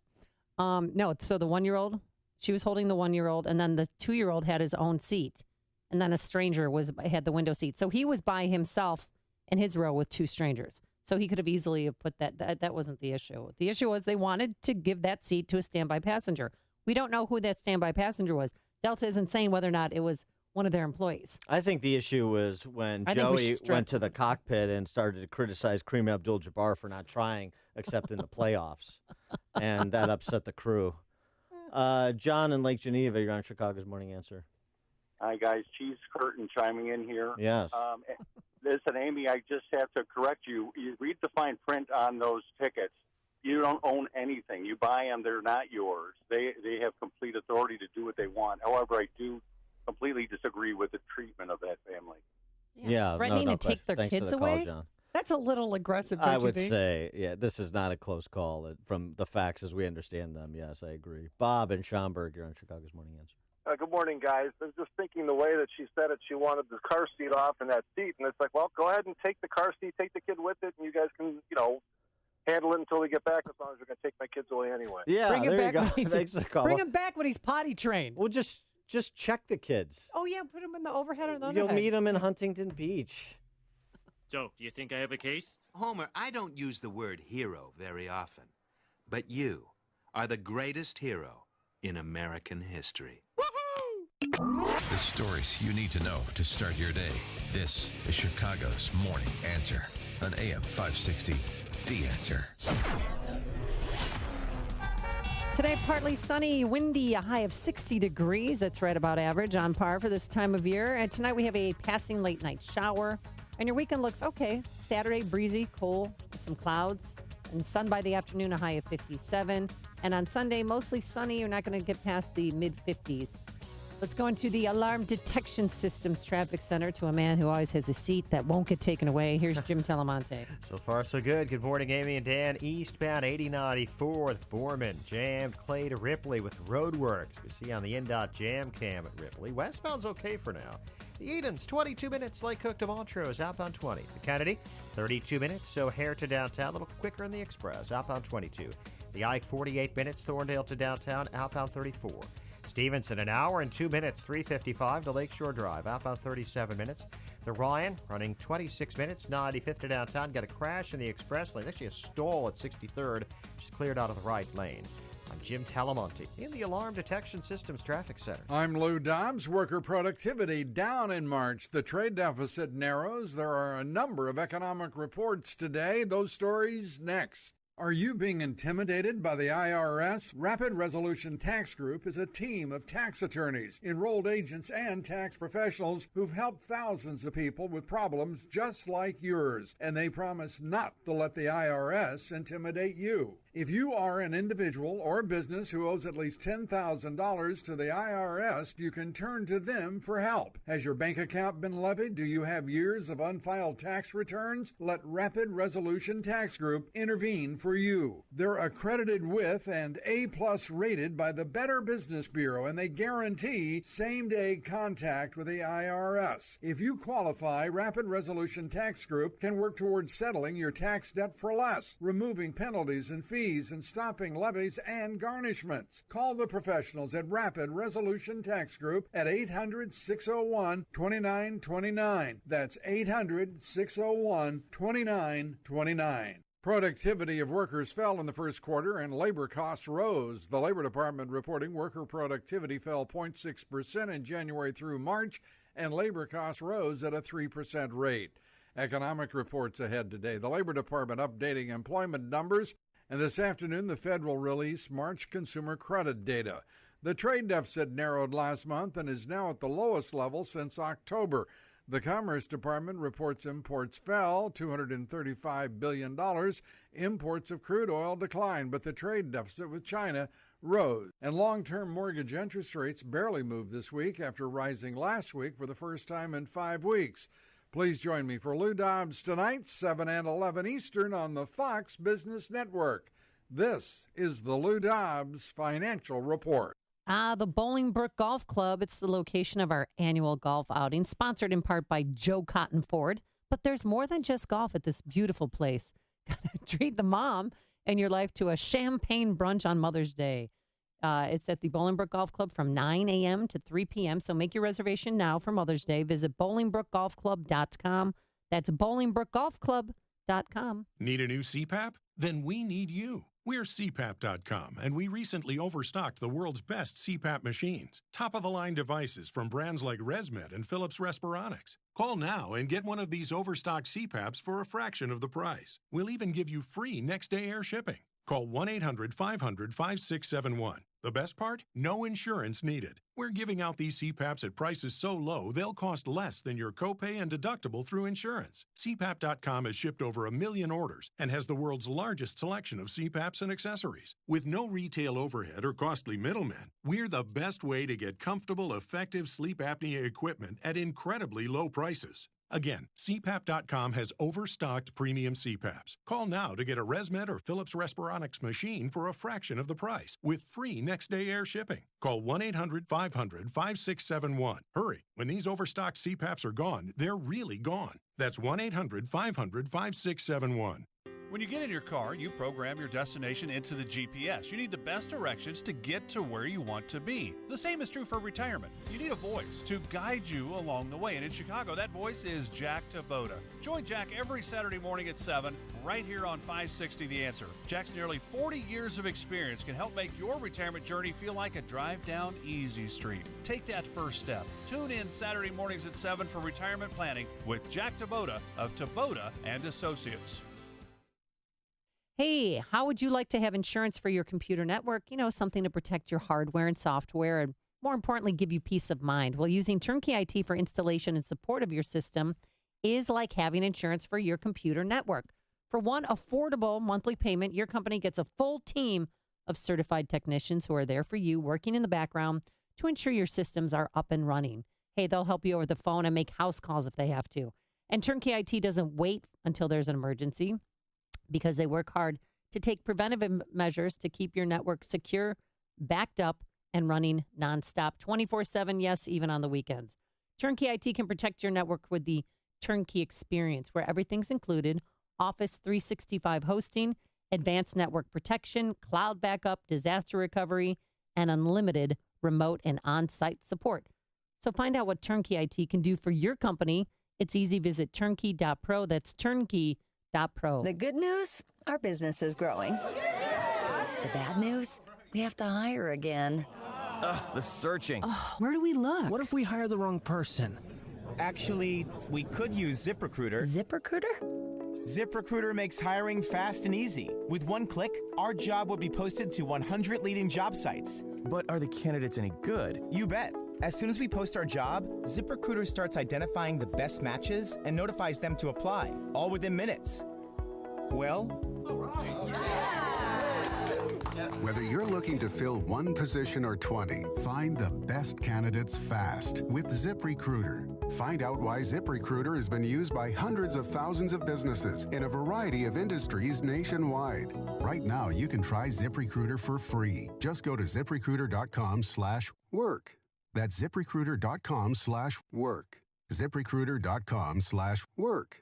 No, so the 1-year-old, she was holding the 1-year-old, and then the 2-year-old had his own seat, and then a stranger had the window seat. So he was by himself in his row with 2 strangers. So he could have easily put that wasn't the issue. The issue was they wanted to give that seat to a standby passenger. We don't know who that standby passenger was. Delta isn't saying whether or not it was one of their employees. I think the issue was when Joey went to the cockpit and started to criticize Kareem Abdul-Jabbar for not trying except in the playoffs, and that upset the crew. John in Lake Geneva, you're on Chicago's Morning Answer. Hi, guys. Cheese Curtin chiming in here. Yes. Listen, Amy, I just have to correct you. You read the fine print on those tickets. You don't own anything. You buy them. They're not yours. They have complete authority to do what they want. However, I do completely disagree with the treatment of that family. Yeah. Threatening to take their Thanks for kids the call, away? John. That's a little aggressive, don't I you would think? say, yeah, this is not a close call. From the facts as we understand them, yes, I agree. Bob in Schaumburg, you're on Chicago's Morning Answer. Good morning, guys. I was just thinking the way that she said it, she wanted the car seat off in that seat. And it's like, well, go ahead and take the car seat, take the kid with it, and you guys can, handle it until we get back as long as you're going to take my kids away anyway. Yeah, Bring him there back you go. when he's Thanks for the call. Bring him back when he's potty trained. Well, just check the kids. Oh, yeah, put him in the overhead or the You'll underhead. meet them in Huntington Beach. So, do you think I have a case? Homer, I don't use the word hero very often, but you are the greatest hero in American history. The stories you need to know to start your day. This is Chicago's Morning Answer on AM 560. The Answer. Today, partly sunny, windy, a high of 60 degrees. That's right about average, on par for this time of year. And tonight we have a passing late night shower. And your weekend looks okay. Saturday, breezy, cool, with some clouds. And sun by the afternoon, a high of 57. And on Sunday, mostly sunny. You're not going to get past the mid-50s. Let's go into the Alarm Detection Systems Traffic Center to a man who always has a seat that won't get taken away. Here's Jim Telemonte. So far, so good. Good morning, Amy and Dan. Eastbound 8094 with Borman. Jammed Clay to Ripley with roadworks. We see on the NDOT jam cam at Ripley. Westbound's okay for now. The Edens, 22 minutes. Lake Cook to Montrose, outbound 20. The Kennedy, 32 minutes. O'Hare to downtown, a little quicker in the Express, outbound 22. The Ike, 48 minutes. Thorndale to downtown, outbound 34. Stevenson, an hour and 2 minutes, 3:55 to Lakeshore Drive, outbound 37 minutes. The Ryan, running 26 minutes, 95th to downtown. Got a crash in the express lane. Actually, a stall at 63rd. Just cleared out of the right lane. I'm Jim Talamonte in the Alarm Detection Systems Traffic Center. I'm Lou Dobbs. Worker productivity down in March. The trade deficit narrows. There are a number of economic reports today. Those stories next. Are you being intimidated by the IRS? Rapid Resolution Tax Group is a team of tax attorneys, enrolled agents, and tax professionals who've helped thousands of people with problems just like yours, and they promise not to let the IRS intimidate you. If you are an individual or business who owes at least $10,000 to the IRS, you can turn to them for help. Has your bank account been levied? Do you have years of unfiled tax returns? Let Rapid Resolution Tax Group intervene for you. They're accredited with and A+ rated by the Better Business Bureau, and they guarantee same-day contact with the IRS. If you qualify, Rapid Resolution Tax Group can work towards settling your tax debt for less, removing penalties and fees, and stopping levies and garnishments. Call the professionals at Rapid Resolution Tax Group at 800-601-2929. That's 800-601-2929. Productivity of workers fell in the first quarter and labor costs rose. The Labor Department reporting worker productivity fell 0.6% in January through March, and labor costs rose at a 3% rate. Economic reports ahead today. The Labor Department updating employment numbers. And this afternoon, the Fed will release March consumer credit data. The trade deficit narrowed last month and is now at the lowest level since October. The Commerce Department reports imports fell $235 billion. Imports of crude oil declined, but the trade deficit with China rose. And long-term mortgage interest rates barely moved this week after rising last week for the first time in 5 weeks. Please join me for Lou Dobbs tonight, 7 and 11 Eastern on the Fox Business Network. This is the Lou Dobbs Financial Report. The Bolingbrook Golf Club. It's the location of our annual golf outing, sponsored in part by Joe Cotton Ford. But there's more than just golf at this beautiful place. Gotta treat the mom in your life to a champagne brunch on Mother's Day. It's at the Bolingbrook Golf Club from 9 a.m. to 3 p.m. So make your reservation now for Mother's Day. Visit BolingbrookGolfClub.com. That's BolingbrookGolfClub.com. Need a new CPAP? Then we need you. We're CPAP.com, and we recently overstocked the world's best CPAP machines. Top-of-the-line devices from brands like ResMed and Philips Respironics. Call now and get one of these overstocked CPAPs for a fraction of the price. We'll even give you free next-day air shipping. Call 1-800-500-5671. The best part? No insurance needed. We're giving out these CPAPs at prices so low, they'll cost less than your copay and deductible through insurance. CPAP.com has shipped over 1 million orders and has the world's largest selection of CPAPs and accessories. With no retail overhead or costly middlemen, we're the best way to get comfortable, effective sleep apnea equipment at incredibly low prices. Again, CPAP.com has overstocked premium CPAPs. Call now to get a ResMed or Philips Respironics machine for a fraction of the price with free next-day air shipping. Call 1-800-500-5671. Hurry. When these overstocked CPAPs are gone, they're really gone. That's 1-800-500-5671. When you get in your car, you program your destination into the GPS. You need the best directions to get to where you want to be. The same is true for retirement. You need a voice to guide you along the way. And in Chicago, that voice is Jack Taboda. Join Jack every Saturday morning at 7 right here on 560 The Answer. Jack's nearly 40 years of experience can help make your retirement journey feel like a drive down easy street. Take that first step. Tune in Saturday mornings at 7 for retirement planning with Jack Taboda of Taboda and Associates. Hey, how would you like to have insurance for your computer network? You know, something to protect your hardware and software and, more importantly, give you peace of mind. Well, using Turnkey IT for installation and support of your system is like having insurance for your computer network. For one affordable monthly payment, your company gets a full team of certified technicians who are there for you, working in the background to ensure your systems are up and running. Hey, they'll help you over the phone and make house calls if they have to. And Turnkey IT doesn't wait until there's an emergency, because they work hard to take preventive measures to keep your network secure, backed up, and running nonstop, 24/7, yes, even on the weekends. Turnkey IT can protect your network with the Turnkey experience, where everything's included: Office 365 hosting, advanced network protection, cloud backup, disaster recovery, and unlimited remote and on-site support. So find out what Turnkey IT can do for your company. It's easy. Visit turnkey.pro. That's turnkey.pro. The good news? Our business is growing. The bad news? We have to hire again. The searching. Where do we look? What if we hire the wrong person? Actually, we could use ZipRecruiter. ZipRecruiter? ZipRecruiter makes hiring fast and easy. With one click, our job would be posted to 100 leading job sites. But are the candidates any good? You bet. As soon as we post our job, ZipRecruiter starts identifying the best matches and notifies them to apply, all within minutes. Well, whether you're looking to fill one position or 20, find the best candidates fast with ZipRecruiter. Find out why ZipRecruiter has been used by hundreds of thousands of businesses in a variety of industries nationwide. Right now, you can try ZipRecruiter for free. Just go to ZipRecruiter.com/work. That's ZipRecruiter.com/work. ZipRecruiter.com/work.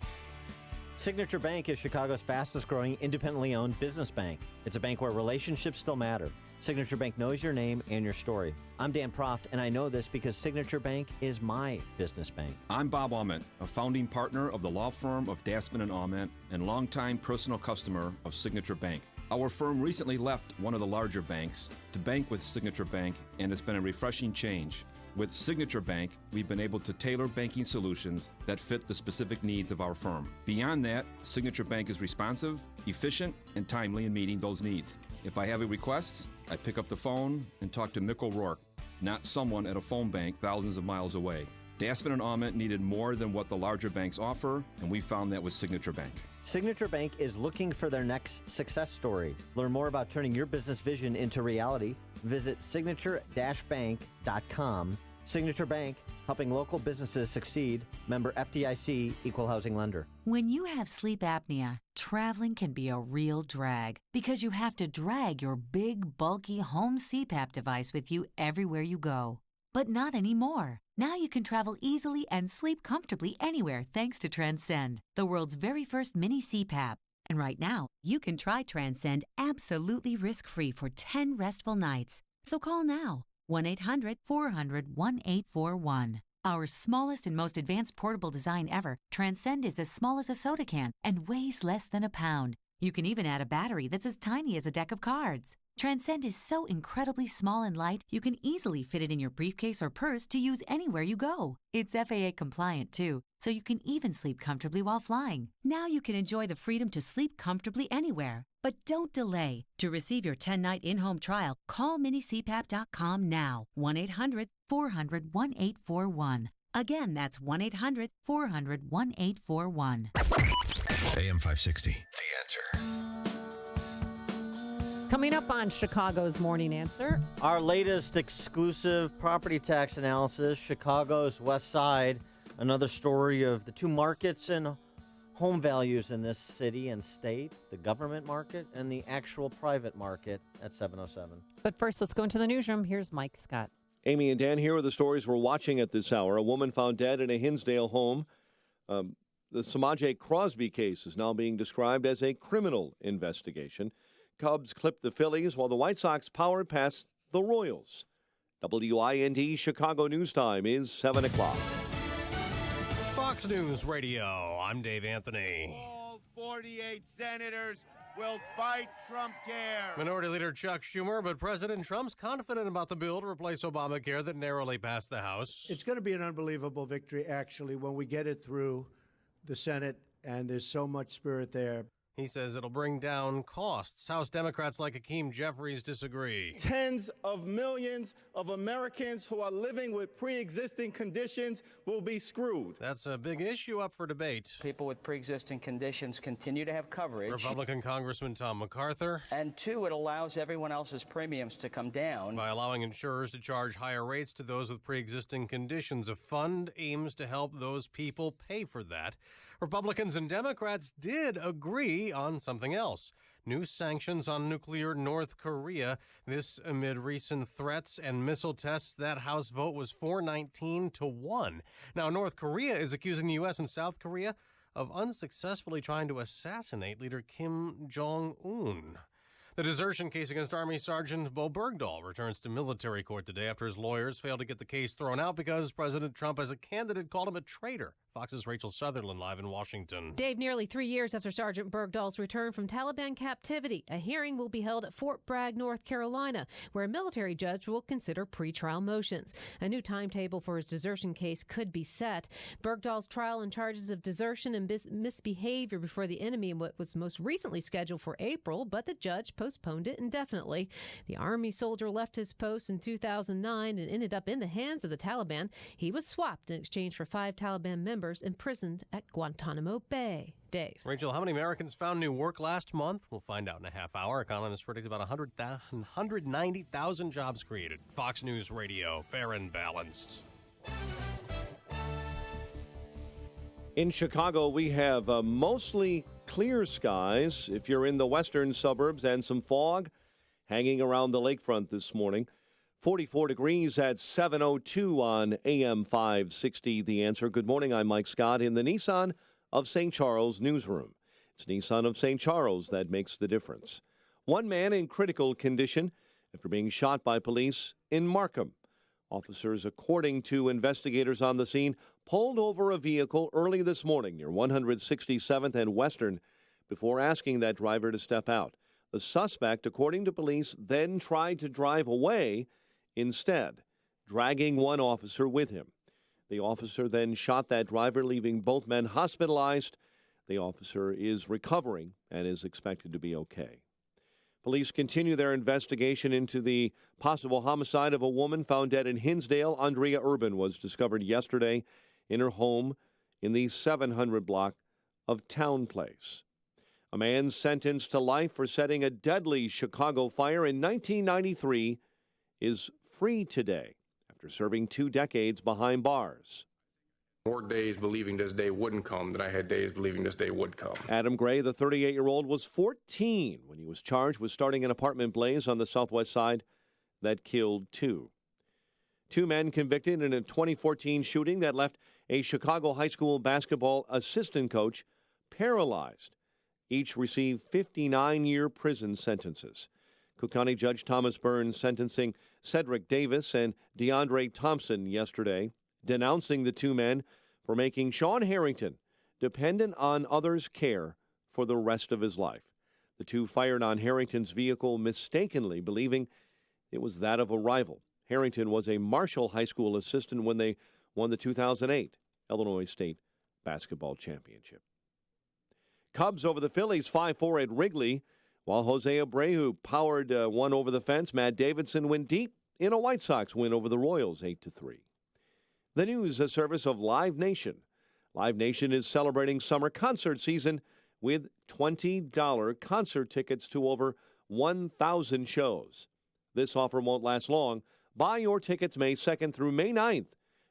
Signature Bank is Chicago's fastest growing independently owned business bank. It's a bank where relationships still matter. Signature Bank knows your name and your story. I'm Dan Proft, and I know this because Signature Bank is my business bank. I'm Bob Aument, a founding partner of the law firm of Dassman & Aument and longtime personal customer of Signature Bank. Our firm recently left one of the larger banks to bank with Signature Bank, and it's been a refreshing change. With Signature Bank, we've been able to tailor banking solutions that fit the specific needs of our firm. Beyond that, Signature Bank is responsive, efficient, and timely in meeting those needs. If I have a request, I pick up the phone and talk to Mick O'Rourke, not someone at a phone bank thousands of miles away. Dassman & Aument needed more than what the larger banks offer, and we found that with Signature Bank. Signature Bank is looking for their next success story. Learn more about turning your business vision into reality. Visit signature-bank.com. Signature Bank, helping local businesses succeed. Member FDIC, Equal Housing Lender. When you have sleep apnea, traveling can be a real drag because you have to drag your big, bulky home CPAP device with you everywhere you go. But not anymore. Now you can travel easily and sleep comfortably anywhere thanks to Transcend, the world's very first mini CPAP. And right now, you can try Transcend absolutely risk-free for 10 restful nights. So call now, 1-800-400-1841. Our smallest and most advanced portable design ever, Transcend is as small as a soda can and weighs less than a pound. You can even add a battery that's as tiny as a deck of cards. Transcend is so incredibly small and light, you can easily fit it in your briefcase or purse to use anywhere you go. It's FAA compliant too, so you can even sleep comfortably while flying. Now you can enjoy the freedom to sleep comfortably anywhere. But don't delay. To receive your 10-night in-home trial, call minicpap.com now. 1-800-400-1841. Again, that's 1-800-400-1841. AM 560, The Answer. Coming up on Chicago's Morning Answer. Our latest exclusive property tax analysis, Chicago's West Side. Another story of the two markets and home values in this city and state, the government market and the actual private market at 7:07. But first, let's go into the newsroom. Here's Mike Scott. Amy and Dan, here are the stories we're watching at this hour. A woman found dead in a Hinsdale home. The Samaje Crosby case is now being described as a criminal investigation. Cubs clipped the Phillies while the White Sox powered past the Royals. WIND Chicago News Time is 7 o'clock. Fox News Radio, I'm Dave Anthony. All 48 senators will fight Trump care. Minority Leader Chuck Schumer, but President Trump's confident about the bill to replace Obamacare that narrowly passed the House. It's going to be an unbelievable victory, actually, when we get it through the Senate, and there's so much spirit there. He says it'll bring down costs. House Democrats like Hakeem Jeffries disagree. Tens of millions of Americans who are living with pre-existing conditions will be screwed. That's a big issue up for debate. People with pre-existing conditions continue to have coverage. Republican Congressman Tom MacArthur. And two, it allows everyone else's premiums to come down. By allowing insurers to charge higher rates to those with pre-existing conditions. A fund aims to help those people pay for that. Republicans and Democrats did agree on something else. New sanctions on nuclear North Korea. This amid recent threats and missile tests. That House vote was 419-1. Now, North Korea is accusing the U.S. and South Korea of unsuccessfully trying to assassinate leader Kim Jong-un. The desertion case against Army Sergeant Bowe Bergdahl returns to military court today after his lawyers failed to get the case thrown out because President Trump, as a candidate, called him a traitor. Fox's Rachel Sutherland live in Washington. Dave, nearly 3 years after Sergeant Bergdahl's return from Taliban captivity, a hearing will be held at Fort Bragg, North Carolina, where a military judge will consider pretrial motions. A new timetable for his desertion case could be set. Bergdahl's trial on charges of desertion and misbehavior before the enemy in what was most recently scheduled for April, but the judge postponed it indefinitely. The Army soldier left his post in 2009 and ended up in the hands of the Taliban. He was swapped in exchange for 5 Taliban members imprisoned at Guantanamo Bay. Dave. Rachel, how many Americans found new work last month? We'll find out in a half hour. Economists predict about 190,000 jobs created. Fox News Radio, fair and balanced. In Chicago, we have mostly clear skies if you're in the western suburbs, and some fog hanging around the lakefront this morning. 44 degrees at 7:02 on AM 560. The Answer. Good morning. I'm Mike Scott in the Nissan of St. Charles newsroom. It's Nissan of St. Charles that makes the difference. One man in critical condition after being shot by police in Markham. Officers, according to investigators on the scene, pulled over a vehicle early this morning near 167th and Western before asking that driver to step out. The suspect, according to police, then tried to drive away instead, dragging one officer with him. The officer then shot that driver, leaving both men hospitalized. The officer is recovering and is expected to be okay. Police continue their investigation into the possible homicide of a woman found dead in Hinsdale. Andrea Urban was discovered yesterday in her home in the 700 block of Town Place. A man sentenced to life for setting a deadly Chicago fire in 1993 is free today after serving 2 decades behind bars. More days believing this day wouldn't come than I had days believing this day would come. Adam Gray, the 38-year-old, was 14 when he was charged with starting an apartment blaze on the southwest side that killed 2. 2 men convicted in a 2014 shooting that left a Chicago high school basketball assistant coach paralyzed Each received 59-year prison sentences. Cook County Judge Thomas Burns sentencing Cedric Davis and DeAndre Thompson yesterday, denouncing the two men for making Sean Harrington dependent on others' care for the rest of his life. The two fired on Harrington's vehicle mistakenly, believing it was that of a rival. Harrington was a Marshall High School assistant when they won the 2008 Illinois State Basketball Championship. Cubs over the Phillies 5-4 at Wrigley, while Jose Abreu powered one over the fence. Matt Davidson went deep in a White Sox win over the Royals 8-3. The news, a service of Live Nation. Live Nation is celebrating summer concert season with $20 concert tickets to over 1,000 shows. This offer won't last long. Buy your tickets May 2nd through May 9th.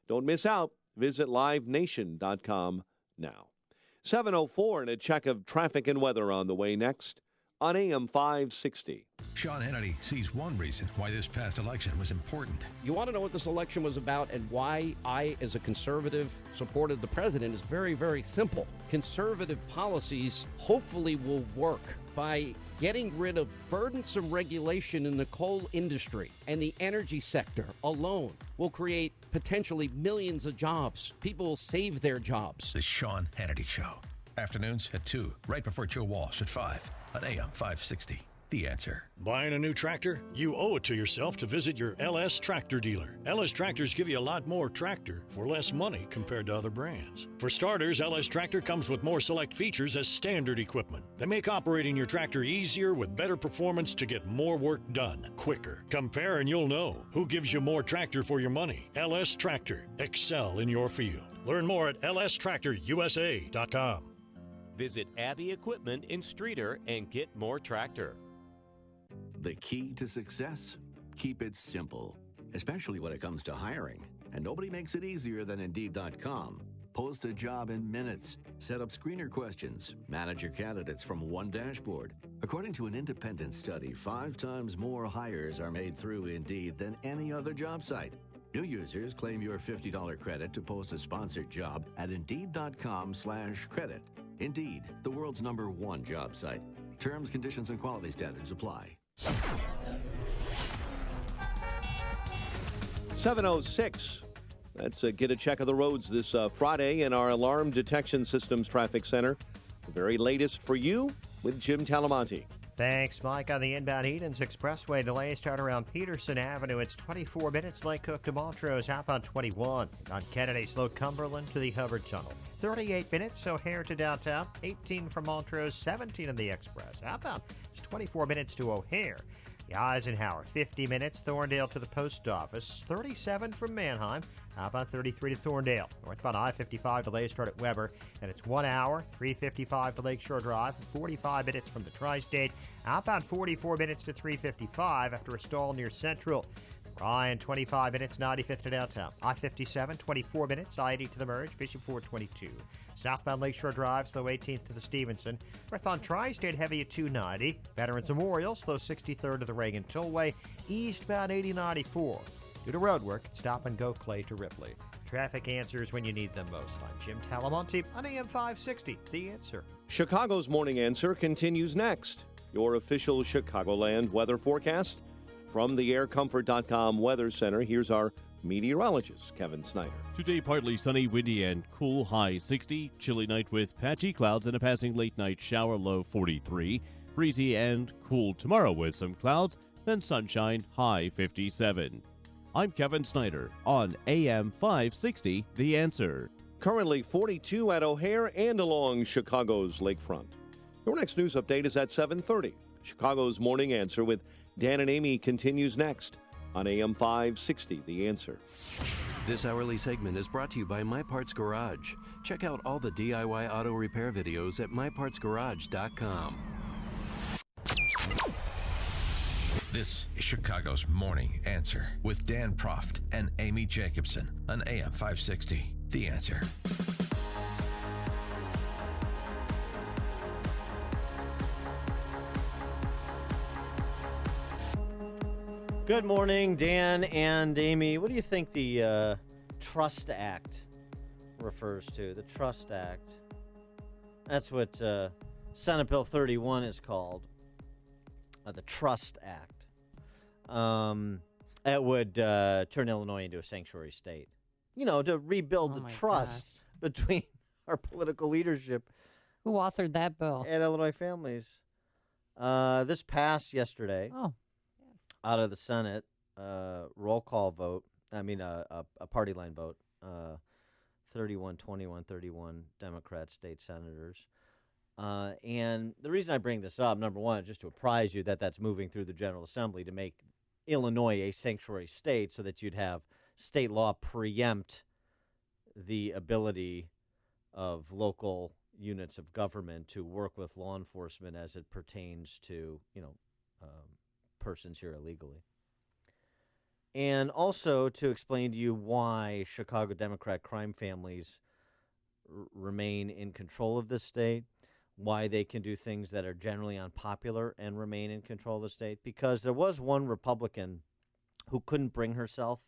Don't miss out. Visit livenation.com now. 7:04 and a check of traffic and weather on the way next on AM 560. Sean Hannity sees one reason why this past election was important. You want to know what this election was about and why I, as a conservative, supported the president is very, very simple. Conservative policies hopefully will work by getting rid of burdensome regulation in the coal industry, and the energy sector alone will create potentially millions of jobs. People will save their jobs. The Sean Hannity Show. Afternoons at 2, right before Joe Walsh at 5 on AM 560. The Answer. Buying a new tractor? You owe it to yourself to visit your LS Tractor dealer. LS Tractors give you a lot more tractor for less money compared to other brands. For starters, LS Tractor comes with more select features as standard equipment. They make operating your tractor easier with better performance to get more work done quicker. Compare and you'll know who gives you more tractor for your money. LS Tractor. Excel in your field. Learn more at lstractorusa.com. Visit Abbey Equipment in Streeter and get more tractor. The key to success? Keep it simple, especially when it comes to hiring. And nobody makes it easier than Indeed.com. Post a job in minutes. Set up screener questions. Manage your candidates from one dashboard. According to an independent study, 5 times more hires are made through Indeed than any other job site. New users claim your $50 credit to post a sponsored job at Indeed.com/credit. Indeed, the world's #1 job site. Terms, conditions, and quality standards apply. 7:06. Let's get a check of the roads this Friday in our Alarm Detection Systems Traffic Center. The very latest for you with Jim Talamonte. Thanks, Mike. On the inbound Edens Expressway, delays start around Peterson Avenue. It's 24 minutes. Lake Cook to Montrose, outbound 21. On Kennedy, slow Cumberland to the Hubbard Tunnel. 38 minutes, O'Hare to downtown. 18 from Montrose, 17 in the Express. Outbound is 24 minutes to O'Hare. The Eisenhower, 50 minutes. Thorndale to the post office. 37 from Manheim. Outbound 33 to Thorndale. Northbound I-55 delays start at Weber, and it's 1 hour, 3:55 to Lakeshore Drive, 45 minutes from the Tri-State. Outbound 44 minutes to 3:55 after a stall near Central. Ryan, 25 minutes, 95th to downtown. I-57, 24 minutes, I-80 to the merge, Bishop 422. Southbound Lakeshore Drive, slow 18th to the Stevenson. Northbound Tri-State, heavy at 290. Veterans Memorial, slow 63rd to the Reagan Tollway. Eastbound 8094. Due to road work, stop and go Clay to Ripley. Traffic answers when you need them most. I'm Jim Talamonte on AM 560, The Answer. Chicago's Morning Answer continues next. Your official Chicagoland weather forecast from the aircomfort.com Weather Center. Here's our meteorologist, Kevin Snyder. Today, partly sunny, windy, and cool, high 60. Chilly night with patchy clouds and a passing late night shower, low 43. Breezy and cool tomorrow with some clouds, then sunshine, high 57. I'm Kevin Snyder on AM 560, The Answer. Currently 42 at O'Hare and along Chicago's lakefront. Your next news update is at 7:30. Chicago's Morning Answer with Dan and Amy continues next on AM 560, The Answer. This hourly segment is brought to you by My Parts Garage. Check out all the DIY auto repair videos at mypartsgarage.com. This is Chicago's Morning Answer with Dan Proft and Amy Jacobson on AM 560, The Answer. Good morning, Dan and Amy. What do you think the Trust Act refers to? The Trust Act. That's what Senate Bill 31 is called, the Trust Act. It would turn Illinois into a sanctuary state. You know, to rebuild the trust between our political leadership. Who authored that bill? And Illinois families. This passed yesterday. Oh, yes. Out of the Senate, roll call vote. I mean, a party line vote. 31 Democrat state senators. And the reason I bring this up, number one, just to apprise you that that's moving through the General Assembly to make Illinois a sanctuary state so that you'd have state law preempt the ability of local units of government to work with law enforcement as it pertains to, persons here illegally. And also to explain to you why Chicago Democrat crime families remain in control of this state, why they can do things that are generally unpopular and remain in control of the state. Because there was one Republican who couldn't bring herself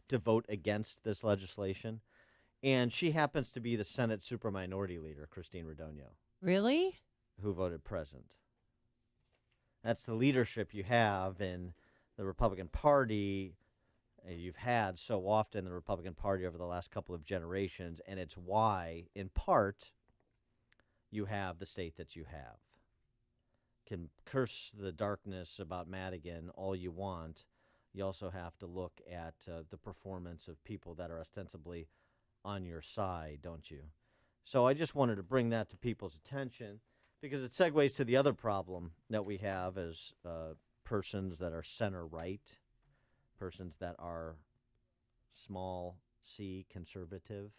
to vote against this legislation, and she happens to be the Senate superminority leader, Christine Radogno. Really? Who voted present. That's the leadership you have in the Republican Party. You've had so often the Republican Party over the last couple of generations, and it's why, in part, you have the state that you have. Can curse the darkness about Madigan all you want. You also have to look at the performance of people that are ostensibly on your side, don't you? So I just wanted to bring that to people's attention because it segues to the other problem that we have as persons that are center-right, persons that are small c conservative.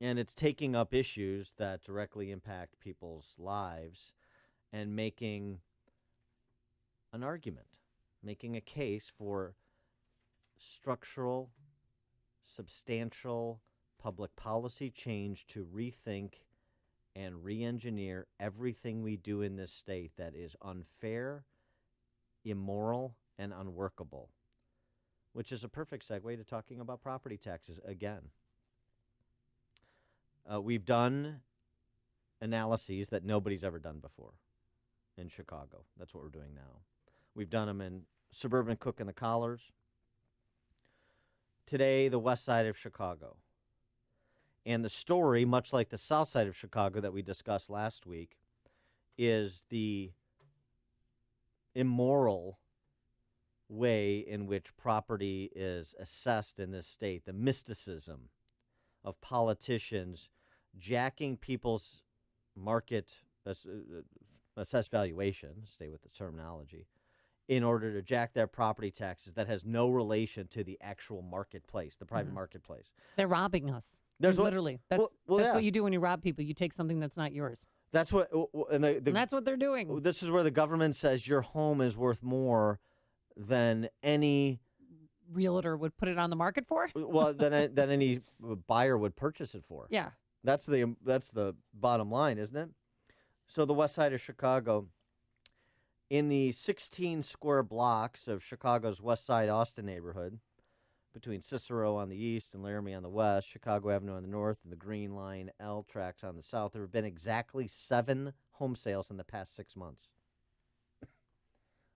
And it's taking up issues that directly impact people's lives and making an argument, making a case for structural, substantial public policy change to rethink and re-engineer everything we do in this state that is unfair, immoral, and unworkable, which is a perfect segue to talking about property taxes again. We've done analyses that nobody's ever done before in Chicago. That's what we're doing now. We've done them in suburban Cook and the Collars. Today, the west side of Chicago. And the story, much like the south side of Chicago that we discussed last week, is the immoral way in which property is assessed in this state, the mysticism of politicians jacking people's market assessed valuation, stay with the terminology, in order to jack their property taxes that has no relation to the actual marketplace, the private marketplace. They're robbing us. Literally. That's what you do when you rob people. You take something that's not yours. That's what, and that's what they're doing. This is where the government says your home is worth more than any realtor would put it on the market for. Well, than any buyer would purchase it for. Yeah, that's the bottom line, isn't it? So the west side of Chicago, in the 16 square blocks of Chicago's West Side Austin neighborhood, between Cicero on the east and Laramie on the west, Chicago Avenue on the north, and the Green Line L tracks on the south, there have been exactly 7 home sales in the past 6 months.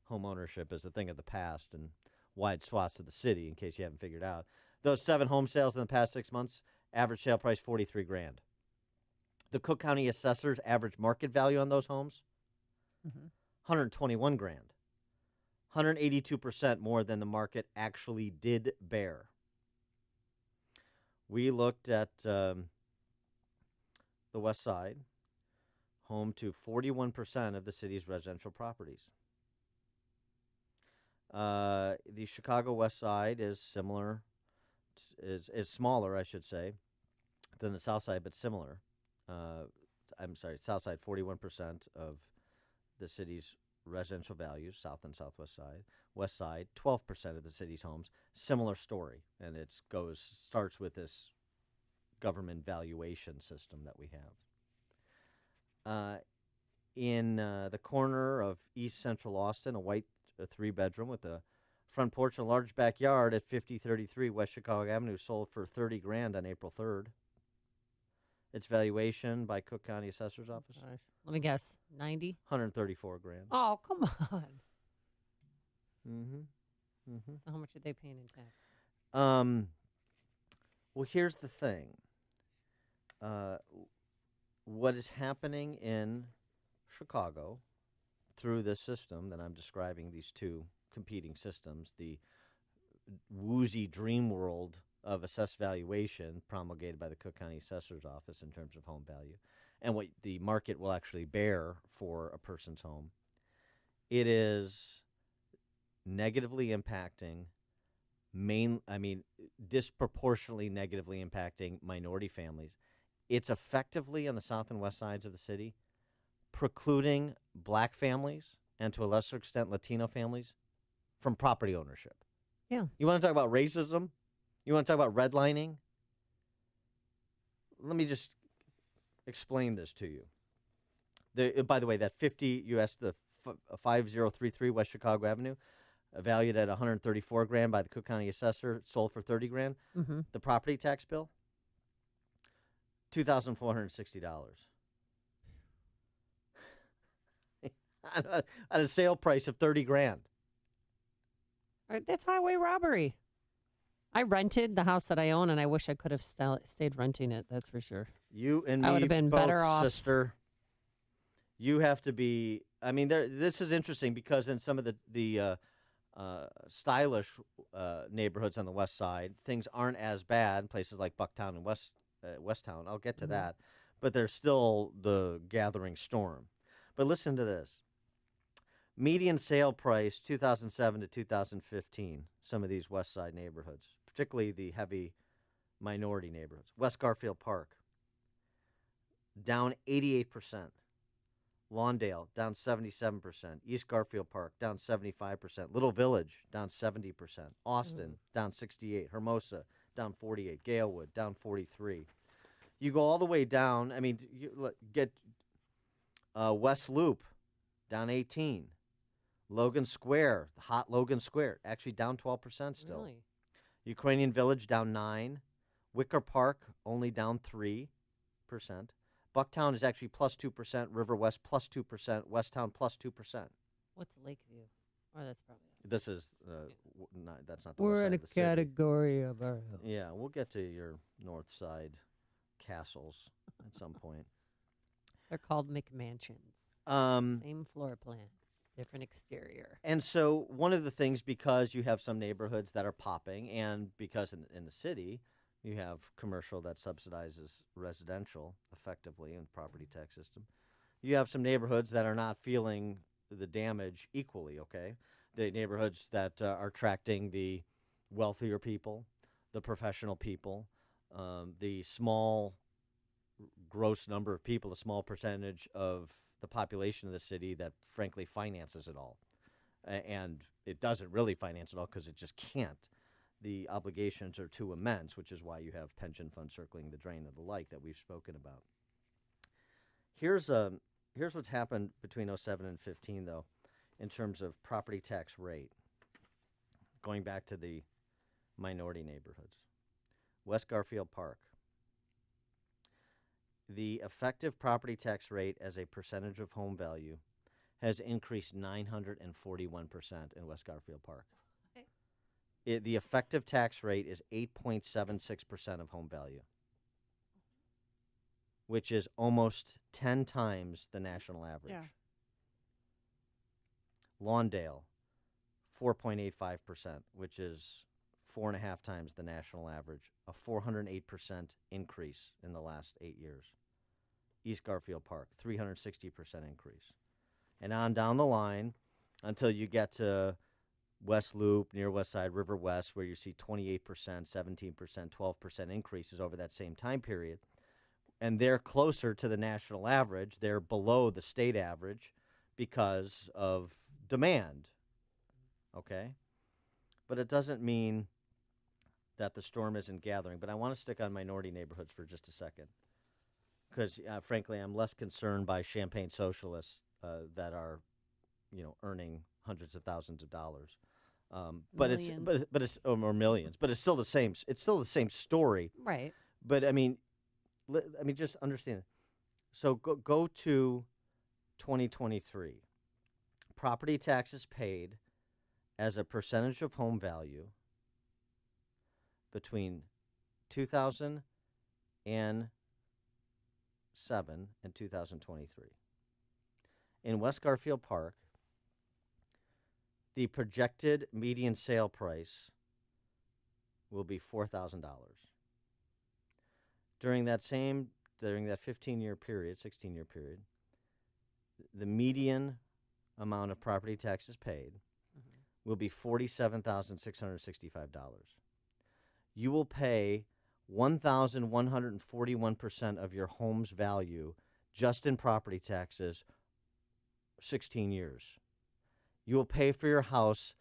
Home ownership is a thing of the past and wide swaths of the city, in case you haven't figured out. Those 7 home sales in the past 6 months, average sale price $43,000. The Cook County assessor's average market value on those homes, $121,000. 182% more than the market actually did bear. We looked at the West Side, home to 41% of the city's residential properties. The Chicago West Side is similar, is smaller, I should say, than the South Side, but similar. South Side, 41% of the city's residential values, South and Southwest Side. West Side, 12% of the city's homes. Similar story, and it starts with this government valuation system that we have. In the corner of East Central Austin, a white 3-bedroom with a front porch and a large backyard at 5033 West Chicago Avenue sold for $30,000 on April 3rd. its valuation by Cook County Assessor's Office? Gosh. Let me guess. 90? 134 grand. Oh, come on. Mm-hmm. Mm-hmm. So how much are they paying in tax? Well, here's the thing. What is happening in Chicago through this system that I'm describing, these two competing systems, the woozy dream world of assessed valuation promulgated by the Cook County Assessor's Office in terms of home value, and what the market will actually bear for a person's home, it is negatively impacting disproportionately negatively impacting minority families. It's effectively on the south and west sides of the city precluding black families and to a lesser extent Latino families from property ownership. Yeah. You want to talk about racism? You want to talk about redlining? Let me just explain this to you. By the way, that 5033 West Chicago Avenue, valued at $134 grand by the Cook County assessor, sold for $30 grand. Mm-hmm. The property tax bill, $2,460. At a sale price of $30 grand. All right, that's highway robbery. I rented the house that I own, and I wish I could have stayed renting it. That's for sure. You and me I would have been both, better off, sister. You have to be. I mean, this is interesting because in some of the stylish neighborhoods on the west side, things aren't as bad. Places like Bucktown and Westtown. I'll get to that, but there's still the gathering storm. But listen to this. Median sale price 2007 to 2015, some of these west side neighborhoods, particularly the heavy minority neighborhoods. West Garfield Park, down 88%. Lawndale, down 77%. East Garfield Park, down 75%. Little Village, down 70%. Austin, down 68%. Hermosa, down 48%. Galewood, down 43%. You go all the way down. I mean, you get West Loop, down 18%. Logan Square, the hot Logan Square, actually down 12% still. Really? Ukrainian Village, down 9%. Wicker Park, only down 3%. Bucktown is actually plus 2%. River West, plus 2%. Westtown, plus 2%. What's Lakeview? Oh, that's probably. This is, that's not the We're west in side a of the city. category of our. Yeah, we'll get to your north side castles at some point. They're called McMansions. Same floor plan, different exterior. And so one of the things, because you have some neighborhoods that are popping, and because in the city you have commercial that subsidizes residential effectively in the property tax system, you have some neighborhoods that are not feeling the damage equally, okay? The neighborhoods that are attracting the wealthier people, the professional people, the small gross number of people, a small percentage of the population of the city that frankly finances it all. And it doesn't really finance it all because it just can't. The obligations are too immense, which is why you have pension funds circling the drain and the like that we've spoken about. Here's what's happened between 07 and 15, though, in terms of property tax rate, going back to the minority neighborhoods. West Garfield Park. The effective property tax rate as a percentage of home value has increased 941% in West Garfield Park. The effective tax rate is 8.76% of home value, which is almost 10 times the national average. Yeah. Lawndale, 4.85%, which is 4.5 times the national average, a 408% increase in the last 8 years. East Garfield Park, 360% increase. And on down the line until you get to West Loop, near West Side, River West, where you see 28%, 17%, 12% increases over that same time period. And they're closer to the national average. They're below the state average because of demand. Okay? But it doesn't mean that the storm isn't gathering. But I want to stick on minority neighborhoods for just a second. Because, frankly, I'm less concerned by champagne socialists that are, earning hundreds of thousands of dollars. But it's or millions. But it's still the same. It's still the same story. Right. But I mean, I mean, just understand. So go to 2023. Property taxes paid as a percentage of home value between 2007 and 2023. In West Garfield Park, the projected median sale price will be $4,000. During that 15-year period, 16-year period, the median amount of property taxes paid will be $47,665. You will pay 1,141% of your home's value just in property taxes 16 years. You will pay for your house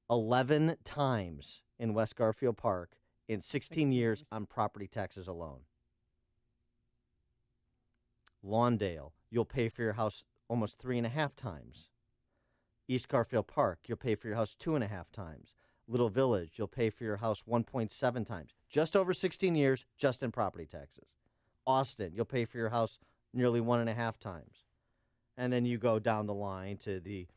11 times in West Garfield Park in 16 years on property taxes alone. Lawndale, you'll pay for your house almost 3.5 times. East Garfield Park, you'll pay for your house 2.5 times. Little Village, you'll pay for your house 1.7 times. Just over 16 years, just in property taxes. Austin, you'll pay for your house nearly 1.5 times. And then you go down the line to the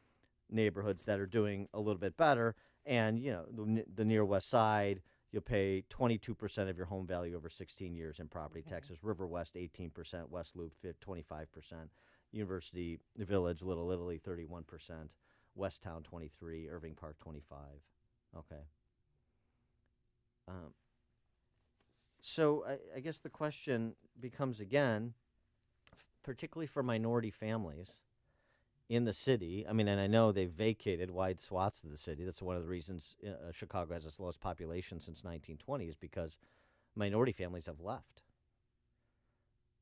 neighborhoods that are doing a little bit better. And, you know, the near West Side, you'll pay 22% of your home value over 16 years in property taxes. River West, 18%. West Loop, 25%. University Village, Little Italy, 31%. West Town, 23%. Irving Park, 25%. Okay. So I guess the question becomes again, particularly for minority families in the city. I mean, and I know they've vacated wide swaths of the city. That's one of the reasons Chicago has its lowest population since 1920 is because minority families have left.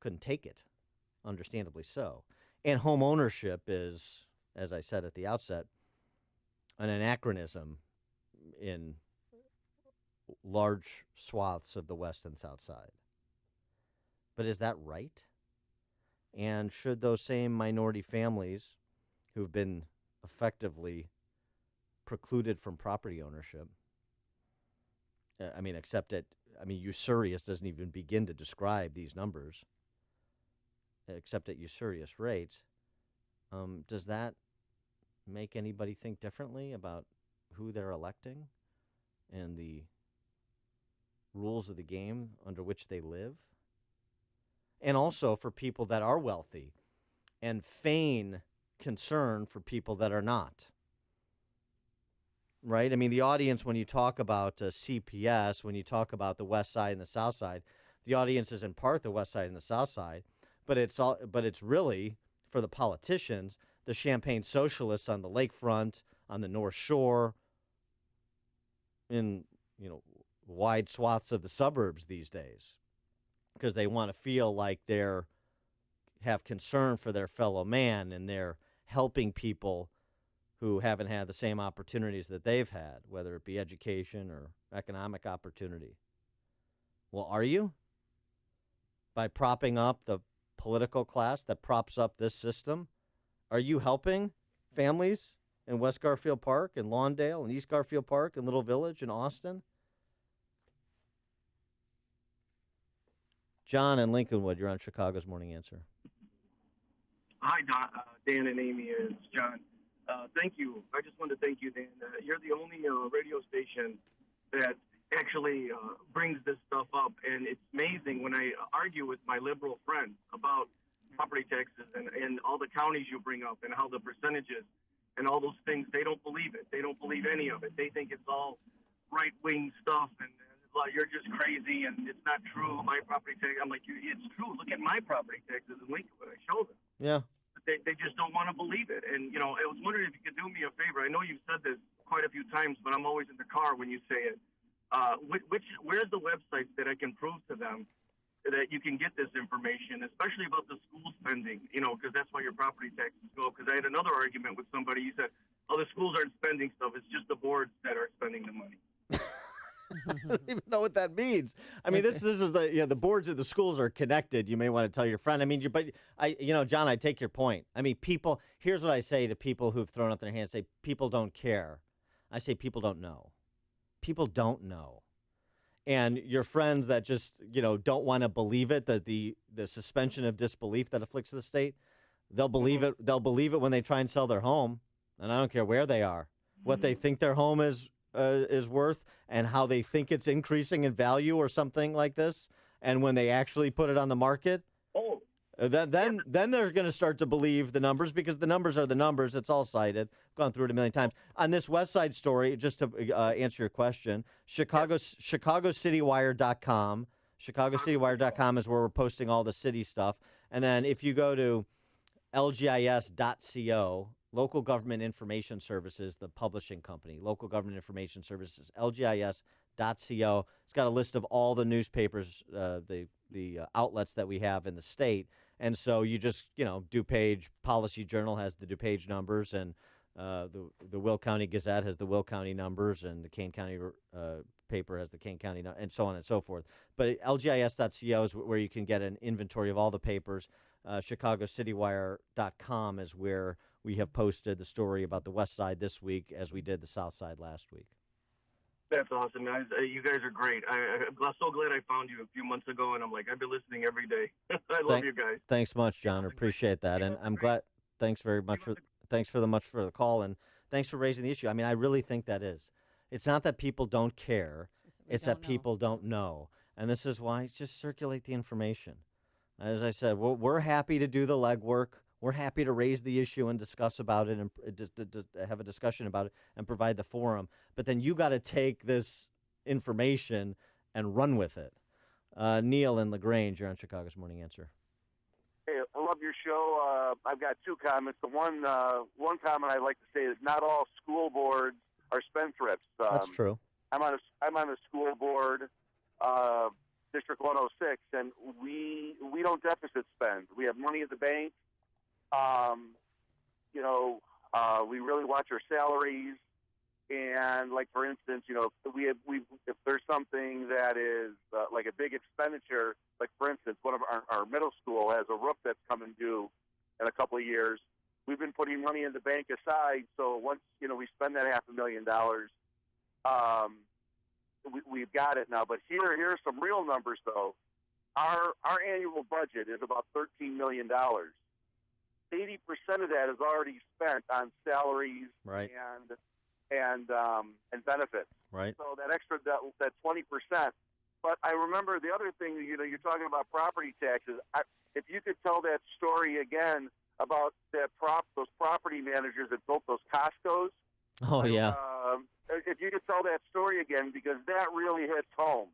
Couldn't take it, understandably so. And home ownership is, as I said at the outset, an anachronism in large swaths of the West and South Side. But is that right? And should those same minority families who've been effectively precluded from property ownership, usurious doesn't even begin to describe these numbers, except at usurious rates, does that make anybody think differently about who they're electing and the rules of the game under which they live? And also for people that are wealthy and feign concern for people that are not. Right? I mean, the audience, when you talk about CPS, when you talk about the West Side and the South Side, the audience is in part the West Side and the South Side, but it's really, for the politicians, the Champagne socialists on the lakefront, on the North Shore, in, wide swaths of the suburbs these days, because they want to feel like have concern for their fellow man and they're helping people who haven't had the same opportunities that they've had, whether it be education or economic opportunity. Well, are you? By propping up the political class that props up this system, are you helping families in West Garfield Park and Lawndale and East Garfield Park and Little Village and Austin? John in Lincolnwood, you're on Chicago's Morning Answer. Hi, Dan and Amy. It's John. Thank you. I just wanted to thank you, Dan. You're the only radio station that actually brings this stuff up, and it's amazing when I argue with my liberal friends about property taxes and all the counties you bring up and how the percentages and all those things, they don't believe it. They don't believe any of it. They think it's all right-wing stuff, and you're just crazy, and it's not true. My property tax, I'm like, it's true. Look at my property taxes in Lincolnwood. I show them. Yeah. They just don't want to believe it. And, I was wondering if you could do me a favor. I know you've said this quite a few times, but I'm always in the car when you say it. Where's the website that I can prove to them that you can get this information, especially about the school spending, because that's why your property taxes go. Because I had another argument with somebody. He said, the schools aren't spending stuff. It's just the boards that are spending the money. I don't even know what that means. I mean, this is the boards of the schools are connected. You may want to tell your friend. I mean, John, I take your point. I mean, people. Here's what I say to people who've thrown up their hands. Say people don't care. I say people don't know. People don't know, And your friends that just, don't want to believe it, that the suspension of disbelief that afflicts the state, they'll believe it. They'll believe it when they try and sell their home. And I don't care where they are, what they think their home is worth and how they think it's increasing in value or something like this. And when they actually put it on the market, then they're going to start to believe the numbers, because the numbers are the numbers. It's all cited. I've gone through it a million times. On this West Side story, just to answer your question, ChicagoCityWire.com. ChicagoCityWire.com is where we're posting all the city stuff. And then if you go to LGIS.co, Local Government Information Services, the publishing company, Local Government Information Services, LGIS.co. It's got a list of all the newspapers, the outlets that we have in the state. And so you just, DuPage Policy Journal has the DuPage numbers, and the Will County Gazette has the Will County numbers, and the Kane County paper has the Kane County, and so on and so forth. But LGIS.co is where you can get an inventory of all the papers. ChicagoCityWire.com is where we have posted the story about the West Side this week, as we did the South Side last week. That's awesome, guys. You guys are great. I'm so glad I found you a few months ago, and I'm like, I've been listening every day. I love you guys. Thanks much, John. I appreciate that, and I'm glad. Thanks very much for the call, and thanks for raising the issue. I mean, I really think that is. It's not that people don't care; it's that people don't know, and this is why. Just circulate the information. As I said, we're happy to do the legwork. We're happy to raise the issue and discuss about it, and to have a discussion about it and provide the forum. But then you got to take this information and run with it. Neil in LaGrange, you're on Chicago's Morning Answer. Hey, I love your show. I've got two comments. The one comment I'd like to say is not all school boards are spendthrifts. That's true. I'm on a school board, District 106, and we don't deficit spend. We have money at the bank. We really watch our salaries, and like for instance, if there's something that is like a big expenditure, like for instance, one of our middle school has a roof that's coming due in a couple of years. We've been putting money in the bank aside, so once we spend that $500,000, we've got it now. But here are some real numbers though. Our annual budget is about $13 million. 80% of that is already spent on salaries, right, and benefits. Right. So that extra that 20%. But I remember the other thing. You're talking about property taxes. If you could tell that story again about those property managers that built those Costcos. Oh yeah. If you could tell that story again, because that really hits home.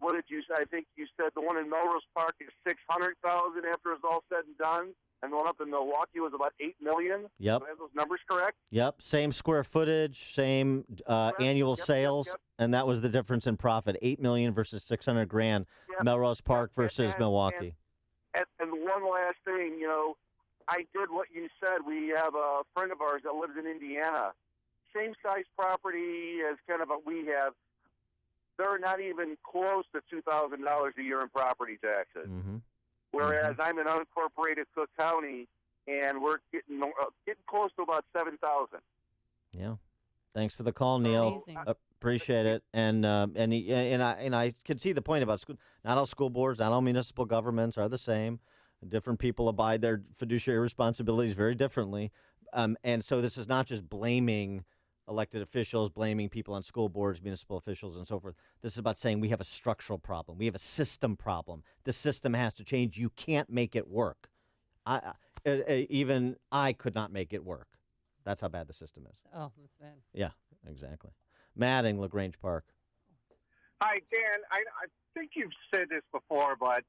What did you say? I think you said the one in Melrose Park is $600,000 after it's all said and done, and the one up in Milwaukee was about $8 million. Yep. Do I have those numbers correct? Yep. Same square footage, same annual sales, yep. And that was the difference in profit: $8 million versus $600,000. Yep. Melrose Park versus Milwaukee. And one last thing, I did what you said. We have a friend of ours that lives in Indiana, same size property as kind of what we have. They're not even close to $2,000 a year in property taxes. Mm-hmm. Whereas I'm in unincorporated Cook County, and we're getting close to about $7,000. Yeah. Thanks for the call, Neil. Appreciate it. And I can see the point about school. Not all school boards, not all municipal governments are the same. Different people abide their fiduciary responsibilities very differently. And so this is not just blaming elected officials, blaming people on school boards, municipal officials, and so forth. This is about saying we have a structural problem. We have a system problem. The system has to change. You can't make it work. Even I could not make it work. That's how bad the system is. Oh, that's bad. Yeah, exactly. Matt in LaGrange Park. Hi, Dan. I think you've said this before, but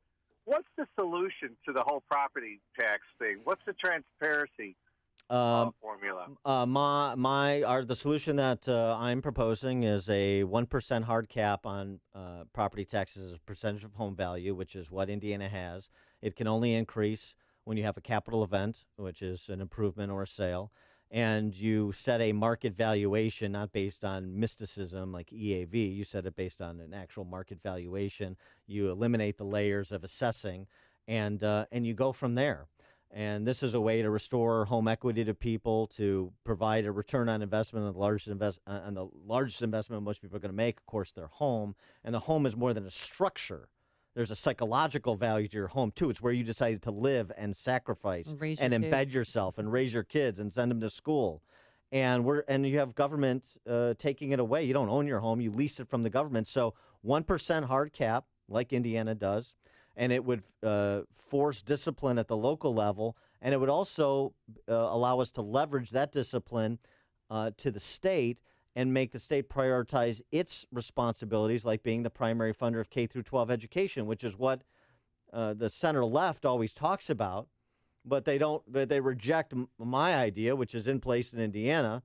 what's the solution to the whole property tax thing? What's the transparency formula? The solution that I'm proposing is a 1% hard cap on property taxes as a percentage of home value, which is what Indiana has. It can only increase when you have a capital event, which is an improvement or a sale, and you set a market valuation not based on mysticism like EAV. You set it based on an actual market valuation. You eliminate the layers of assessing, and you go from there. And this is a way to restore home equity to people, to provide a return on investment on the largest investment most people are going to make, of course, their home. And the home is more than a structure. There's a psychological value to your home, too. It's where you decided to live and sacrifice and embed yourself and raise your kids and send them to school. And you have government taking it away. You don't own your home. You lease it from the government. So 1% hard cap, like Indiana does, and it would force discipline at the local level, and it would also allow us to leverage that discipline to the state and make the state prioritize its responsibilities, like being the primary funder of K through 12 education, which is what the center left always talks about. But they reject my idea, which is in place in Indiana,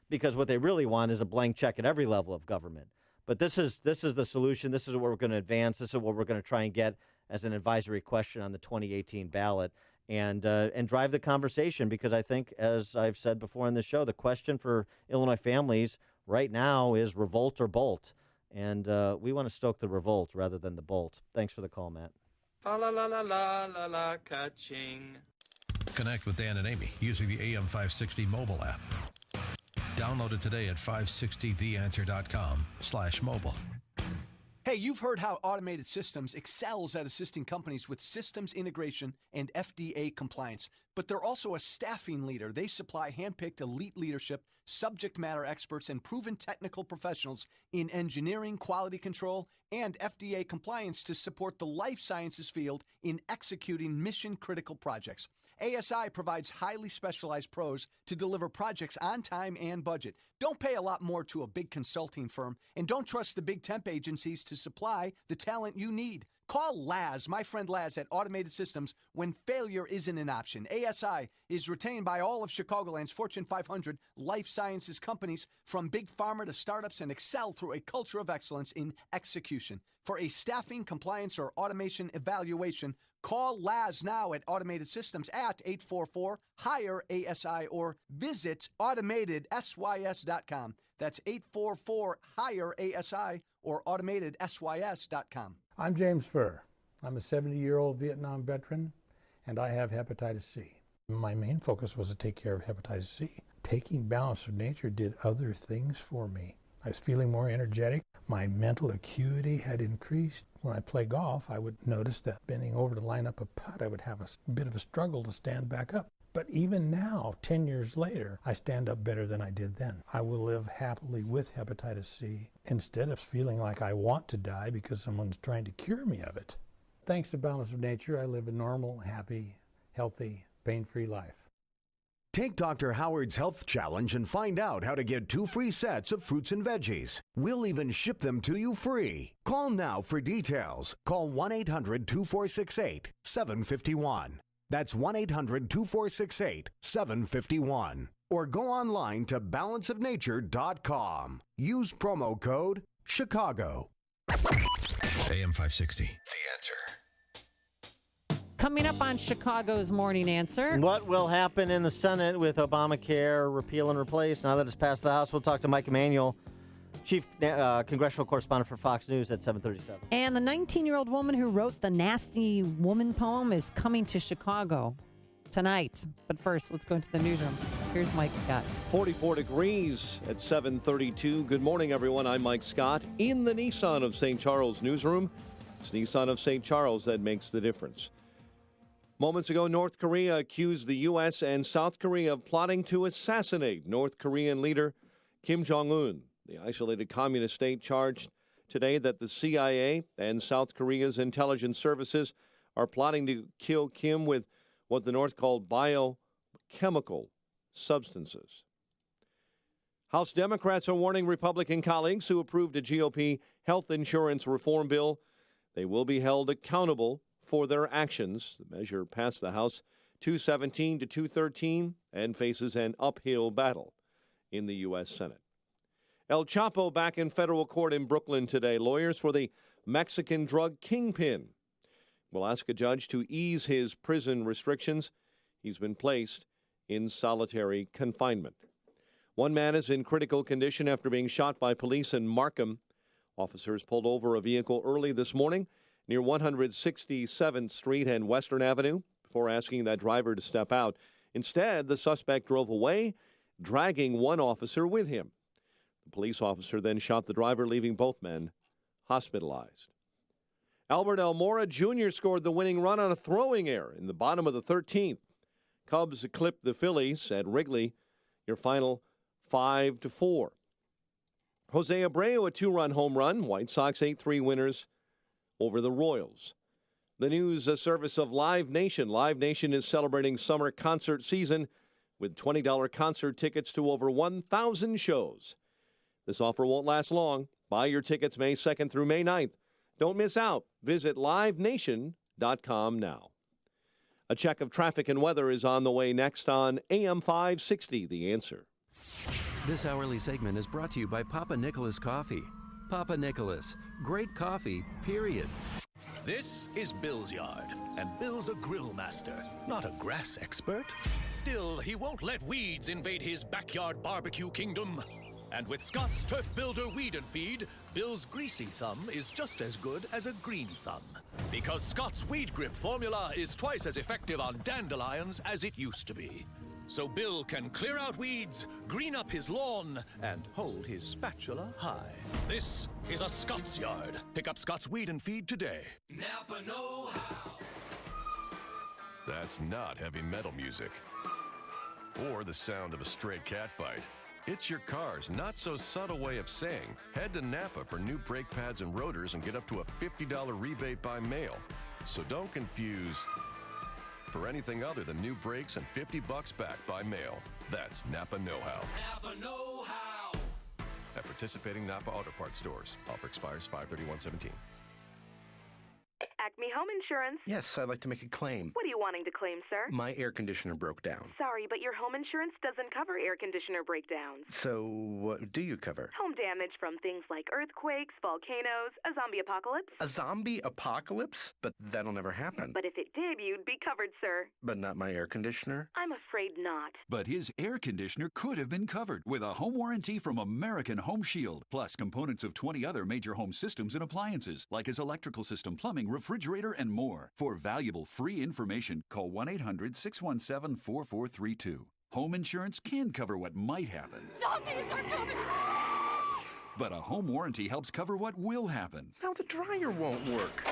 because what they really want is a blank check at every level of government. But this is the solution. This is what we're going to advance. This is what we're going to try and get as an advisory question on the 2018 ballot, and drive the conversation, because I think, as I've said before on the show, the question for Illinois families right now is revolt or bolt, and we want to stoke the revolt rather than the bolt. Thanks for the call, Matt. La la la la la la la ka-ching. Connect with Dan and Amy using the AM 560 mobile app. Download it today at 560theanswer.com/mobile. Hey, you've heard how Automated Systems excels at assisting companies with systems integration and FDA compliance, but they're also a staffing leader. They supply handpicked elite leadership, subject matter experts, and proven technical professionals in engineering, quality control, and FDA compliance to support the life sciences field in executing mission-critical projects. ASI provides highly specialized pros to deliver projects on time and budget. Don't pay a lot more to a big consulting firm, and don't trust the big temp agencies to supply the talent you need. Call Laz, my friend Laz, at Automated Systems when failure isn't an option. ASI is retained by all of Chicagoland's Fortune 500 life sciences companies, from big pharma to startups, and excel through a culture of excellence in execution. For a staffing, compliance, or automation evaluation, call Laz now at Automated Systems at 844-HIRE-ASI or visit AutomatedSYS.com. That's 844-HIRE-ASI or AutomatedSYS.com. I'm James Furr. I'm a 70-year-old Vietnam veteran, and I have hepatitis C. My main focus was to take care of hepatitis C. Taking Balance of Nature did other things for me. I was feeling more energetic. My mental acuity had increased. When I play golf, I would notice that bending over to line up a putt, I would have a bit of a struggle to stand back up. But even now, 10 years later, I stand up better than I did then. I will live happily with hepatitis C instead of feeling like I want to die because someone's trying to cure me of it. Thanks to Balance of Nature, I live a normal, happy, healthy, pain-free life. Take Dr. Howard's Health Challenge and find out how to get 2 free sets of fruits and veggies. We'll even ship them to you free. Call now for details. Call 1-800-2468-751. That's 1-800-2468-751. Or go online to balanceofnature.com. Use promo code Chicago. AM 560, The Answer. Coming up on Chicago's Morning Answer. What will happen in the Senate with Obamacare repeal and replace now that it's passed the House? We'll talk to Mike Emanuel, Chief Congressional Correspondent for Fox News at 7:37. And the 19-year-old woman who wrote the Nasty Woman poem is coming to Chicago tonight. But first, let's go into the newsroom. Here's Mike Scott. 44 degrees at 7:32. Good morning, everyone. I'm Mike Scott in the Nissan of St. Charles newsroom. It's Nissan of St. Charles that makes the difference. Moments ago, North Korea accused the U.S. and South Korea of plotting to assassinate North Korean leader Kim Jong-un. The isolated communist state charged today that the CIA and South Korea's intelligence services are plotting to kill Kim with what the North called biochemical substances. House Democrats are warning Republican colleagues who approved a GOP health insurance reform bill they will be held accountable for their actions. The measure passed the House 217 to 213 and faces an uphill battle in the U.S. Senate. El Chapo back in federal court in Brooklyn today. Lawyers for the Mexican drug kingpin will ask a judge to ease his prison restrictions. He's been placed in solitary confinement. One man is in critical condition after being shot by police in Markham. Officers pulled over a vehicle early this morning near 167th Street and Western Avenue before before asking that driver to step out. Instead, the suspect drove away, dragging one officer with him. The police officer then shot the driver, leaving both men hospitalized. Albert Almora Jr. scored the winning run on a throwing error in the bottom of the 13th. Cubs clipped the Phillies at Wrigley. Your final 5-4. Jose Abreu, a 2-run home run. White Sox 8-3 winners over the Royals. The news service of Live Nation. Live Nation is celebrating summer concert season with $20 concert tickets to over 1,000 shows. This offer won't last long. Buy your tickets May 2nd through May 9th. Don't miss out. Visit livenation.com now. A check of traffic and weather is on the way next on AM 560, The Answer. This hourly segment is brought to you by Papa Nicholas Coffee. Papa Nicholas, great coffee, period. This is Bill's yard, and Bill's a grill master, not a grass expert. Still, he won't let weeds invade his backyard barbecue kingdom. And with Scott's Turf Builder Weed and Feed, Bill's greasy thumb is just as good as a green thumb. Because Scott's Weed Grip formula is twice as effective on dandelions as it used to be. So Bill can clear out weeds, green up his lawn, and hold his spatula high. This is a Scott's yard. Pick up Scott's Weed and Feed today. Napa know-how. That's not heavy metal music. Or the sound of a stray cat fight. It's your car's not-so-subtle way of saying, head to Napa for new brake pads and rotors and get up to a $50 rebate by mail. So don't confuse for anything other than new brakes and $50 back by mail. That's Napa Know-How. Napa know-how. At participating Napa Auto Parts stores. Offer expires 5/31/17. Acme Home Insurance. Yes, I'd like to make a claim. What are you wanting to claim, sir? My air conditioner broke down. Sorry, but your home insurance doesn't cover air conditioner breakdowns. So what do you cover? Home damage from things like earthquakes, volcanoes, a zombie apocalypse. A zombie apocalypse? But that'll never happen. But if it did, you'd be covered, sir. But not my air conditioner? I'm afraid not. But his air conditioner could have been covered with a home warranty from American Home Shield, plus components of 20 other major home systems and appliances, like his electrical system, plumbing, refrigerator, and more. For valuable free information, call 1-800-617-4432. Home insurance can cover what might happen. Zombies are coming! But a home warranty helps cover what will happen. Now the dryer won't work.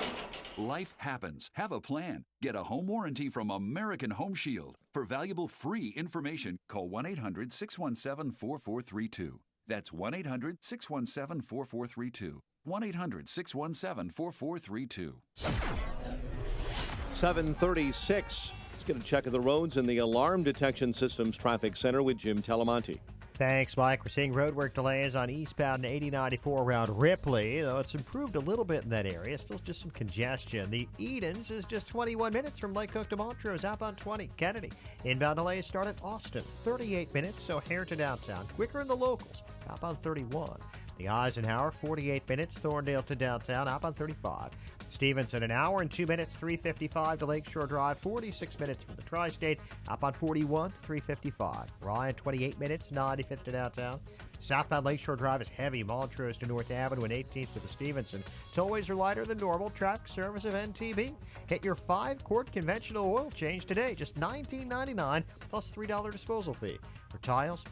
Life happens. Have a plan. Get a home warranty from American Home Shield. For valuable free information, call 1-800-617-4432. That's 1-800-617-4432. 1-800-617-4432. 7:36. Let's get a check of the roads in the Alarm Detection Systems Traffic Center with Jim Talamonte. Thanks, Mike. We're seeing roadwork delays on eastbound 8094 around Ripley, though it's improved a little bit in that area. Still just some congestion. The Edens is just 21 minutes from Lake Cook to Montrose, outbound 20. Kennedy. Inbound delays start at Austin, 38 minutes, so O'Hare to downtown. Quicker in the locals, outbound 31. The Eisenhower, 48 minutes, Thorndale to downtown, outbound 35. Stevenson, an hour and 2 minutes, 3:55 to Lakeshore Drive, 46 minutes from the Tri-State, outbound 41, 3:55. Ryan, 28 minutes, 95th to downtown. Southbound Lakeshore Drive is heavy, Montrose to North Avenue and 18th to the Stevenson. Tollways are lighter than normal, track service of NTB. Get your 5-quart conventional oil change today, just $19.99 plus $3 disposal fee. For tires,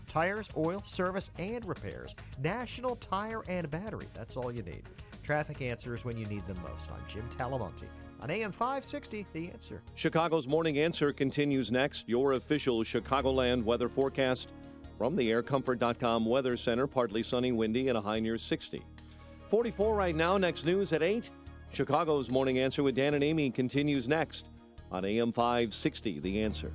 oil, service, and repairs, National Tire and Battery, that's all you need. Traffic answers when you need them most. I'm Jim Talamonte on AM 560, The Answer. Chicago's Morning Answer continues next. Your official Chicagoland weather forecast from the aircomfort.com Weather Center. Partly sunny, windy, and a high near 60. 44 right now. Next news at 8. Chicago's Morning Answer with Dan and Amy continues next on AM 560, The Answer.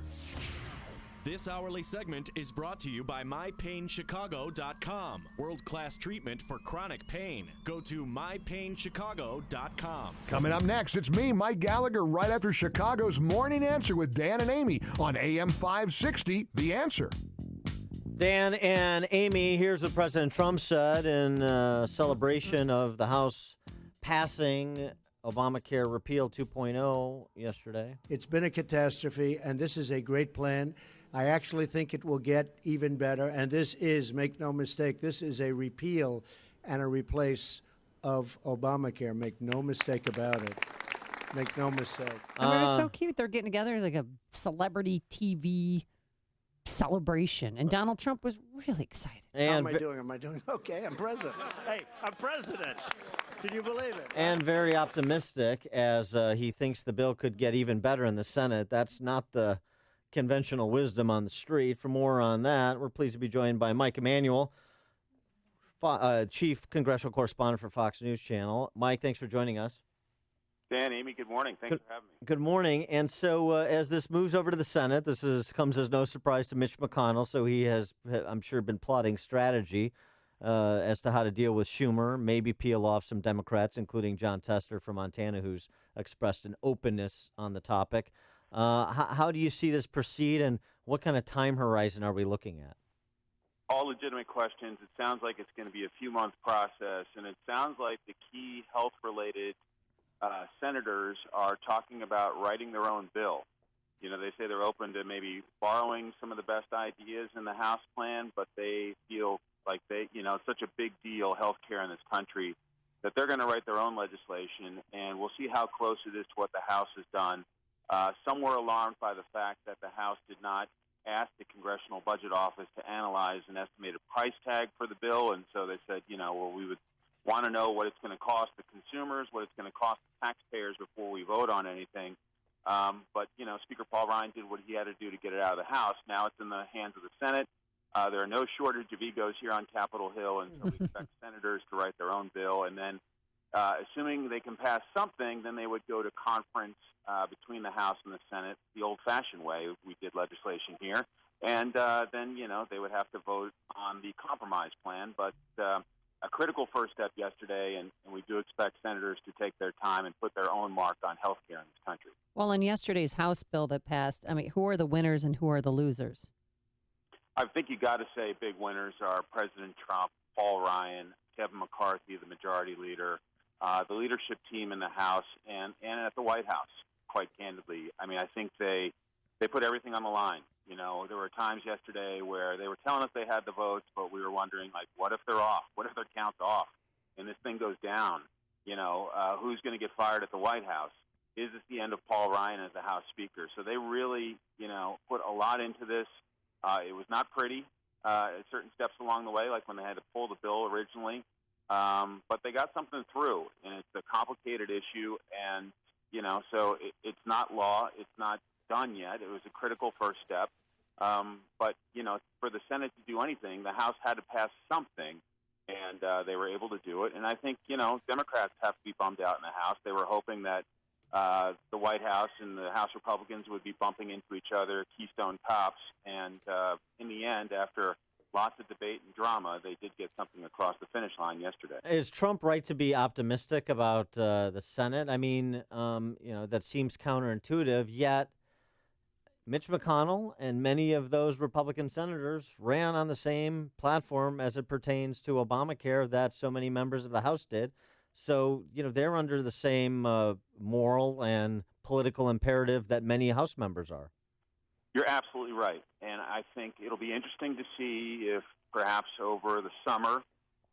This hourly segment is brought to you by MyPainChicago.com. World-class treatment for chronic pain. Go to MyPainChicago.com. Coming up next, it's me, Mike Gallagher, right after Chicago's Morning Answer with Dan and Amy on AM 560, The Answer. Dan and Amy, here's what President Trump said in celebration of the House passing Obamacare Repeal 2.0 yesterday. It's been a catastrophe, and this is a great plan. I actually think it will get even better, and this is, make no mistake, this is a repeal and a replace of Obamacare. Make no mistake about it. Make no mistake. I mean, it's so cute. They're getting together as like a celebrity TV celebration. And Donald Trump was really excited. How am I doing? Am I doing okay? I'm president. Hey, I'm president. Can you believe it? And very optimistic as he thinks the bill could get even better in the Senate. That's not the conventional wisdom on the street. For more on that, we're pleased to be joined by Mike Emanuel, Chief Congressional Correspondent for Fox News Channel. Mike, thanks for joining us. Dan, Amy, good morning. Thanks for having me. Good morning. And so as this moves over to the Senate, comes as no surprise to Mitch McConnell, so he has, I'm sure, been plotting strategy as to how to deal with Schumer, maybe peel off some Democrats, including John Tester from Montana, who's expressed an openness on the topic. How do you see this proceed, and what kind of time horizon are we looking at? All legitimate questions. It sounds like it's going to be a few-month process, and it sounds like the key health-related senators are talking about writing their own bill. You know, they say they're open to maybe borrowing some of the best ideas in the House plan, but they feel like it's such a big deal, health care in this country, that they're going to write their own legislation, and we'll see how close it is to what the House has done. Some were alarmed by the fact that the House did not ask the Congressional Budget Office to analyze an estimated price tag for the bill, and so they said, we would want to know what it's going to cost the consumers, what it's going to cost the taxpayers before we vote on anything. But Speaker Paul Ryan did what he had to do to get it out of the House. Now it's in the hands of the Senate. There are no shortage of egos here on Capitol Hill, and so we expect senators to write their own bill. And then, assuming they can pass something, then they would go to conference between the House and the Senate, the old-fashioned way we did legislation here. And then, they would have to vote on the compromise plan. But a critical first step yesterday, and we do expect senators to take their time and put their own mark on health care in this country. Well, in yesterday's House bill that passed, who are the winners and who are the losers? I think you got to say big winners are President Trump, Paul Ryan, Kevin McCarthy, the majority leader, the leadership team in the House, and at the White House, quite candidly. I think they put everything on the line. There were times yesterday where they were telling us they had the votes, but we were wondering, what if they're off? What if their count's off? And this thing goes down. Who's going to get fired at the White House? Is this the end of Paul Ryan as the House Speaker? So they really, put a lot into this. It was not pretty at certain steps along the way, like when they had to pull the bill originally. But they got something through, and it's a complicated issue. And, so it's not law. It's not done yet. It was a critical first step. But, for the Senate to do anything, the House had to pass something, and they were able to do it. And I think, Democrats have to be bummed out in the House. They were hoping that the White House and the House Republicans would be bumping into each other, Keystone Cops. And in the end, after lots of debate and drama, they did get something across the finish line yesterday. Is Trump right to be optimistic about the Senate? That seems counterintuitive, yet Mitch McConnell and many of those Republican senators ran on the same platform as it pertains to Obamacare that so many members of the House did. So, they're under the same moral and political imperative that many House members are. You're absolutely right. And I think it'll be interesting to see if perhaps over the summer,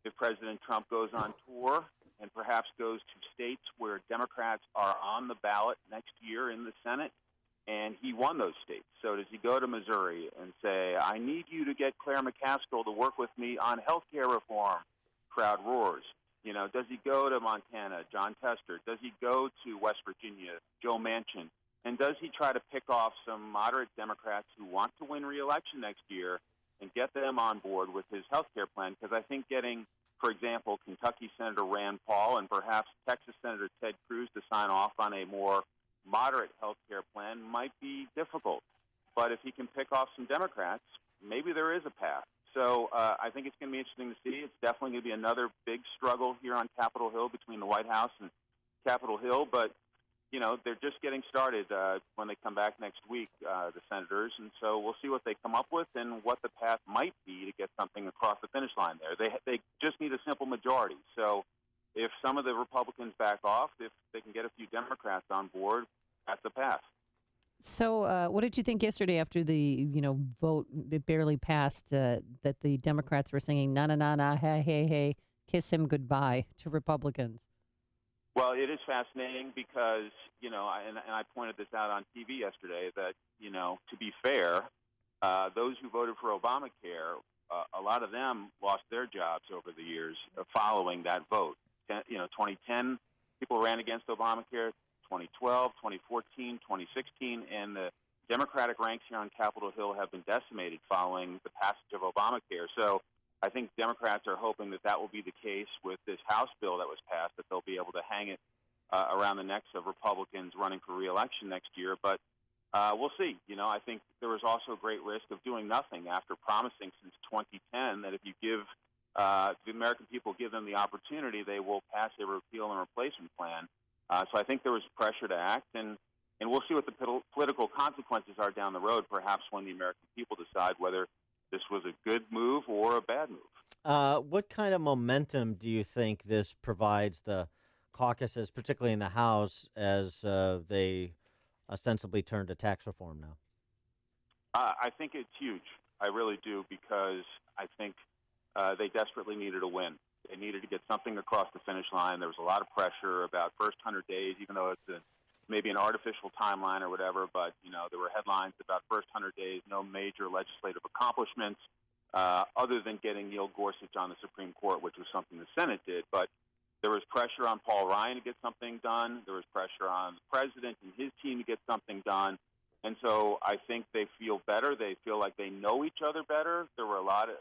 if President Trump goes on tour and perhaps goes to states where Democrats are on the ballot next year in the Senate, and he won those states. So does he go to Missouri and say, I need you to get Claire McCaskill to work with me on health care reform? Crowd roars. Does he go to Montana, John Tester? Does he go to West Virginia, Joe Manchin? And does he try to pick off some moderate Democrats who want to win re-election next year and get them on board with his health care plan? Because I think getting, for example, Kentucky Senator Rand Paul and perhaps Texas Senator Ted Cruz to sign off on a more moderate health care plan might be difficult. But if he can pick off some Democrats, maybe there is a path. So I think it's going to be interesting to see. It's definitely going to be another big struggle here on Capitol Hill between the White House and Capitol Hill. But, they're just getting started when they come back next week, the senators. And so we'll see what they come up with and what the path might be to get something across the finish line there. They just need a simple majority. So if some of the Republicans back off, if they can get a few Democrats on board, that's a path. So what did you think yesterday after the, vote barely passed that the Democrats were singing, na, na, na, na, hey, hey, hey, kiss him goodbye to Republicans? Well, it is fascinating because, and I pointed this out on TV yesterday, that, to be fair, those who voted for Obamacare, a lot of them lost their jobs over the years following that vote. 2010, people ran against Obamacare, 2012, 2014, 2016, and the Democratic ranks here on Capitol Hill have been decimated following the passage of Obamacare. So I think Democrats are hoping that will be the case with this House bill that was passed, that they'll be able to hang it around the necks of Republicans running for re-election next year. But we'll see. I think there was also a great risk of doing nothing after promising since 2010 that if you give the American people, give them the opportunity, they will pass a repeal and replacement plan. So I think there was pressure to act, and we'll see what the political consequences are down the road, perhaps when the American people decide whether this was a good move or a bad move. What kind of momentum do you think this provides the caucuses, particularly in the House, as they ostensibly turn to tax reform now? I think it's huge. I really do, because I think they desperately needed a win. They needed to get something across the finish line. There was a lot of pressure about first 100 days, even though it's maybe an artificial timeline or whatever, but, there were headlines about first 100 days, no major legislative accomplishments other than getting Neil Gorsuch on the Supreme Court, which was something the Senate did. But there was pressure on Paul Ryan to get something done. There was pressure on the president and his team to get something done. And so I think they feel better. They feel like they know each other better. There were a lot of,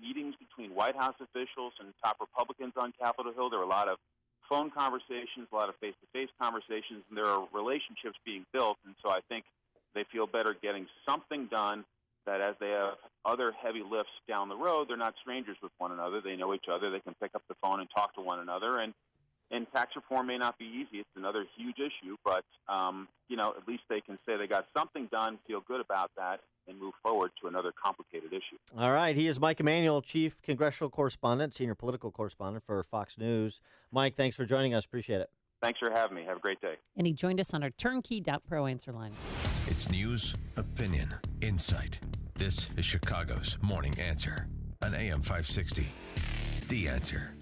meetings between White House officials and top Republicans on Capitol Hill. There were a lot of phone conversations, a lot of face-to-face conversations, and there are relationships being built. And so I think they feel better getting something done, that as they have other heavy lifts down the road, they're not strangers with one another. They know each other. They can pick up the phone and talk to one another. And tax reform may not be easy. It's another huge issue, but, at least they can say they got something done, feel good about that, and move forward to another complicated issue. All right. He is Mike Emanuel, Chief Congressional Correspondent, Senior Political Correspondent for Fox News. Mike, thanks for joining us. Appreciate it. Thanks for having me. Have a great day. And he joined us on our turnkey.pro answer line. It's news, opinion, insight. This is Chicago's Morning Answer on AM 560. The Answer.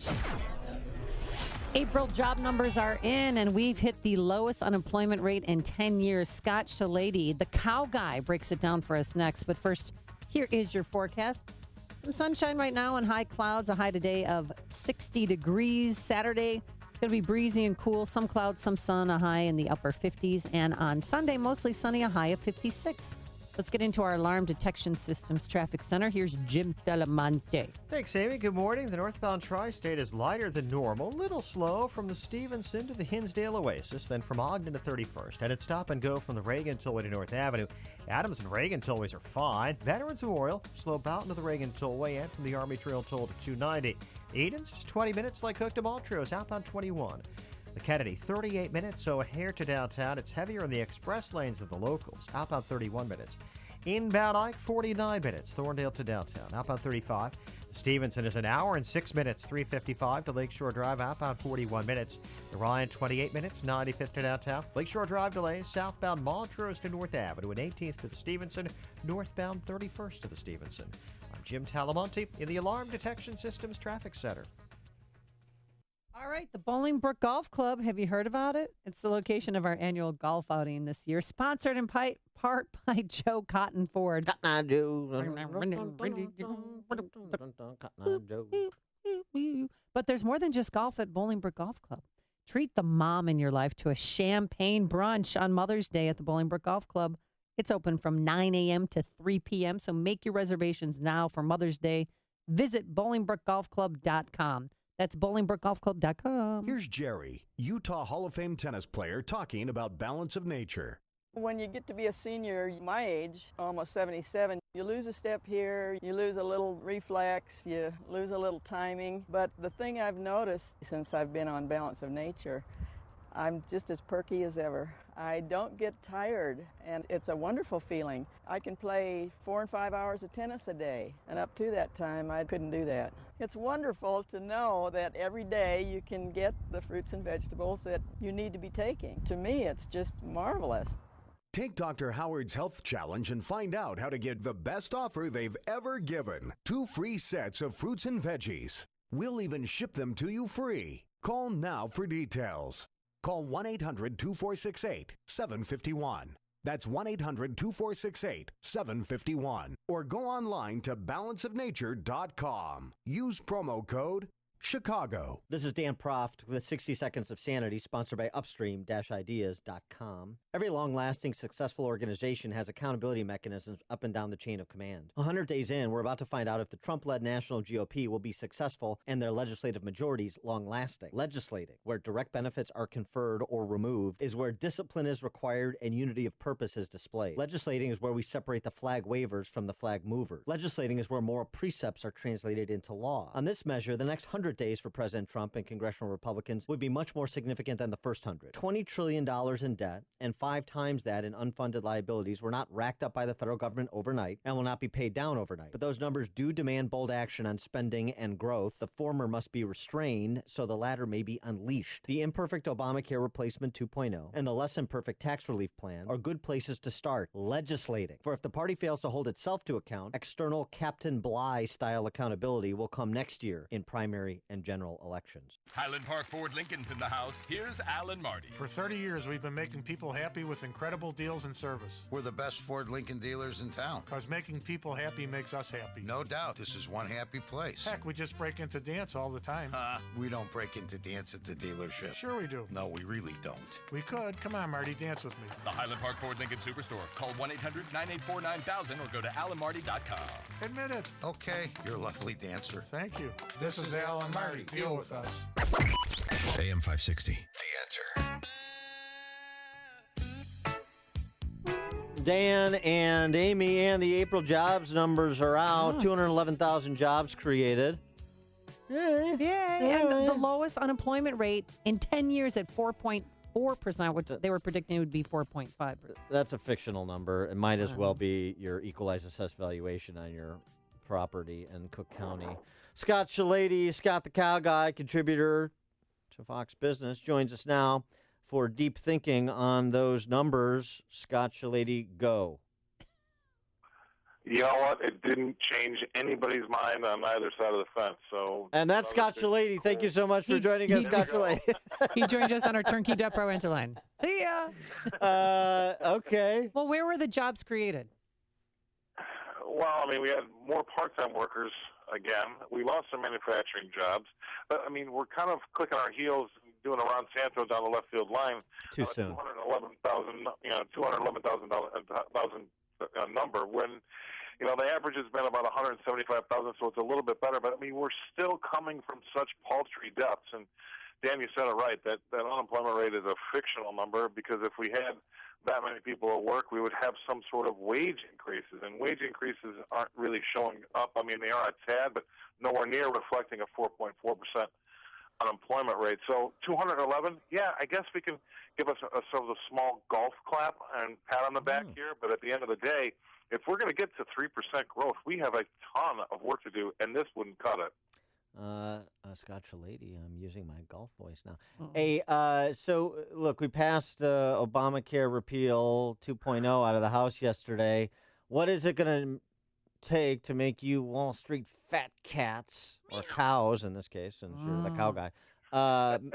April job numbers are in, and we've hit the lowest unemployment rate in 10 years. Scott Shalady, the cow guy, breaks it down for us next. But first, here is your forecast. Some sunshine right now and high clouds. A high today of 60 degrees. Saturday, it's going to be breezy and cool. Some clouds, some sun, a high in the upper 50s. And on Sunday, mostly sunny, a high of 56. Let's get into our alarm detection systems traffic center. Here's Jim Delamonte. Thanks, Amy. Good morning. The northbound tri-state is lighter than normal. Little slow from the Stevenson to the Hinsdale Oasis, then from Ogden to 31st. Headed stop and go from the Reagan Tollway to North Avenue. Adams and Reagan Tollways are fine. Veterans Memorial, slow about into the Reagan Tollway and from the Army Trail Toll to 290. Eden's just 20 minutes like Hook to Montrose, outbound 21. The Kennedy, 38 minutes, so a hair to downtown. It's heavier in the express lanes than the locals, outbound 31 minutes. Inbound Ike, 49 minutes, Thorndale to downtown, outbound 35. Stevenson is an hour and 6 minutes, 3:55 to Lakeshore Drive, outbound 41 minutes. The Ryan, 28 minutes, 95th to downtown. Lakeshore Drive delays, southbound Montrose to North Avenue, and 18th to the Stevenson, northbound 31st to the Stevenson. I'm Jim Talamonte in the Alarm Detection Systems Traffic Center. All right, the Bolingbrook Golf Club. Have you heard about it? It's the location of our annual golf outing this year, sponsored in part by Joe Cotton Ford. Cotton Joe. But there's more than just golf at Bolingbrook Golf Club. Treat the mom in your life to a champagne brunch on Mother's Day at the Bolingbrook Golf Club. It's open from 9 a.m. to 3 p.m., so make your reservations now for Mother's Day. Visit BolingbrookGolfClub.com. That's BolingbrookGolfClub.com. Here's Jerry, Utah Hall of Fame tennis player, talking about balance of nature. When you get to be a senior, my age, almost 77, you lose a step here, you lose a little reflex, you lose a little timing. But the thing I've noticed since I've been on Balance of Nature, I'm just as perky as ever. I don't get tired, and it's a wonderful feeling. I can play 4 and 5 hours of tennis a day, and up to that time, I couldn't do that. It's wonderful to know that every day you can get the fruits and vegetables that you need to be taking. To me, it's just marvelous. Take Dr. Howard's Health Challenge and find out how to get the best offer they've ever given. 2 free sets of fruits and veggies. We'll even ship them to you free. Call now for details. Call 1-800-2468-751. That's 1-800-2468-751. Or go online to balanceofnature.com. Use promo code Chicago. This is Dan Proft with 60 Seconds of Sanity, sponsored by Upstream-Ideas.com. Every long-lasting, successful organization has accountability mechanisms up and down the chain of command. 100 days in, we're about to find out if the Trump-led national GOP will be successful and their legislative majorities long-lasting. Legislating, where direct benefits are conferred or removed, is where discipline is required and unity of purpose is displayed. Legislating is where we separate the flag wavers from the flag movers. Legislating is where moral precepts are translated into law. On this measure, the next 100 days for President Trump and congressional Republicans would be much more significant than the first 100. $20 trillion in debt and 5 times that in unfunded liabilities were not racked up by the federal government overnight and will not be paid down overnight. But those numbers do demand bold action on spending and growth. The former must be restrained so the latter may be unleashed. The imperfect Obamacare replacement 2.0 and the less imperfect tax relief plan are good places to start legislating. For if the party fails to hold itself to account, external Captain Bligh-style accountability will come next year in primary and general elections. Highland Park Ford Lincoln's in the house. Here's Alan Marty. For 30 years, we've been making people happy with incredible deals and service. We're the best Ford Lincoln dealers in town. Because making people happy makes us happy. No doubt. This is one happy place. Heck, we just break into dance all the time. We don't break into dance at the dealership. Sure we do. No, we really don't. We could. Come on, Marty, dance with me. The Highland Park Ford Lincoln Superstore. Call 1-800-984-9000 or go to alanmarty.com. Admit it. Okay, you're a lovely dancer. Thank you. This is Alan Marty. Deal with us. AM 560. The answer. Dan and Amy, and the April jobs numbers are out. 211,000 jobs created. Yay. And the lowest unemployment rate in 10 years at 4.4%, which they were predicting would be 4.5%. That's a fictional number. It might as well be your equalized assessed valuation on your property in Cook County. Scott Shalady, Scott the Cow Guy, contributor to Fox Business, joins us now for deep thinking on those numbers. Scott Shalady, go. You know what? It didn't change anybody's mind on either side of the fence. So, and that's Scott Shalady. Thank you so much for joining us, Scott Shalady. He joined us on our Turnkey Depot interline. See ya. Okay. Well, where were the jobs created? Well, I mean, we had more part-time workers again. We lost some manufacturing jobs. But, I mean, we're kind of clicking our heels doing a Ron Santo down the left field line. Too soon. $211,000 number when, the average has been about 175,000, so it's a little bit better. But, I mean, we're still coming from such paltry depths. And, Dan, you said it right, that unemployment rate is a fictional number because if we had that many people at work, we would have some sort of wage increases. And wage increases aren't really showing up. I mean, they are a tad, but nowhere near reflecting a 4.4% unemployment rate. So 211, yeah, I guess we can give us a sort of a small golf clap and pat on the back here. But at the end of the day, if we're going to get to 3% growth, we have a ton of work to do, and this wouldn't cut it. Scott Shalady, I'm using my golf voice now. Hey, so look, we passed Obamacare repeal 2.0 out of the House yesterday. What is it going to take to make you Wall Street fat cats, or cows in this case, and sure, the cow guy,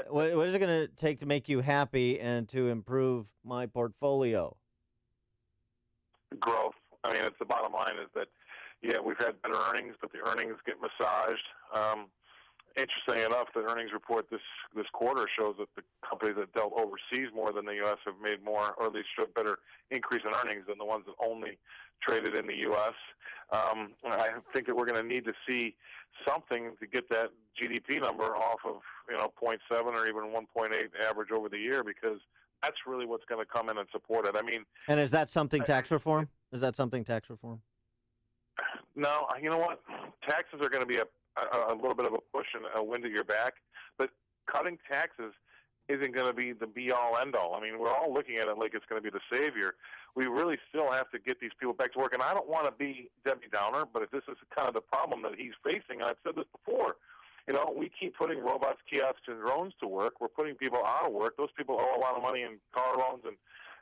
what is it going to take to make you happy and to improve my portfolio? Growth. I mean, it's the bottom line is that, yeah, we've had better earnings, but the earnings get massaged. Interestingly enough, the earnings report this quarter shows that the companies that dealt overseas more than the U.S. have made more, or at least showed better increase in earnings than the ones that only traded in the U.S. I think that we're going to need to see something to get that GDP number off of 0.7 or even 1.8 average over the year, because that's really what's going to come in and support it. I mean, and is that something tax reform? Is that something tax reform? No, you know what? Taxes are going to be a little bit of a push and a wind at your back, but cutting taxes isn't going to be the be-all, end-all. I mean, we're all looking at it like it's going to be the savior. We really still have to get these people back to work, and I don't want to be Debbie Downer, but if this is kind of the problem that he's facing, and I've said this before, we keep putting robots, kiosks, and drones to work. We're putting people out of work. Those people owe a lot of money in car loans and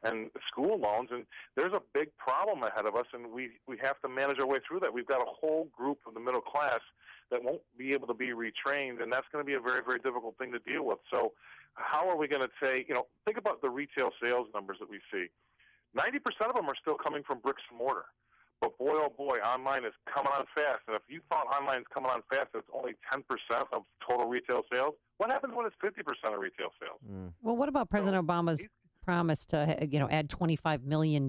and school loans. And there's a big problem ahead of us, and we have to manage our way through that. We've got a whole group of the middle class that won't be able to be retrained, and that's going to be a very, very difficult thing to deal with. So how are we going to say, think about the retail sales numbers that we see. 90% of them are still coming from bricks and mortar. But boy, oh boy, online is coming on fast. And if you thought online is coming on fast, it's only 10% of total retail sales. What happens when it's 50% of retail sales? Well, what about President Obama's promise to, add $25 million?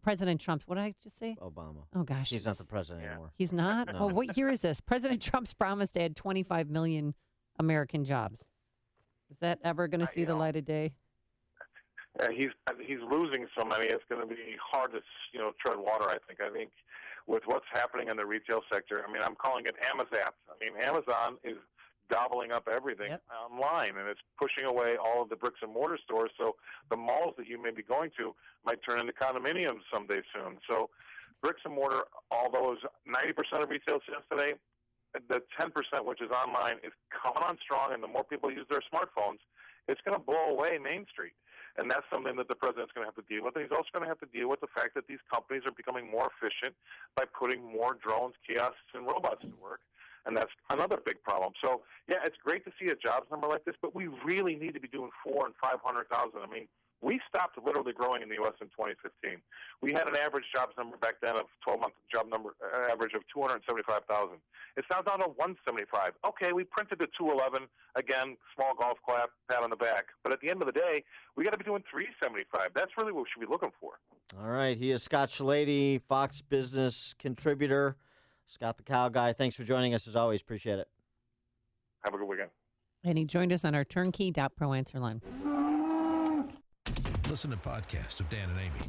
President Trump. What did I just say? Obama. Oh, gosh. He's not the president anymore. He's not? No. Oh, what year is this? President Trump's promise to add 25 million American jobs. Is that ever going to see the light of day? He's losing so many. It's going to be hard to tread water. I think with what's happening in the retail sector. I'm calling it Amazon. Amazon is gobbling up everything online, and it's pushing away all of the bricks and mortar stores. So the malls that you may be going to might turn into condominiums someday soon. So bricks and mortar, although it's 90% of retail sales today, the 10% which is online is coming on strong, and the more people use their smartphones, it's going to blow away Main Street. And that's something that the president's going to have to deal with. And he's also going to have to deal with the fact that these companies are becoming more efficient by putting more drones, kiosks, and robots to work. And that's another big problem. So, yeah, it's great to see a jobs number like this, but we really need to be doing 400,000 and 500,000. We stopped literally growing in the U.S. in 2015. We had an average jobs number back then of 12-month job number average of 275,000. It's now down to 175. Okay, we printed the 211. Again, small golf clap, pat on the back. But at the end of the day, we got to be doing 375. That's really what we should be looking for. All right. He is Scott Shalady, Fox Business contributor. Scott the Cow Guy, thanks for joining us as always. Appreciate it. Have a good weekend. And he joined us on our turnkey.pro answer line. Listen to podcasts of Dan and Amy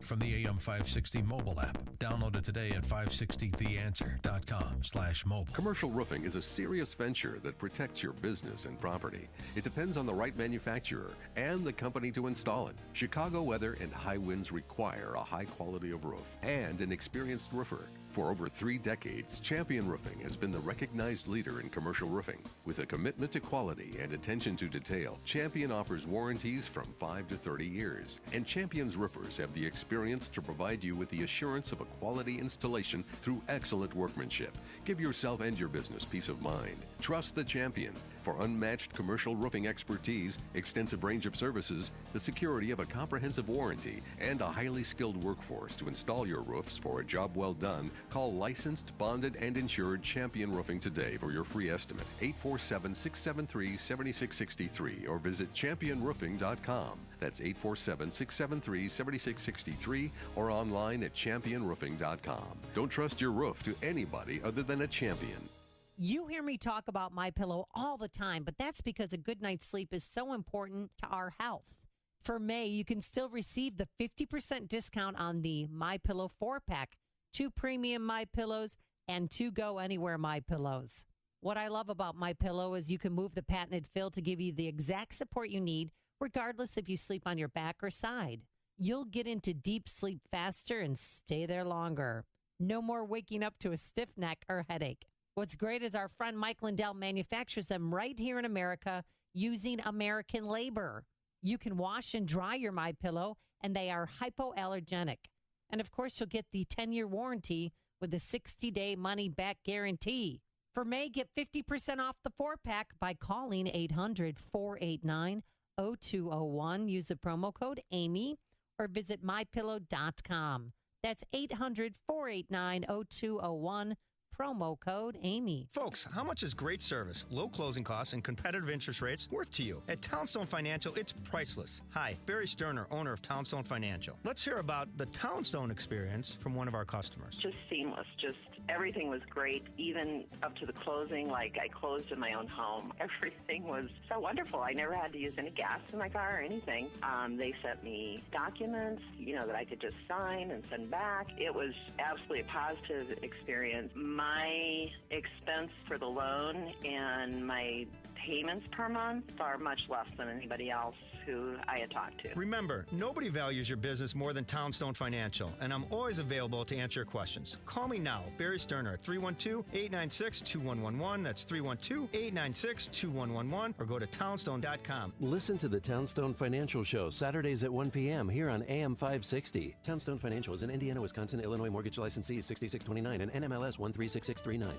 from the AM 560 mobile app. Download it today at 560theanswer.com/mobile. Commercial roofing is a serious venture that protects your business and property. It depends on the right manufacturer and the company to install it. Chicago weather and high winds require a high quality of roof and an experienced roofer. For over 3 decades, Champion Roofing has been the recognized leader in commercial roofing. With a commitment to quality and attention to detail, Champion offers warranties from 5 to 30 years. And Champion's roofers have the experience to provide you with the assurance of a quality installation through excellent workmanship. Give yourself and your business peace of mind. Trust the Champion. For unmatched commercial roofing expertise, extensive range of services, the security of a comprehensive warranty, and a highly skilled workforce to install your roofs for a job well done, call licensed, bonded, and insured Champion Roofing today for your free estimate. 847-673-7663 or visit championroofing.com. That's 847-673-7663 or online at championroofing.com. Don't trust your roof to anybody other than a champion. You hear me talk about MyPillow all the time, but that's because a good night's sleep is so important to our health. For May, you can still receive the 50% discount on the MyPillow 4-pack, 2 premium MyPillows, and 2 Go Anywhere MyPillows. What I love about MyPillow is you can move the patented fill to give you the exact support you need, regardless if you sleep on your back or side. You'll get into deep sleep faster and stay there longer. No more waking up to a stiff neck or headache. What's great is our friend Mike Lindell manufactures them right here in America using American labor. You can wash and dry your MyPillow, and they are hypoallergenic. And, of course, you'll get the 10-year warranty with a 60-day money-back guarantee. For May, get 50% off the 4-pack by calling 800-489-0201. Use the promo code AMY or visit MyPillow.com. That's 800-489-0201. Promo code Amy. Folks, how much is great service, low closing costs, and competitive interest rates worth to you? At Townstone Financial, it's priceless. Hi, Barry Sterner, owner of Townstone Financial. Let's hear about the Townstone experience from one of our customers. Just seamless. Just everything was great, even up to the closing. Like, I closed in my own home. Everything was so wonderful. I never had to use any gas in my car or anything. They sent me documents, that I could just sign and send back. It was absolutely a positive experience. My expense for the loan and my payments per month are much less than anybody else who I had talked to. Remember, nobody values your business more than Townstone Financial, and I'm always available to answer your questions. Call me now, Barry Sterner, at 312-896-2111. That's 312-896-2111, or go to townstone.com. Listen to the Townstone Financial Show, Saturdays at 1 p.m. here on AM 560. Townstone Financial is an Indiana, Wisconsin, Illinois mortgage licensee 6629 and NMLS 136639.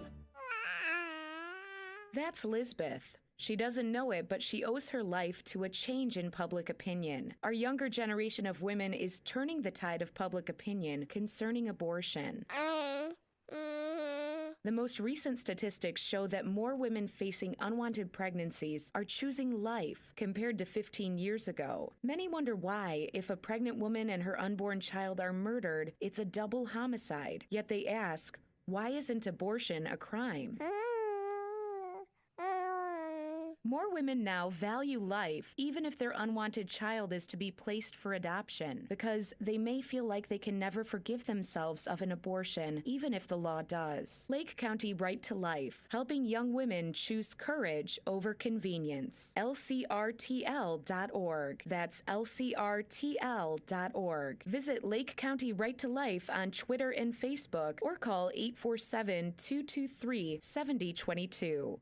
That's Lisbeth. She doesn't know it, but she owes her life to a change in public opinion. Our younger generation of women is turning the tide of public opinion concerning abortion. The most recent statistics show that more women facing unwanted pregnancies are choosing life compared to 15 years ago. Many wonder why, if a pregnant woman and her unborn child are murdered, it's a double homicide. Yet they ask, why isn't abortion a crime? More women now value life, even if their unwanted child is to be placed for adoption, because they may feel like they can never forgive themselves of an abortion, even if the law does. Lake County Right to Life, helping young women choose courage over convenience. LCRTL.org. That's LCRTL.org. Visit Lake County Right to Life on Twitter and Facebook, or call 847-223-7022.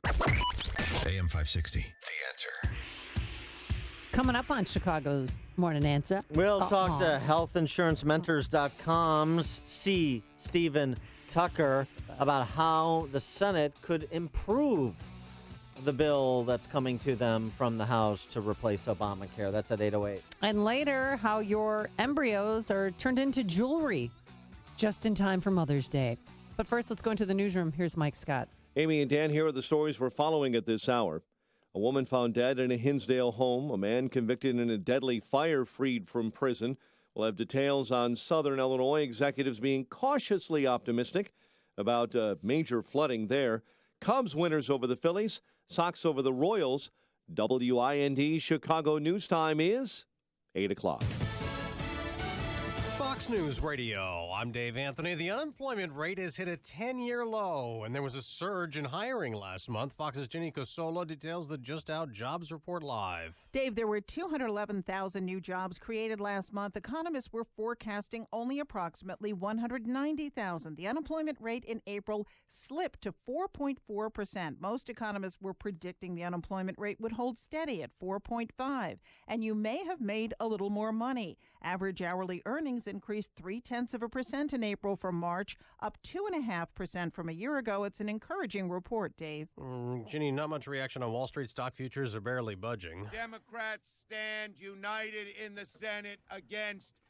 AM 560. The Answer. Coming up on Chicago's Morning Answer. We'll talk to healthinsurancementors.com's C. Stephen Tucker about how the Senate could improve the bill that's coming to them from the House to replace Obamacare. That's at 8:08. And later, how your embryos are turned into jewelry just in time for Mother's Day. But first, let's go into the newsroom. Here's Mike Scott. Amy and Dan, here are the stories we're following at this hour. A woman found dead in a Hinsdale home. A man convicted in a deadly fire freed from prison. We'll have details on Southern Illinois. Executives being cautiously optimistic about major flooding there. Cubs winners over the Phillies. Sox over the Royals. WIND Chicago News Time is 8 o'clock. Fox News Radio. I'm Dave Anthony. The unemployment rate has hit a 10-year low, and there was a surge in hiring last month. Fox's Ginny Cosolo details the Just Out Jobs Report live. Dave, there were 211,000 new jobs created last month. Economists were forecasting only approximately 190,000. The unemployment rate in April slipped to 4.4%. Most economists were predicting the unemployment rate would hold steady at 4.5%. And you may have made a little more money. Average hourly earnings increased 0.3% in April from March, up 2.5% from a year ago. It's an encouraging report, Dave. Ginny, not much reaction on Wall Street. Stock futures are barely budging. Democrats stand united in the Senate against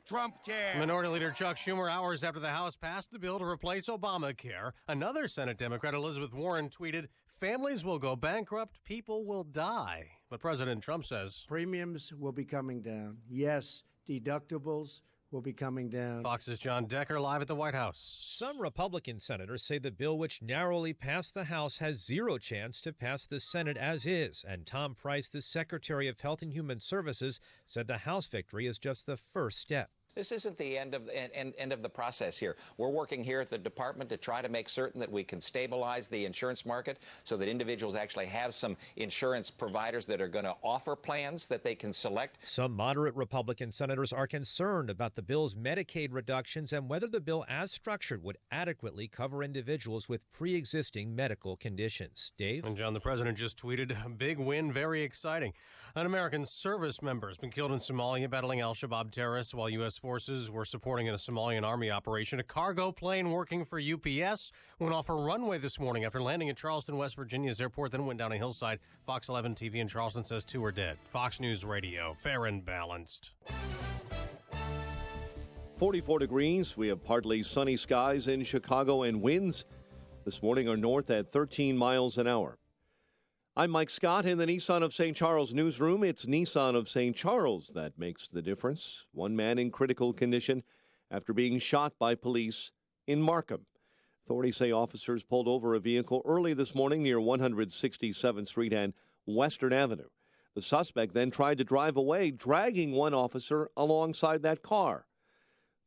Trump care. Minority Leader Chuck Schumer, hours after the House passed the bill to replace Obamacare, another Senate Democrat, Elizabeth Warren, tweeted, "Families will go bankrupt, people will die." But President Trump says premiums will be coming down. Yes, deductibles will be coming down. Fox's John Decker live at the White House. Some Republican senators say the bill, which narrowly passed the House, has zero chance to pass the Senate as is. And Tom Price, the Secretary of Health and Human Services, said the House victory is just the first step. This isn't the end of the process here. We're working here at the department to try to make certain that we can stabilize the insurance market so that individuals actually have some insurance providers that are going to offer plans that they can select. Some moderate Republican senators are concerned about the bill's Medicaid reductions and whether the bill as structured would adequately cover individuals with pre-existing medical conditions. Dave? And John, the president just tweeted, a big win, very exciting. An American service member has been killed in Somalia battling al-Shabaab terrorists while U.S. forces were supporting a Somalian army operation. A cargo plane working for UPS went off a runway this morning after landing at Charleston, West Virginia's airport, then went down a hillside. Fox 11 TV in Charleston says 2 are dead. Fox News Radio, fair and balanced. 44 degrees. We have partly sunny skies in Chicago, and winds this morning are north at 13 miles an hour. I'm Mike Scott in the Nissan of St. Charles newsroom. It's Nissan of St. Charles that makes the difference. One man in critical condition after being shot by police in Markham. Authorities say officers pulled over a vehicle early this morning near 167th Street and Western Avenue. The suspect then tried to drive away, dragging one officer alongside that car.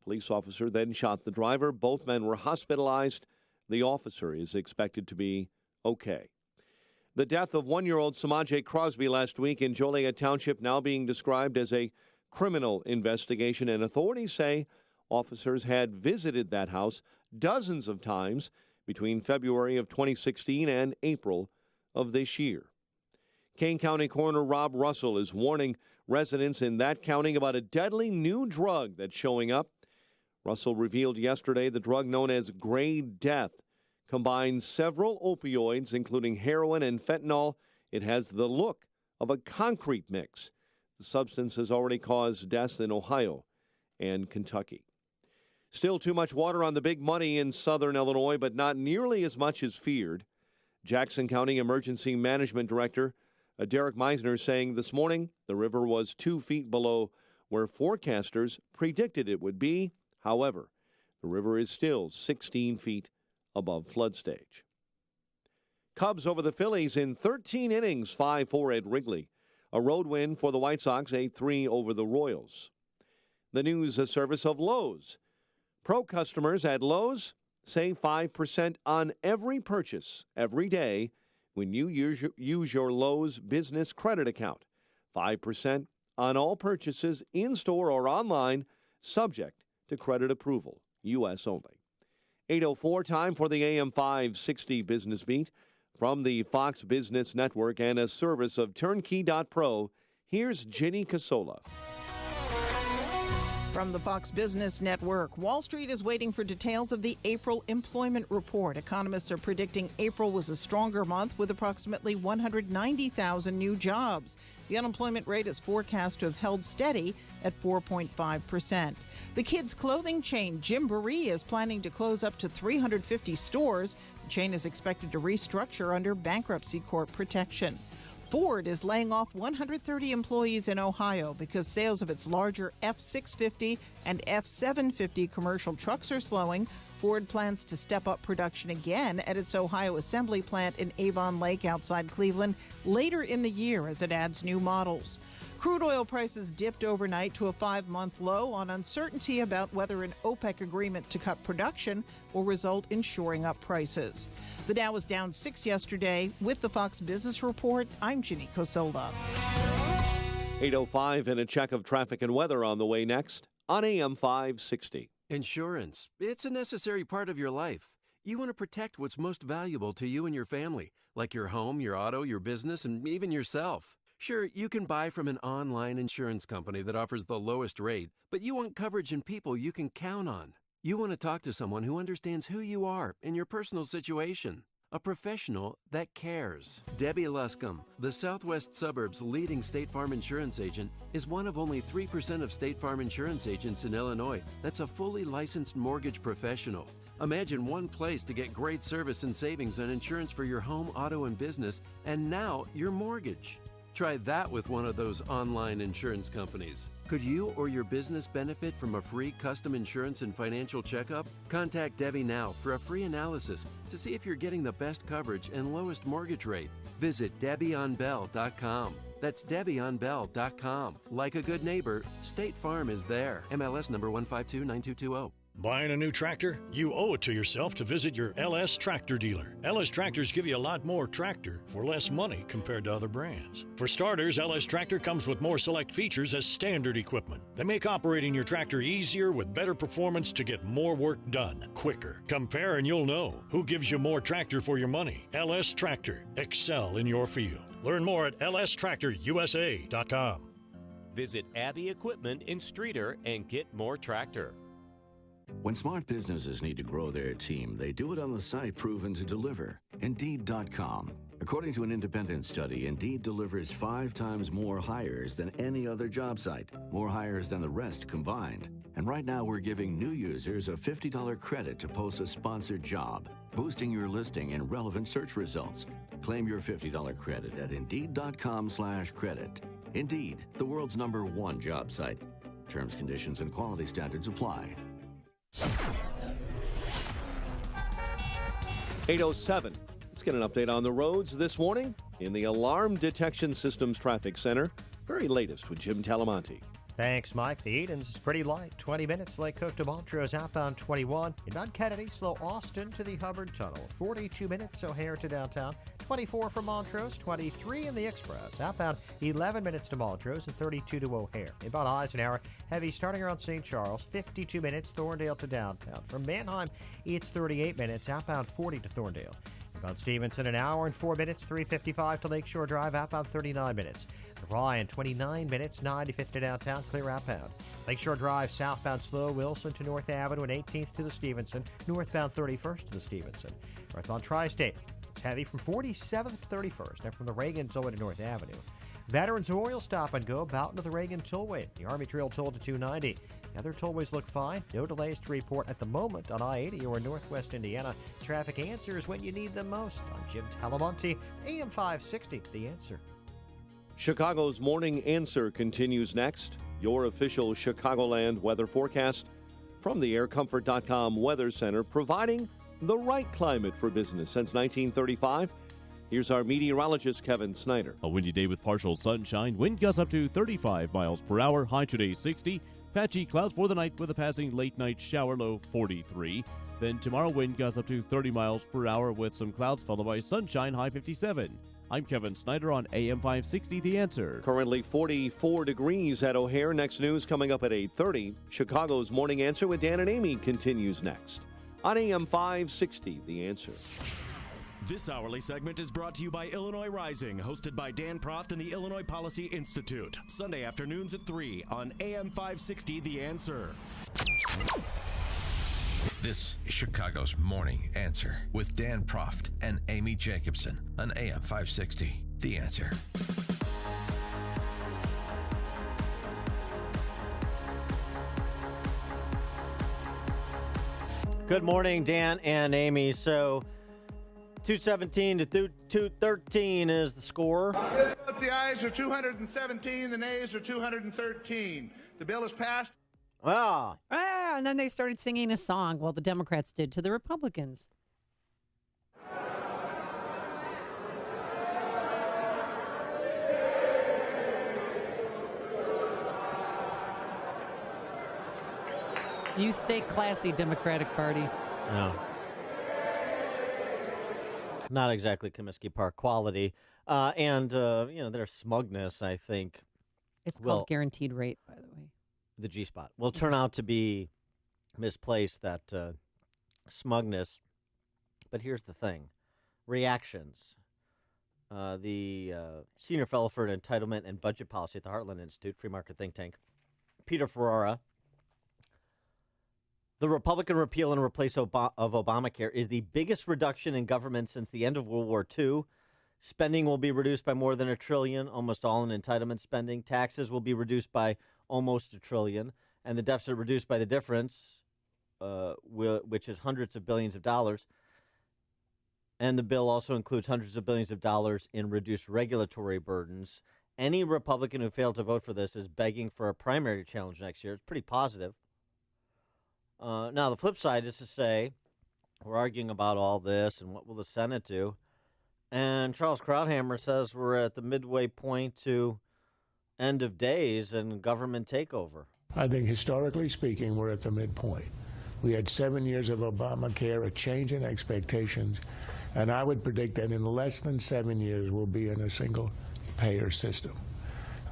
Police officer then shot the driver. Both men were hospitalized. The officer is expected to be okay. The death of 1-year-old Samaje Crosby last week in Joliet Township now being described as a criminal investigation, and authorities say officers had visited that house dozens of times between February of 2016 and April of this year. Kane County Coroner Rob Russell is warning residents in that county about a deadly new drug that's showing up. Russell revealed yesterday the drug known as Gray Death combines several opioids, including heroin and fentanyl. It has the look of a concrete mix. The substance has already caused deaths in Ohio and Kentucky. Still too much water on the Big Muddy in southern Illinois, but not nearly as much as feared. Jackson County Emergency Management Director Derek Meisner saying this morning the river was 2 feet below where forecasters predicted it would be. However, the river is still 16 feet above flood stage. Cubs over the Phillies in 13 innings, 5-4 at Wrigley. A road win for the White Sox, 8-3 over the Royals. The news service of Lowe's. Pro customers at Lowe's save 5% on every purchase every day when you use your Lowe's business credit account. 5% on all purchases in-store or online, subject to credit approval. U.S. only. 8:04, time for the AM 560 Business Beat. From the Fox Business Network and a service of Turnkey.pro, here's Ginny Casola. From the Fox Business Network, Wall Street is waiting for details of the April employment report. Economists are predicting April was a stronger month with approximately 190,000 new jobs. The unemployment rate is forecast to have held steady at 4.5%. The kids' clothing chain Gymboree is planning to close up to 350 stores. The chain is expected to restructure under bankruptcy court protection. Ford is laying off 130 employees in Ohio because sales of its larger F-650 and F-750 commercial trucks are slowing. Ford plans to step up production again at its Ohio assembly plant in Avon Lake outside Cleveland later in the year as it adds new models. Crude oil prices dipped overnight to a 5-month low on uncertainty about whether an OPEC agreement to cut production will result in shoring up prices. The Dow was down 6 yesterday. With the Fox Business Report, I'm Ginny Cosola. 8:05 and a check of traffic and weather on the way next on AM 560. Insurance. It's a necessary part of your life. You want to protect what's most valuable to you and your family, like your home, your auto, your business, and even yourself. Sure, you can buy from an online insurance company that offers the lowest rate, but you want coverage and people you can count on. You want to talk to someone who understands who you are and your personal situation. A professional that cares. Debbie Luscombe, the Southwest Suburbs' leading State Farm insurance agent, is one of only 3% of State Farm insurance agents in Illinois that's a fully licensed mortgage professional. Imagine one place to get great service and savings on insurance for your home, auto, and business, and now your mortgage. Try that with one of those online insurance companies. Could you or your business benefit from a free custom insurance and financial checkup? Contact Debbie now for a free analysis to see if you're getting the best coverage and lowest mortgage rate. Visit DebbieOnBell.com. That's DebbieOnBell.com. Like a good neighbor, State Farm is there. MLS number 1529220. Buying a new tractor? You owe it to yourself to visit your LS Tractor dealer. LS Tractors give you a lot more tractor for less money compared to other brands. For starters, LS Tractor comes with more select features as standard equipment. They make operating your tractor easier with better performance to get more work done quicker. Compare and you'll know who gives you more tractor for your money. LS Tractor. Excel in your field. Learn more at lstractorusa.com. Visit Abbey Equipment in Streeter and get more tractor. When smart businesses need to grow their team, they do it on the site proven to deliver, Indeed.com. According to an independent study, Indeed delivers 5 times more hires than any other job site, more hires than the rest combined. And right now we're giving new users a $50 credit to post a sponsored job, boosting your listing and relevant search results. Claim your $50 credit at Indeed.com/credit. Indeed, the world's #1 job site. Terms, conditions, and quality standards apply. 8:07. Let's get an update on the roads this morning in the Alarm Detection Systems Traffic Center. Very latest with Jim Talamonte. Thanks, Mike. The Edens is pretty light. 20 minutes. Lake Cook to Montrose outbound 21. In Mount Kennedy, slow Austin to the Hubbard Tunnel. 42 minutes. O'Hare to downtown. 24 from Montrose, 23 in the Express. Outbound 11 minutes to Montrose and 32 to O'Hare. About Eisenhower, heavy starting around St. Charles, 52 minutes Thorndale to downtown. From Mannheim, it's 38 minutes, outbound 40 to Thorndale. About Stevenson, an hour and 4 minutes, 3:55 to Lakeshore Drive, outbound 39 minutes. Ryan, 29 minutes, 95th to downtown, clear outbound. Lakeshore Drive, southbound slow, Wilson to North Avenue and 18th to the Stevenson, northbound 31st to the Stevenson. Northbound Tri-State, it's heavy from 47th to 31st, and from the Reagan Tollway to North Avenue. Veterans Memorial stop and go, Boughton to the Reagan Tollway. The Army Trail toll to 290. The other tollways look fine. No delays to report at the moment on I-80 or Northwest Indiana. Traffic answers when you need them most. I'm Jim Talamonte, AM 560, The Answer. Chicago's Morning Answer continues next. Your official Chicagoland weather forecast from the aircomfort.com Weather Center, providing the right climate for business since 1935. Here's our meteorologist, Kevin Snyder. A windy day with partial sunshine. Wind gusts up to 35 miles per hour. High today 60. Patchy clouds for the night with a passing late night shower, low 43. Then tomorrow, wind gusts up to 30 miles per hour with some clouds followed by sunshine, high 57. I'm Kevin Snyder on AM 560, The Answer. Currently 44 degrees at O'Hare. Next news coming up at 8:30. Chicago's Morning Answer with Dan and Amy continues next on AM 560, The Answer. This hourly segment is brought to you by Illinois Rising, hosted by Dan Proft and the Illinois Policy Institute. Sunday afternoons at 3 on AM 560, The Answer. This is Chicago's Morning Answer with Dan Proft and Amy Jacobson on AM 560, The Answer. Good morning, Dan and Amy. So 217 to 213 is the score. The ayes are 217, the nays are 213. The bill is passed. And then they started singing a song. Well, the Democrats did to the Republicans. You stay classy, Democratic Party. No. Not exactly Comiskey Park quality. Their smugness, I think. It's called guaranteed rate, by the way. The G-spot will turn out to be misplaced, that smugness. But here's the thing. Reactions. The senior fellow for entitlement and budget policy at the Heartland Institute, free market think tank, Peter Ferrara. The Republican repeal and replace of Obamacare is the biggest reduction in government since the end of World War II. Spending will be reduced by more than $1 trillion, almost all in entitlement spending. Taxes will be reduced by almost $1 trillion, and the deficit reduced by the difference, which is hundreds of billions of dollars. And the bill also includes hundreds of billions of dollars in reduced regulatory burdens. Any Republican who failed to vote for this is begging for a primary challenge next year. It's pretty positive. Now, the flip side is to say, we're arguing about all this and what will the Senate do. And Charles Krauthammer says we're at the midway point to end of days and government takeover. I think historically speaking, we're at the midpoint. We had 7 years of Obamacare, a change in expectations, and I would predict that in less than 7 years we'll be in a single-payer system.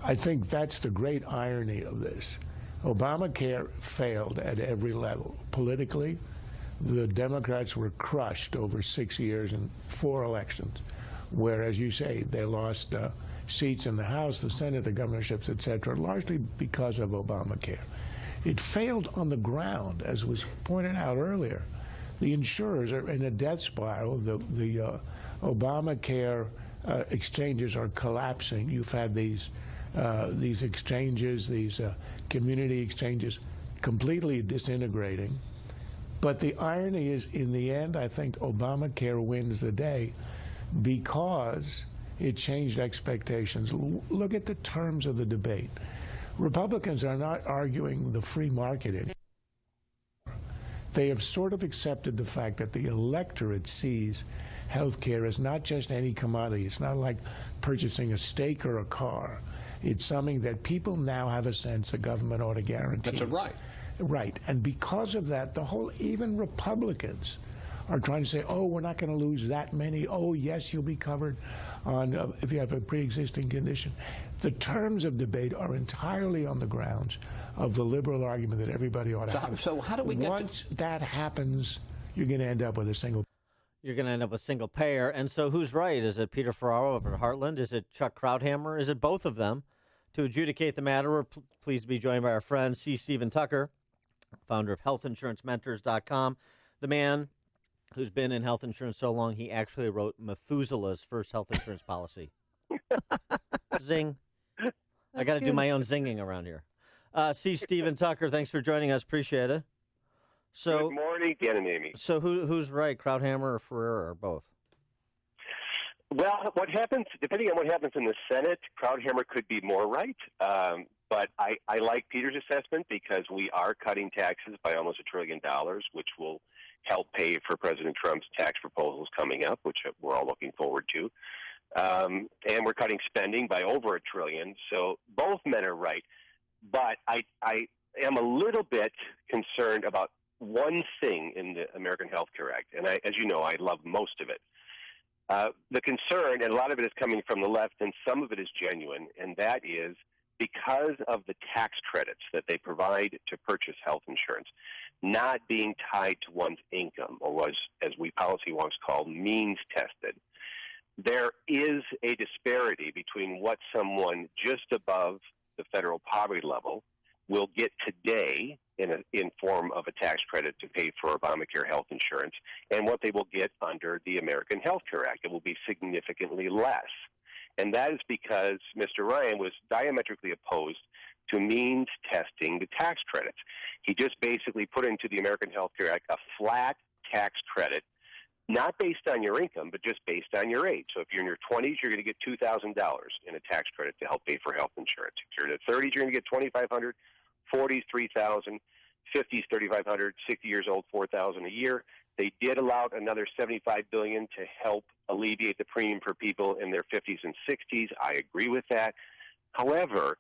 I think that's the great irony of this. Obamacare failed at every level. Politically, the Democrats were crushed over 6 years and 4 elections, where, as you say, they lost seats in the House, the Senate, the governorships, etc., largely because of Obamacare. It failed on the ground, as was pointed out earlier. The insurers are in a death spiral. The Obamacare exchanges are collapsing. You've had these exchanges, these community exchanges, completely disintegrating. But the irony is, in the end, I think Obamacare wins the day because it changed expectations. Look at the terms of the debate. Republicans are not arguing the free market anymore. They have sort of accepted the fact that the electorate sees health care as not just any commodity. It's not like purchasing a steak or a car. It's something that people now have a sense the government ought to guarantee. That's a right. Right. And because of that, even Republicans are trying to say, oh, we're not going to lose that many. Oh, yes, you'll be covered on if you have a pre-existing condition. The terms of debate are entirely on the grounds of the liberal argument that everybody ought to have. So how do we get Once that happens, you're going to end up with a single. You're going to end up with single payer. And so who's right? Is it Peter Ferraro over at Heartland? Is it Chuck Krauthammer? Is it both of them? To adjudicate the matter, we're pleased to be joined by our friend C. Stephen Tucker, founder of HealthInsuranceMentors.com, the man who's been in health insurance so long he actually wrote Methuselah's first health insurance policy. Zing. I got to do my own zinging around here. C. Stephen Tucker, thanks for joining us. Appreciate it. So, good morning, Dan and Amy. So who's right, Krauthammer or Ferrer or both? Well, what happens, depending on what happens in the Senate, Krauthammer could be more right. But I like Peter's assessment because we are cutting taxes by almost $1 trillion, which will help pay for President Trump's tax proposals coming up, which we're all looking forward to. And we're cutting spending by over $1 trillion. So both men are right. But I am a little bit concerned about one thing in the American Health Care Act. And as you know, I love most of it. The concern, and a lot of it is coming from the left, and some of it is genuine, and that is because of the tax credits that they provide to purchase health insurance not being tied to one's income, or was, as we policy wonks call, means tested. There is a disparity between what someone just above the federal poverty level will get today in form of a tax credit to pay for Obamacare health insurance and what they will get under the American Health Care Act. It will be significantly less. And that is because Mr. Ryan was diametrically opposed to means testing the tax credits. He just basically put into the American Health Care Act a flat tax credit, not based on your income, but just based on your age. So if you're in your 20s, you're going to get $2,000 in a tax credit to help pay for health insurance. If you're in the 30s, you're going to get $2,500, 40s, $3,000, 50s, $3,500, 60 years old, $4,000 a year. They did allow another $75 billion to help alleviate the premium for people in their 50s and 60s. I agree with that. However,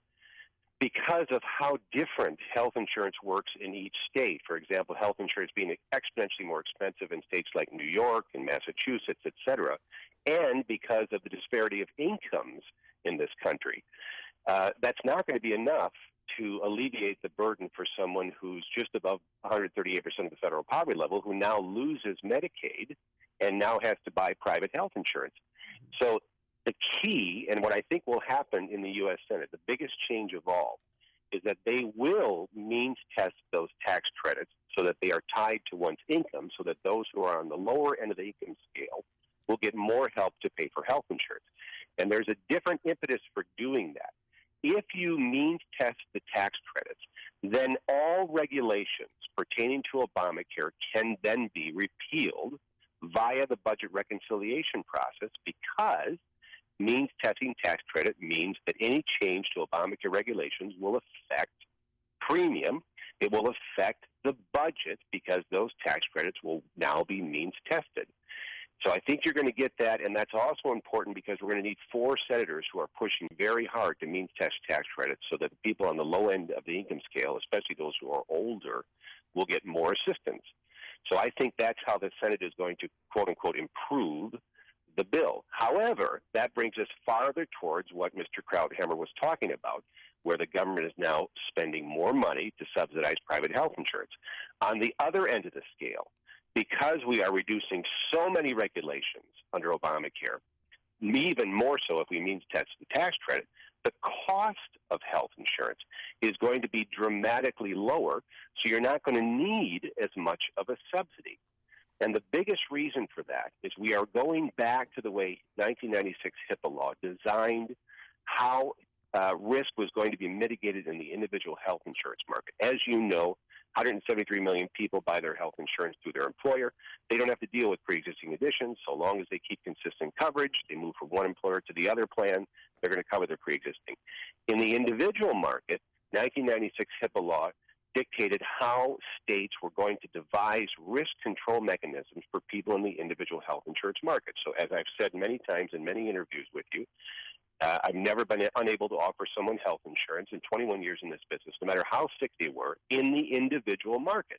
because of how different health insurance works in each state, for example, health insurance being exponentially more expensive in states like New York and Massachusetts, et cetera, and because of the disparity of incomes in this country, that's not going to be enough to alleviate the burden for someone who's just above 138% of the federal poverty level, who now loses Medicaid and now has to buy private health insurance. So the key, and what I think will happen in the U.S. Senate, the biggest change of all, is that they will means test those tax credits so that they are tied to one's income, so that those who are on the lower end of the income scale will get more help to pay for health insurance. And there's a different impetus for doing that. If you means test the tax credits, then all regulations pertaining to Obamacare can then be repealed via the budget reconciliation process, because means testing tax credit means that any change to Obamacare regulations will affect premium. It will affect the budget because those tax credits will now be means tested. So I think you're going to get that, and that's also important because we're going to need 4 senators who are pushing very hard to means test tax credits so that the people on the low end of the income scale, especially those who are older, will get more assistance. So I think that's how the Senate is going to, quote-unquote, improve the bill. However, that brings us farther towards what Mr. Krauthammer was talking about, where the government is now spending more money to subsidize private health insurance. On the other end of the scale, because we are reducing so many regulations under Obamacare, even more so if we means test the tax credit, the cost of health insurance is going to be dramatically lower, so you're not going to need as much of a subsidy. And the biggest reason for that is we are going back to the way 1996 HIPAA law designed how risk was going to be mitigated in the individual health insurance market. As you know, 173 million people buy their health insurance through their employer. They don't have to deal with pre-existing conditions. So long as they keep consistent coverage, they move from one employer to the other plan, they're going to cover their pre-existing. In the individual market, 1996 HIPAA law dictated how states were going to devise risk control mechanisms for people in the individual health insurance market. So as I've said many times in many interviews with you, I've never been unable to offer someone health insurance in 21 years in this business, no matter how sick they were, in the individual market.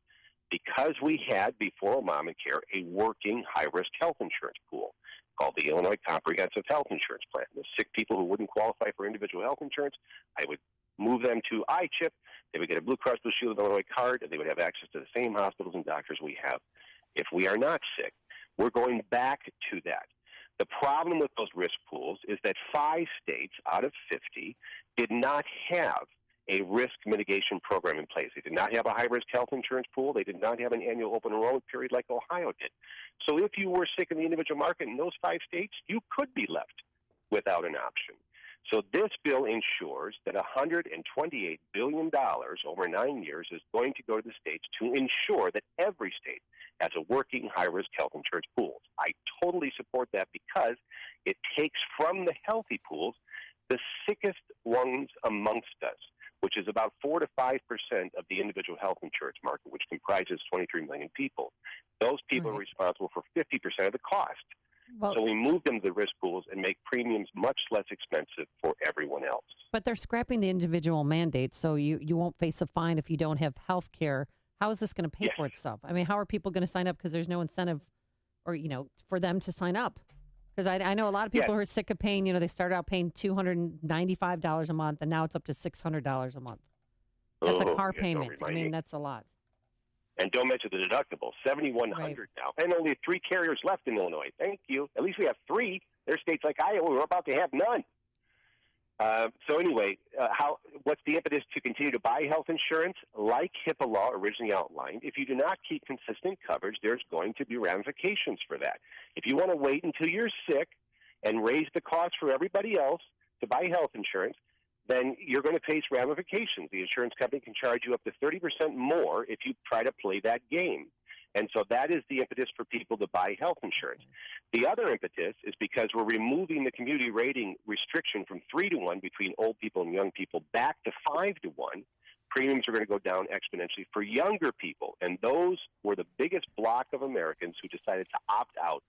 because we had, before Obamacare, a working high-risk health insurance pool called the Illinois Comprehensive Health Insurance Plan. The sick people who wouldn't qualify for individual health insurance, I would move them to iChip. They would get a Blue Cross Blue Shield of Illinois card, and they would have access to the same hospitals and doctors we have if we are not sick. We're going back to that. The problem with those risk pools is that 5 states out of 50 did not have a risk mitigation program in place. They did not have a high-risk health insurance pool. They did not have an annual open enrollment period like Ohio did. So if you were sick in the individual market in those 5 states, you could be left without an option. So this bill ensures that $128 billion over 9 years is going to go to the states to ensure that every state has a working high-risk health insurance pool. I totally support that because it takes from the healthy pools the sickest ones amongst us, which is about 4 to 5% of the individual health insurance market, which comprises 23 million people. Those people are responsible for 50% of the cost. So we move them to the risk pools and make premiums much less expensive for everyone else. But they're scrapping the individual mandates, so you won't face a fine if you don't have health care. How is this going to pay for itself? I mean, how are people going to sign up because there's no incentive or, for them to sign up? Because I know a lot of people who are sick of paying, they started out paying $295 a month, and now it's up to $600 a month. That's a car payment. I mean, that's a lot. And don't mention the deductible, $7,100 now. And only 3 carriers left in Illinois. Thank you. At least we have 3. There's states like Iowa, we're about to have none. So anyway, what's the impetus to continue to buy health insurance? Like HIPAA law originally outlined, if you do not keep consistent coverage, there's going to be ramifications for that. If you want to wait until you're sick and raise the cost for everybody else to buy health insurance, then you're going to face ramifications. The insurance company can charge you up to 30% more if you try to play that game. And so that is the impetus for people to buy health insurance. The other impetus is because we're removing the community rating restriction from 3 to 1 between old people and young people back to 5 to 1. Premiums are going to go down exponentially for younger people. And those were the biggest block of Americans who decided to opt out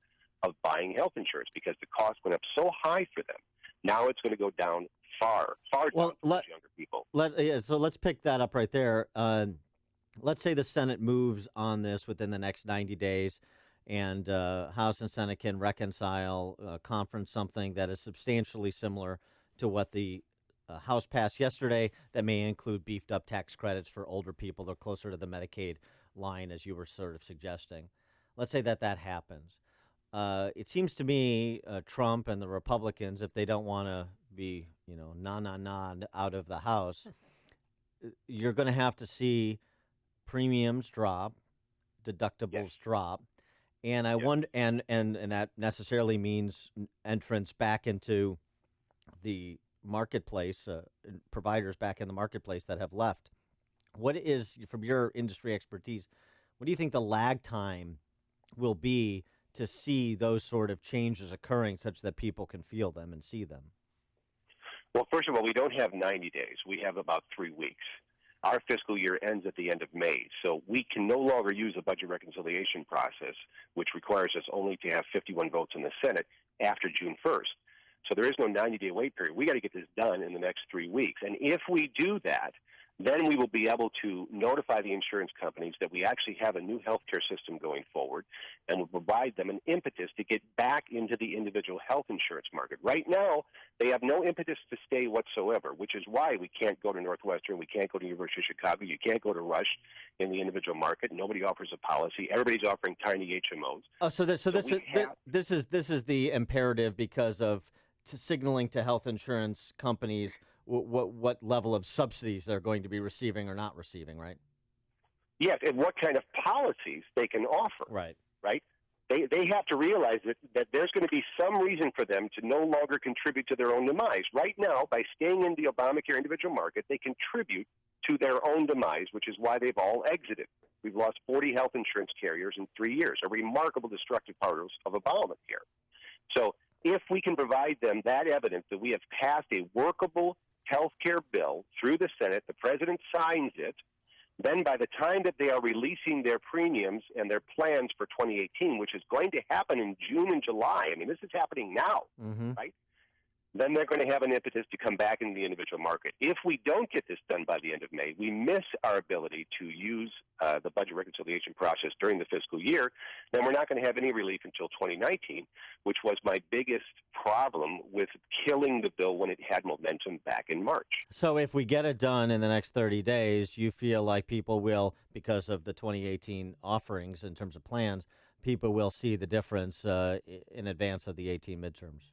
of buying health insurance because the cost went up so high for them. Now it's going to go down far down for younger people. So let's pick that up right there. Let's say the Senate moves on this within the next 90 days and House and Senate can reconcile, conference something that is substantially similar to what the House passed yesterday that may include beefed up tax credits for older people. They're closer to the Medicaid line, as you were sort of suggesting. Let's say that happens. It seems to me Trump and the Republicans, if they don't want to be, nod out of the House, you're going to have to see premiums drop, deductibles drop, and I wonder, and that necessarily means entrance back into the marketplace, providers back in the marketplace that have left. What is, from your industry expertise, what do you think the lag time will be to see those sort of changes occurring such that people can feel them and see them? Well, first of all, we don't have 90 days. We have about 3 weeks. Our fiscal year ends at the end of May, so we can no longer use a budget reconciliation process, which requires us only to have 51 votes in the Senate after June 1st. So there is no 90-day wait period. We got to get this done in the next 3 weeks. And if we do that, then we will be able to notify the insurance companies that we actually have a new healthcare system going forward, and we'll provide them an impetus to get back into the individual health insurance market. Right now, they have no impetus to stay whatsoever, which is why we can't go to Northwestern, we can't go to University of Chicago, you can't go to Rush in the individual market. Nobody offers a policy. Everybody's offering tiny HMOs. Oh, so this is the imperative because of signaling to health insurance companies what level of subsidies they're going to be receiving or not receiving, right? Yes, and what kind of policies they can offer. Right. They have to realize that there's going to be some reason for them to no longer contribute to their own demise. Right now, by staying in the Obamacare individual market, they contribute to their own demise, which is why they've all exited. We've lost 40 health insurance carriers in 3 years, a remarkable destructive part of Obamacare. So if we can provide them that evidence that we have passed a workable health care bill through the Senate, the president signs it, then by the time that they are releasing their premiums and their plans for 2018, which is going to happen in June and July, I mean, this is happening now, right? then they're going to have an impetus to come back into the individual market. If we don't get this done by the end of May, we miss our ability to use the budget reconciliation process during the fiscal year, then we're not going to have any relief until 2019, which was my biggest problem with killing the bill when it had momentum back in March. So if we get it done in the next 30 days, you feel like people will, because of the 2018 offerings in terms of plans, people will see the difference in advance of the 18 midterms?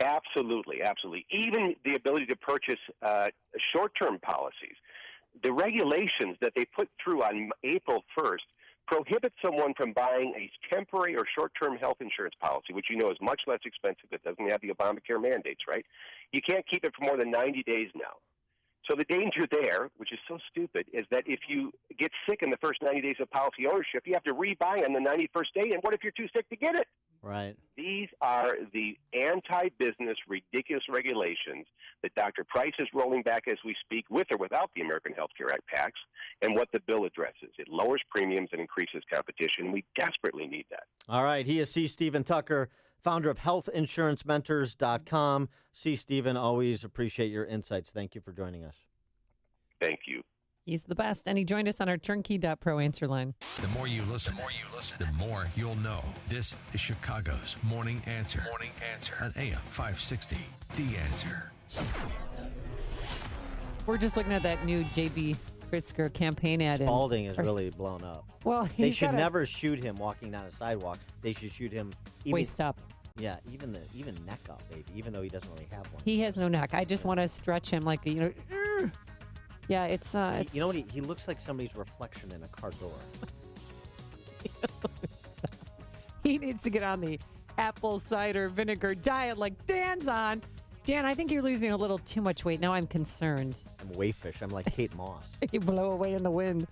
Absolutely, absolutely. Even the ability to purchase short-term policies. The regulations that they put through on April 1st prohibit someone from buying a temporary or short-term health insurance policy, which you know is much less expensive. It doesn't have the Obamacare mandates, right? You can't keep it for more than 90 days now. So the danger there, which is so stupid, is that if you get sick in the first 90 days of policy ownership, you have to rebuy on the 91st day, and what if you're too sick to get it? Right. These are the anti-business, ridiculous regulations that Dr. Price is rolling back as we speak, with or without the American Health Care Act PACs, and what the bill addresses. It lowers premiums and increases competition. We desperately need that. All right. He is C. Stephen Tucker, founder of HealthInsuranceMentors.com. C. Stephen, always appreciate your insights. Thank you for joining us. Thank you. He's the best, and he joined us on our turnkey.pro answer line. The more you listen, the more you'll know. This is Chicago's Morning Answer. Morning Answer on AM 560. The Answer. We're just looking at that new J.B. Pritzker campaign ad. Spalding is really blown up. Well, they should never shoot him walking down a sidewalk. They should shoot him waist up. Yeah, even neck up, maybe, even though he doesn't really have one. He has no neck. I just want to stretch him like, yeah, it's you know what? He looks like somebody's reflection in a car door. He needs to get on the apple cider vinegar diet like Dan's on. Dan, I think you're losing a little too much weight. Now I'm concerned. I'm wayfish. I'm like Kate Moss. You blow away in the wind.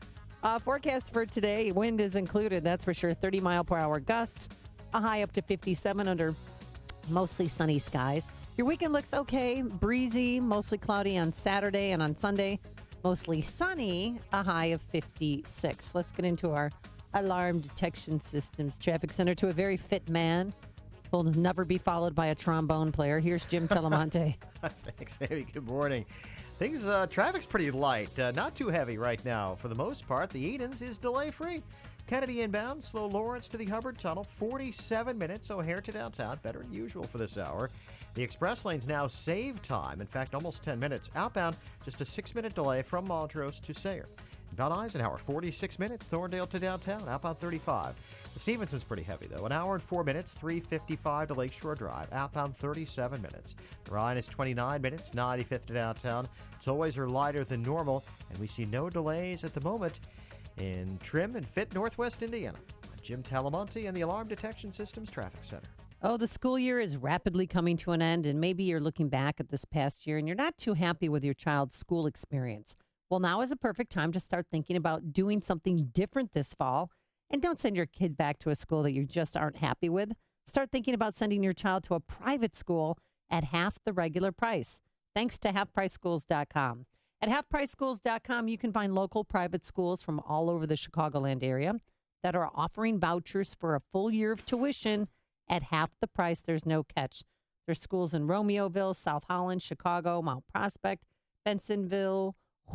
Forecast for today, wind is included, that's for sure. 30-mile-per-hour gusts, a high up to 57 under mostly sunny skies. Your weekend looks okay, breezy, mostly cloudy on Saturday and on Sunday. Mostly sunny, a high of 56. Let's get into our alarm detection systems traffic center to a very fit man. Will never be followed by a trombone player. Here's Jim Telemonte. Thanks, Amy. Good morning. Traffic's pretty light. Not too heavy right now. For the most part, the Edens is delay-free. Kennedy inbound, slow Lawrence to the Hubbard Tunnel, 47 minutes. O'Hare to downtown, better than usual for this hour. The express lanes now save time. In fact, almost 10 minutes. Outbound, just a 6-minute delay from Montrose to Sayre. Inbound Eisenhower, 46 minutes. Thorndale to downtown, outbound 35. The Stevenson's pretty heavy, though. 1 hour and 4 minutes, 3:55 to Lakeshore Drive. Outbound 37 minutes. The Ryan is 29 minutes, 95th to downtown. Tollways are lighter than normal, and we see no delays at the moment in trim and fit Northwest Indiana. Jim Talamonte and the Alarm Detection Systems Traffic Center. Oh, the school year is rapidly coming to an end, and maybe you're looking back at this past year and you're not too happy with your child's school experience. Well, now is a perfect time to start thinking about doing something different this fall. And don't send your kid back to a school that you just aren't happy with. Start thinking about sending your child to a private school at half the regular price, thanks to halfpriceschools.com. At halfpriceschools.com, you can find local private schools from all over the Chicagoland area that are offering vouchers for a full year of tuition at half the price. There's no catch. There's schools in Romeoville, South Holland, Chicago, Mount Prospect, Bensonville,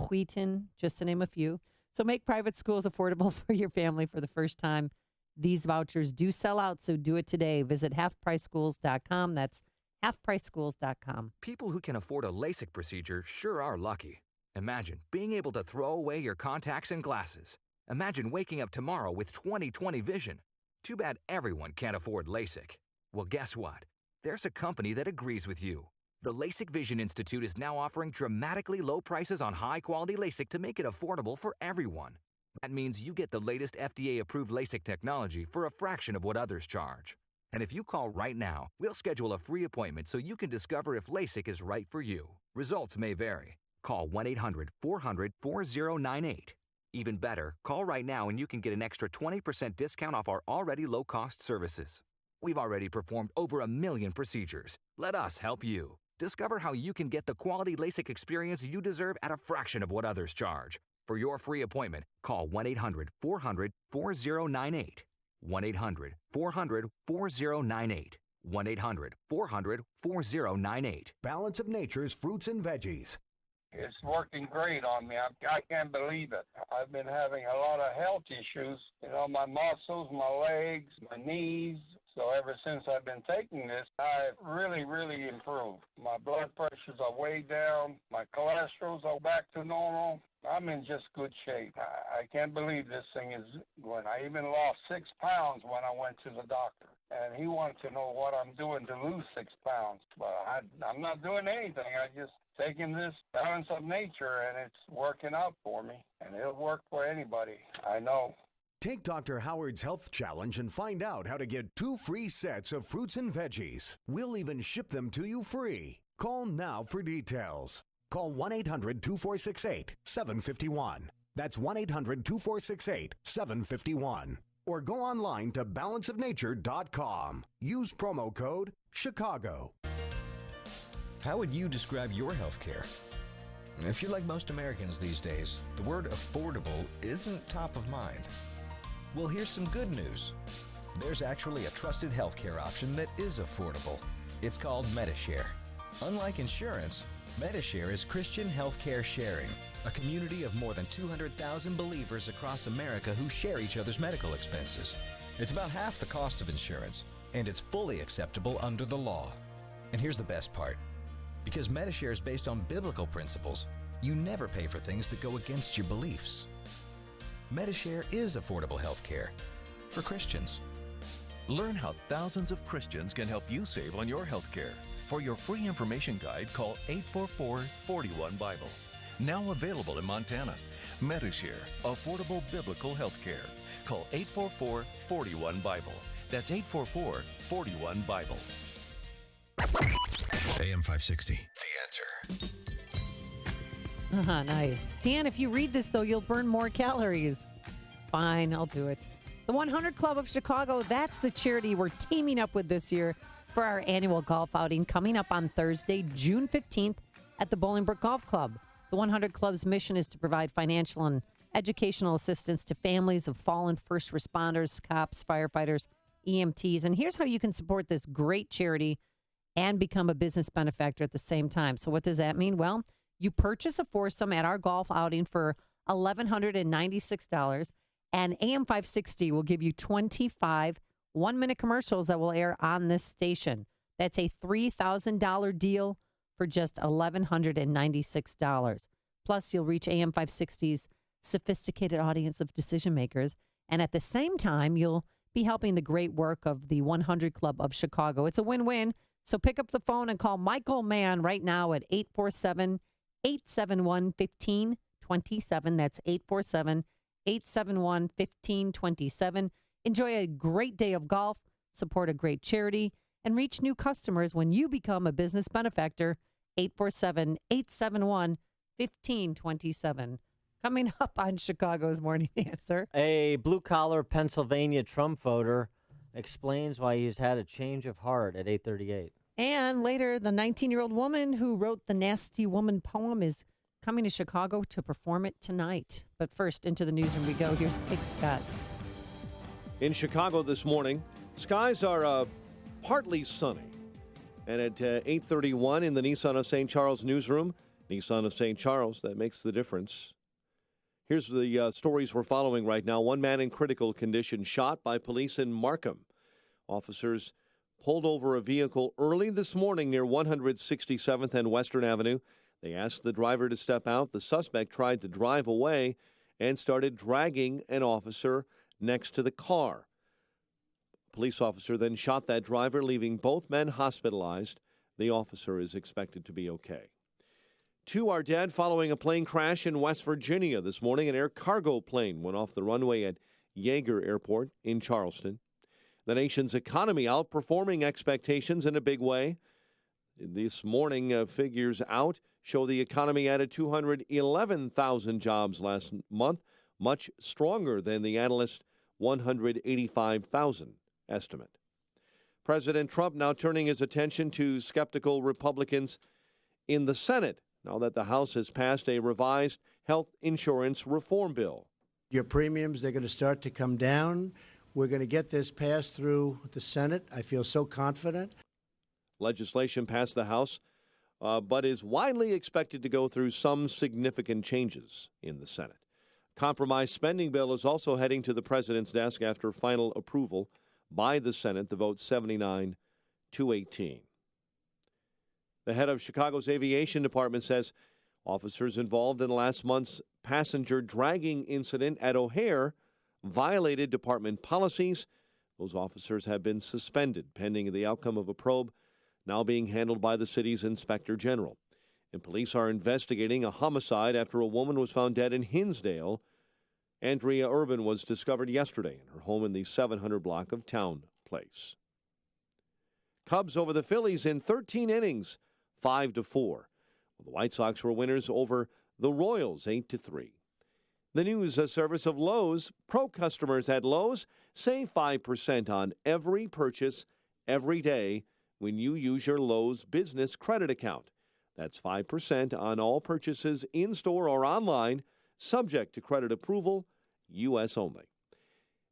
Wheaton, just to name a few. So make private schools affordable for your family for the first time. These vouchers do sell out, so do it today. Visit halfpriceschools.com. That's halfpriceschools.com. People who can afford a LASIK procedure sure are lucky. Imagine being able to throw away your contacts and glasses. Imagine waking up tomorrow with 20/20 vision. Too bad everyone can't afford LASIK. Well, guess what? There's a company that agrees with you. The LASIK Vision Institute is now offering dramatically low prices on high-quality LASIK to make it affordable for everyone. That means you get the latest FDA-approved LASIK technology for a fraction of what others charge. And if you call right now, we'll schedule a free appointment so you can discover if LASIK is right for you. Results may vary. Call 1-800-400-4098. Even better, call right now and you can get an extra 20% discount off our already low-cost services. We've already performed over 1 million procedures. Let us help you. Discover how you can get the quality LASIK experience you deserve at a fraction of what others charge. For your free appointment, call 1-800-400-4098. 1-800-400-4098. 1-800-400-4098. Balance of Nature's fruits and veggies. It's working great on me. I can't believe it. I've been having a lot of health issues. My muscles, my legs, my knees. So ever since I've been taking this, I've really, really improved. My blood pressures are way down. My cholesterol's are back to normal. I'm in just good shape. I can't believe this thing is going. I even lost 6 pounds when I went to the doctor. And he wanted to know what I'm doing to lose 6 pounds. But I'm not doing anything. I just taking this balance of nature, and it's working out for me. And it'll work for anybody, I know. Take Dr. Howard's Health Challenge and find out how to get 2 free sets of fruits and veggies. We'll even ship them to you free. Call now for details. Call 1-800-2468-751. That's 1-800-2468-751. Or go online to balanceofnature.com. Use promo code Chicago. How would you describe your health care? If you're like most Americans these days, the word affordable isn't top of mind. Well, here's some good news. There's actually a trusted healthcare option that is affordable. It's called Medishare. Unlike insurance, Medishare is Christian healthcare sharing, a community of more than 200,000 believers across America who share each other's medical expenses. It's about half the cost of insurance, and it's fully acceptable under the law. And here's the best part. Because Medishare is based on biblical principles, you never pay for things that go against your beliefs. Medishare is affordable health care for Christians. Learn how thousands of Christians can help you save on your health care. For your free information guide, call 844-41-BIBLE. Now available in Montana. Medishare, affordable biblical health care. Call 844-41-BIBLE. That's 844-41-BIBLE. AM 560, The Answer. Nice. Dan, if you read this, though, you'll burn more calories. Fine, I'll do it. The 100 Club of Chicago, that's the charity we're teaming up with this year for our annual golf outing coming up on Thursday, June 15th at the Bolingbrook Golf Club. The 100 Club's mission is to provide financial and educational assistance to families of fallen first responders, cops, firefighters, EMTs. And here's how you can support this great charity and become a business benefactor at the same time. So what does that mean? Well, you purchase a foursome at our golf outing for $1,196, and AM 560 will give you 25 one-minute commercials that will air on this station. That's a $3,000 deal for just $1,196. Plus, you'll reach AM 560's sophisticated audience of decision makers, and at the same time, you'll be helping the great work of the 100 Club of Chicago. It's a win-win. So pick up the phone and call Michael Mann right now at 847-871-1527. That's 847-871-1527. Enjoy a great day of golf, support a great charity, and reach new customers when you become a business benefactor. 847-871-1527. Coming up on Chicago's Morning Answer. A blue-collar Pennsylvania Trump voter explains why he's had a change of heart at 8:38. And later, the 19-year-old woman who wrote the Nasty Woman poem is coming to Chicago to perform it tonight. But first, into the newsroom we go. Here's Big Scott. In Chicago this morning, skies are partly sunny. And at 8:31 in the Nissan of St. Charles newsroom, Nissan of St. Charles, that makes the difference. Here's the stories we're following right now. One man in critical condition shot by police in Markham. Officers pulled over a vehicle early this morning near 167th and Western Avenue. They asked the driver to step out. The suspect tried to drive away and started dragging an officer next to the car. A police officer then shot that driver, leaving both men hospitalized. The officer is expected to be okay. 2 are dead following a plane crash in West Virginia this morning. An air cargo plane went off the runway at Yeager Airport in Charleston. The nation's economy outperforming expectations in a big way. This morning, figures out show the economy added 211,000 jobs last month, much stronger than the analyst 185,000 estimate. President Trump now turning his attention to skeptical Republicans in the Senate, now that the House has passed a revised health insurance reform bill. Your premiums, they're going to start to come down. We're going to get this passed through the Senate. I feel so confident. Legislation passed the House, but is widely expected to go through some significant changes in the Senate. Compromise spending bill is also heading to the president's desk after final approval by the Senate, the vote 79-18. The head of Chicago's aviation department says officers involved in last month's passenger dragging incident at O'Hare violated department policies. Those officers have been suspended pending the outcome of a probe now being handled by the city's inspector general. And police are investigating a homicide after a woman was found dead in Hinsdale. Andrea Urban was discovered yesterday in her home in the 700 block of Town Place. Cubs over the Phillies in 13 innings, 5-4. The White Sox were winners over the Royals, 8-3. The news service of Lowe's. Pro customers at Lowe's save 5% on every purchase every day when you use your Lowe's business credit account. That's 5% on all purchases in-store or online, subject to credit approval, U.S. only.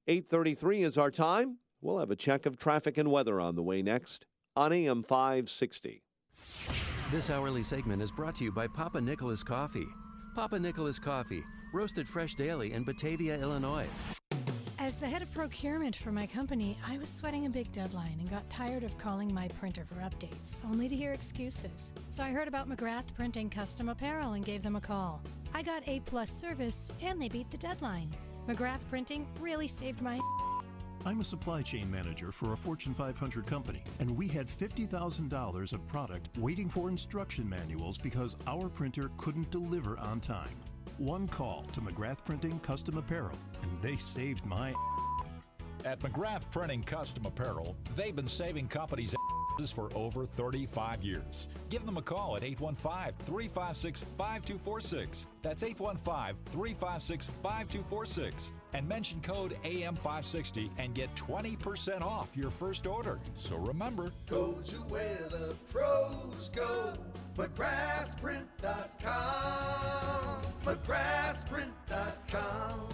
8:33 is our time. We'll have a check of traffic and weather on the way next on AM 560. This hourly segment is brought to you by Papa Nicholas Coffee. Papa Nicholas Coffee, roasted fresh daily in Batavia, Illinois. As the head of procurement for my company, I was sweating a big deadline and got tired of calling my printer for updates, only to hear excuses. So I heard about McGrath Printing Custom Apparel and gave them a call. I got A+ service and they beat the deadline. McGrath Printing really saved my... I'm a supply chain manager for a Fortune 500 company, and we had $50,000 of product waiting for instruction manuals because our printer couldn't deliver on time. One call to McGrath Printing Custom Apparel, and they saved my... At McGrath Printing Custom Apparel, they've been saving companies for over 35 years. Give them a call at 815-356-5246. That's 815-356-5246. And mention code AM560 and get 20% off your first order. So remember, go to where the pros go. McGrathPrint.com. McGrathPrint.com.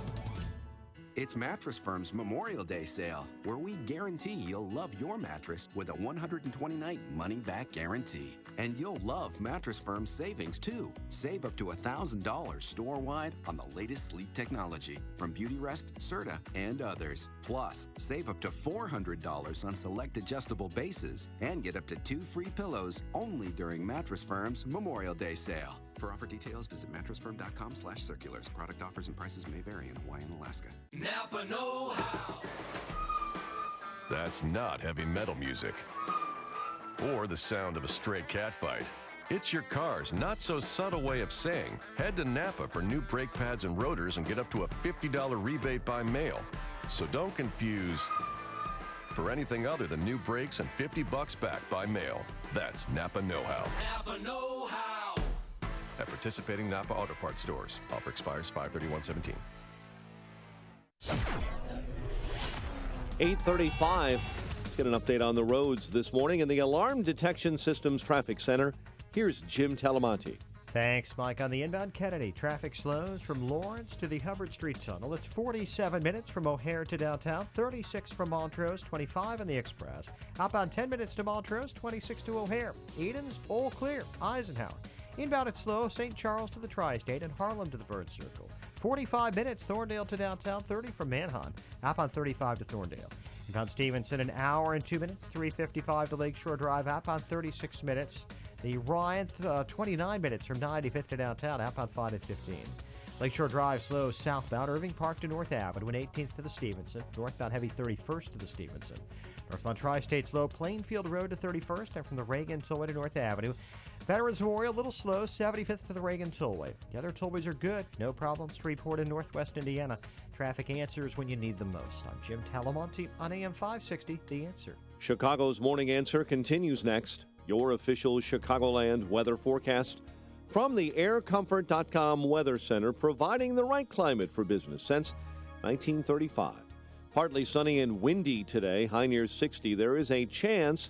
It's Mattress Firm's Memorial Day sale, where we guarantee you'll love your mattress with a 120-night money-back guarantee. And you'll love Mattress Firm's savings, too. Save up to $1,000 store-wide on the latest sleep technology from Beautyrest, Serta, and others. Plus, save up to $400 on select adjustable bases and get up to 2 free pillows only during Mattress Firm's Memorial Day sale. For offer details, visit mattressfirm.com/circulars. Product offers and prices may vary in Hawaii and Alaska. Napa know-how. That's not heavy metal music or the sound of a stray cat fight. It's your car's not-so-subtle way of saying, head to Napa for new brake pads and rotors and get up to a $50 rebate by mail. So don't confuse for anything other than new brakes and $50 back by mail. That's Napa know-how. Napa know-how. At participating Napa Auto Parts stores. Offer expires 5/31/17. 8:35. Let's get an update on the roads this morning in the Alarm Detection Systems Traffic Center. Here's Jim Talamonte. Thanks, Mike. On the inbound Kennedy, traffic slows from Lawrence to the Hubbard Street Tunnel. It's 47 minutes from O'Hare to downtown, 36 from Montrose, 25 in the Express. Outbound 10 minutes to Montrose, 26 to O'Hare. Eden's all clear. Eisenhower. Inbound it's slow, St. Charles to the Tri-State and Harlem to the Bird Circle. 45 minutes, Thorndale to downtown, 30 from Manheim. Outbound 35 to Thorndale. Inbound Stevenson, an hour and 2 minutes, 3:55 to Lakeshore Drive. Outbound 36 minutes. The Ryan, 29 minutes from 95th to downtown. Outbound 5 at 15. Lakeshore Drive slow southbound, Irving Park to North Avenue, and 18th to the Stevenson. Northbound heavy 31st to the Stevenson. Northbound Tri-State slow, Plainfield Road to 31st, and from the Reagan Tollway to North Avenue. Veterans Memorial, a little slow, 75th to the Reagan Tollway. The other tollways are good, no problems. Shreveport in Northwest Indiana. Traffic answers when you need them most. I'm Jim Talamonte on AM 560, The Answer. Chicago's Morning Answer continues next. Your official Chicagoland weather forecast from the aircomfort.com Weather Center, providing the right climate for business since 1935. Partly sunny and windy today, high near 60. There is a chance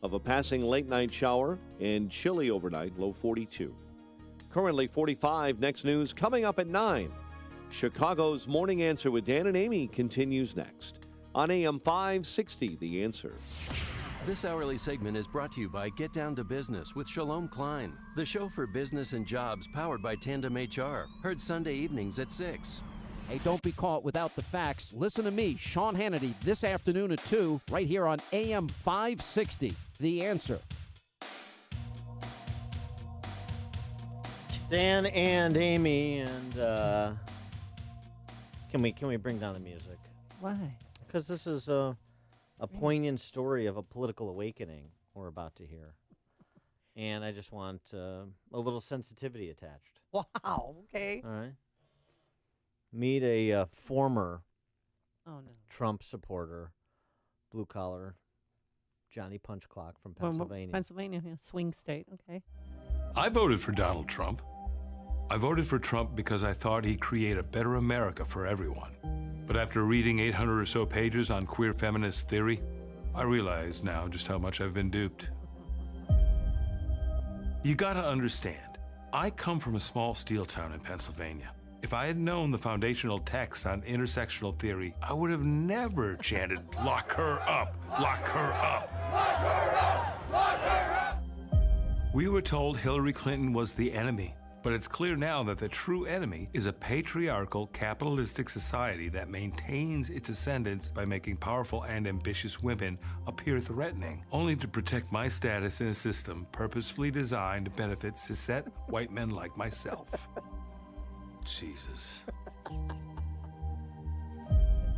of a passing late-night shower and chilly overnight, low 42. Currently 45. Next news coming up at 9. Chicago's Morning Answer with Dan and Amy continues next on AM 560, The Answer. This hourly segment is brought to you by Get Down to Business with Shalom Klein, the show for business and jobs powered by Tandem HR. Heard Sunday evenings at 6. Hey, don't be caught without the facts. Listen to me, Sean Hannity, this afternoon at 2, right here on AM 560, The Answer. Dan and Amy, and can we bring down the music? Why? Because this is a poignant story of a political awakening we're about to hear. And I just want a little sensitivity attached. Wow, okay. All right. Meet a former no. Trump supporter, blue-collar, Johnny Punch Clock from Pennsylvania. Pennsylvania, yeah, swing state, okay. I voted for Donald Trump. I voted for Trump because I thought he'd create a better America for everyone. But after reading 800 or so pages on queer feminist theory, I realize now just how much I've been duped. You gotta understand, I come from a small steel town in Pennsylvania. If I had known the foundational text on intersectional theory, I would have never chanted, "Lock her up, lock her up." Lock her up, lock her up. We were told Hillary Clinton was the enemy, but it's clear now that the true enemy is a patriarchal, capitalistic society that maintains its ascendance by making powerful and ambitious women appear threatening, only to protect my status in a system purposefully designed to benefit cishet white men like myself. Jesus.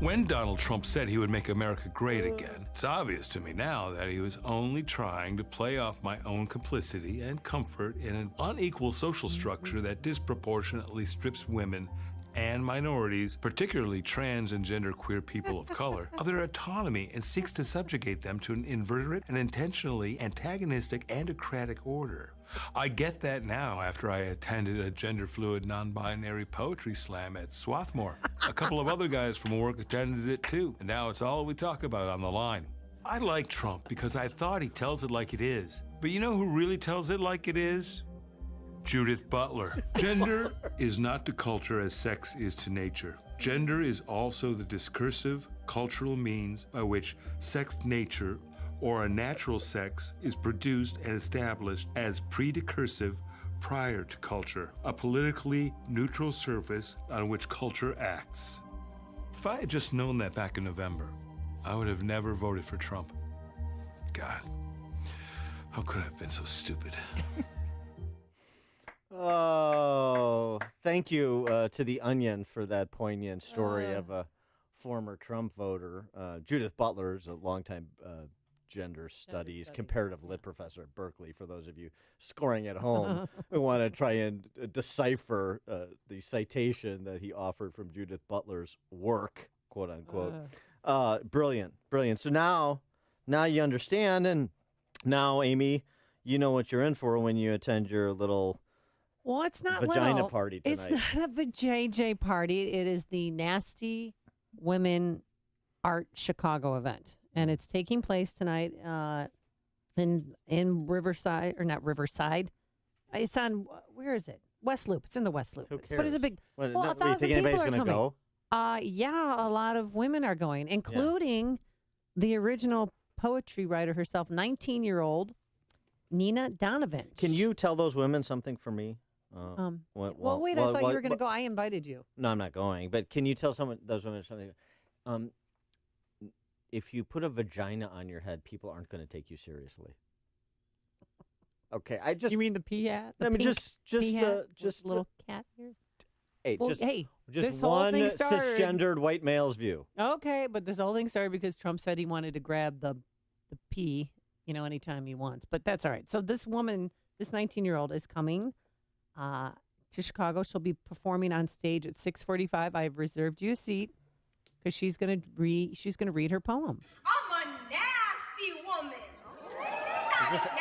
When Donald Trump said he would make America great again, it's obvious to me now that he was only trying to play off my own complicity and comfort in an unequal social structure that disproportionately strips women and minorities, particularly trans and genderqueer people of color, of their autonomy and seeks to subjugate them to an invertebrate and intentionally antagonistic andocratic order. I get that now after I attended a gender-fluid, non-binary poetry slam at Swarthmore. A couple of other guys from work attended it too, and now it's all we talk about on the line. I like Trump because I thought he tells it like it is. But you know who really tells it like it is? Judith Butler. Gender is not to culture as sex is to nature. Gender is also the discursive, cultural means by which sex nature or a natural sex is produced and established as predecursive prior to culture, a politically neutral surface on which culture acts. If I had just known that back in November, I would have never voted for Trump. God, how could I have been so stupid? Oh, thank you to The Onion for that poignant story of a former Trump voter. Judith Butler is a longtime gender studies, comparative lit professor at Berkeley, for those of you scoring at home who want to try and decipher the citation that he offered from Judith Butler's work, quote unquote. Brilliant. So now you understand, and now, Amy, you know what you're in for when you attend your little it's not vagina little. party tonight. It's not a vajayjay party. It is the Nasty Women Art Chicago event. And it's taking place tonight in Riverside, or not Riverside. It's on, where is it? West Loop. It's in the West Loop. Who cares? But it's a big, you 1,000 think people anybody's are going to coming. go? Yeah, a lot of women are going, including the original poetry writer herself, 19-year-old Nina Donovan. Can you tell those women something for me? Wait, I thought you were going to go. I invited you. No, I'm not going. But can you tell those women something? If you put a vagina on your head, people aren't going to take you seriously. Okay, You mean the pea hat? I mean, just little cat ears. Hey, Well, just this whole one thing started- cisgendered white male's view. Okay, but this whole thing started because Trump said he wanted to grab the pea, anytime he wants. But that's all right. So this woman, this 19-year-old, is coming to Chicago. She'll be performing on stage at 6:45. I've reserved you a seat because she's gonna read her poem. I'm a nasty woman.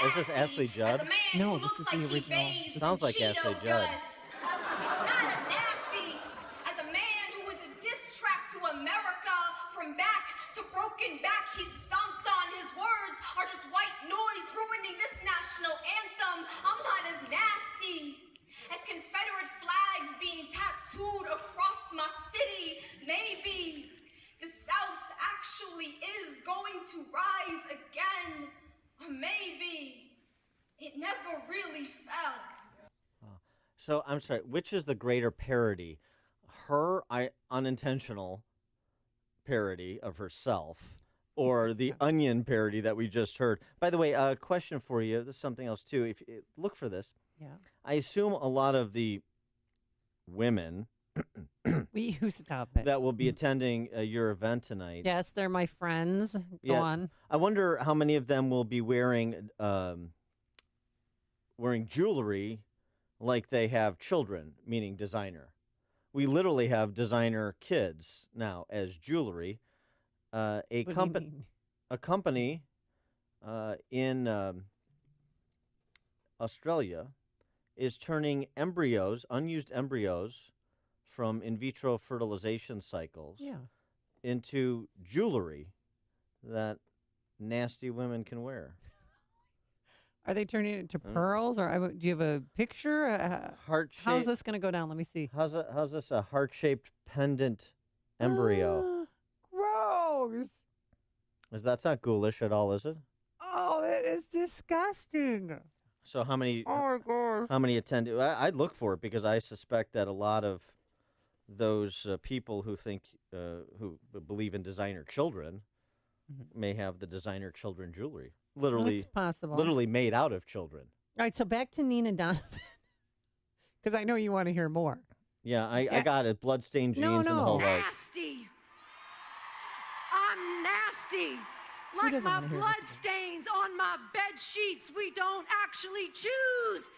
Is this Ashley Judd? No, this is the original. Sounds like Ashley Judd. Not as nasty as a man who was a diss track to America. From back to broken back, he stomped on. His words are just white noise ruining this national anthem. I'm not as nasty as Confederate flags being tattooed across my city. Maybe the South actually actually is going to rise again. Or maybe it never really fell. So I'm sorry, which is the greater parody? Her unintentional parody of herself, or the Onion parody that we just heard? By the way, a question for you. This is something else too. If you look for this, I assume a lot of the women Stop it. that will be attending your event tonight. Yes, they're my friends. Go on. I wonder how many of them will be wearing jewelry like they have children, meaning designer. We literally have designer kids now as jewelry. A company in Australia is turning unused embryos from in vitro fertilization cycles into jewelry that nasty women can wear. Are they turning it into pearls, or do you have a picture? How's this going to go down? Let me see. How's this a heart-shaped pendant embryo? Gross. That's not ghoulish at all, is it? Oh, it is disgusting. So how many? Oh my gosh. How many attend? I'd look for it because I suspect that a lot of those people who believe in designer children may have the designer children jewelry. Literally, it's possible. Literally made out of children. All right, so back to Nina Donovan, because I know you want to hear more. Yeah, I got it. Bloodstained jeans and the whole like. Nasty. I'm nasty. Like my blood stains on my bed sheets. We don't actually choose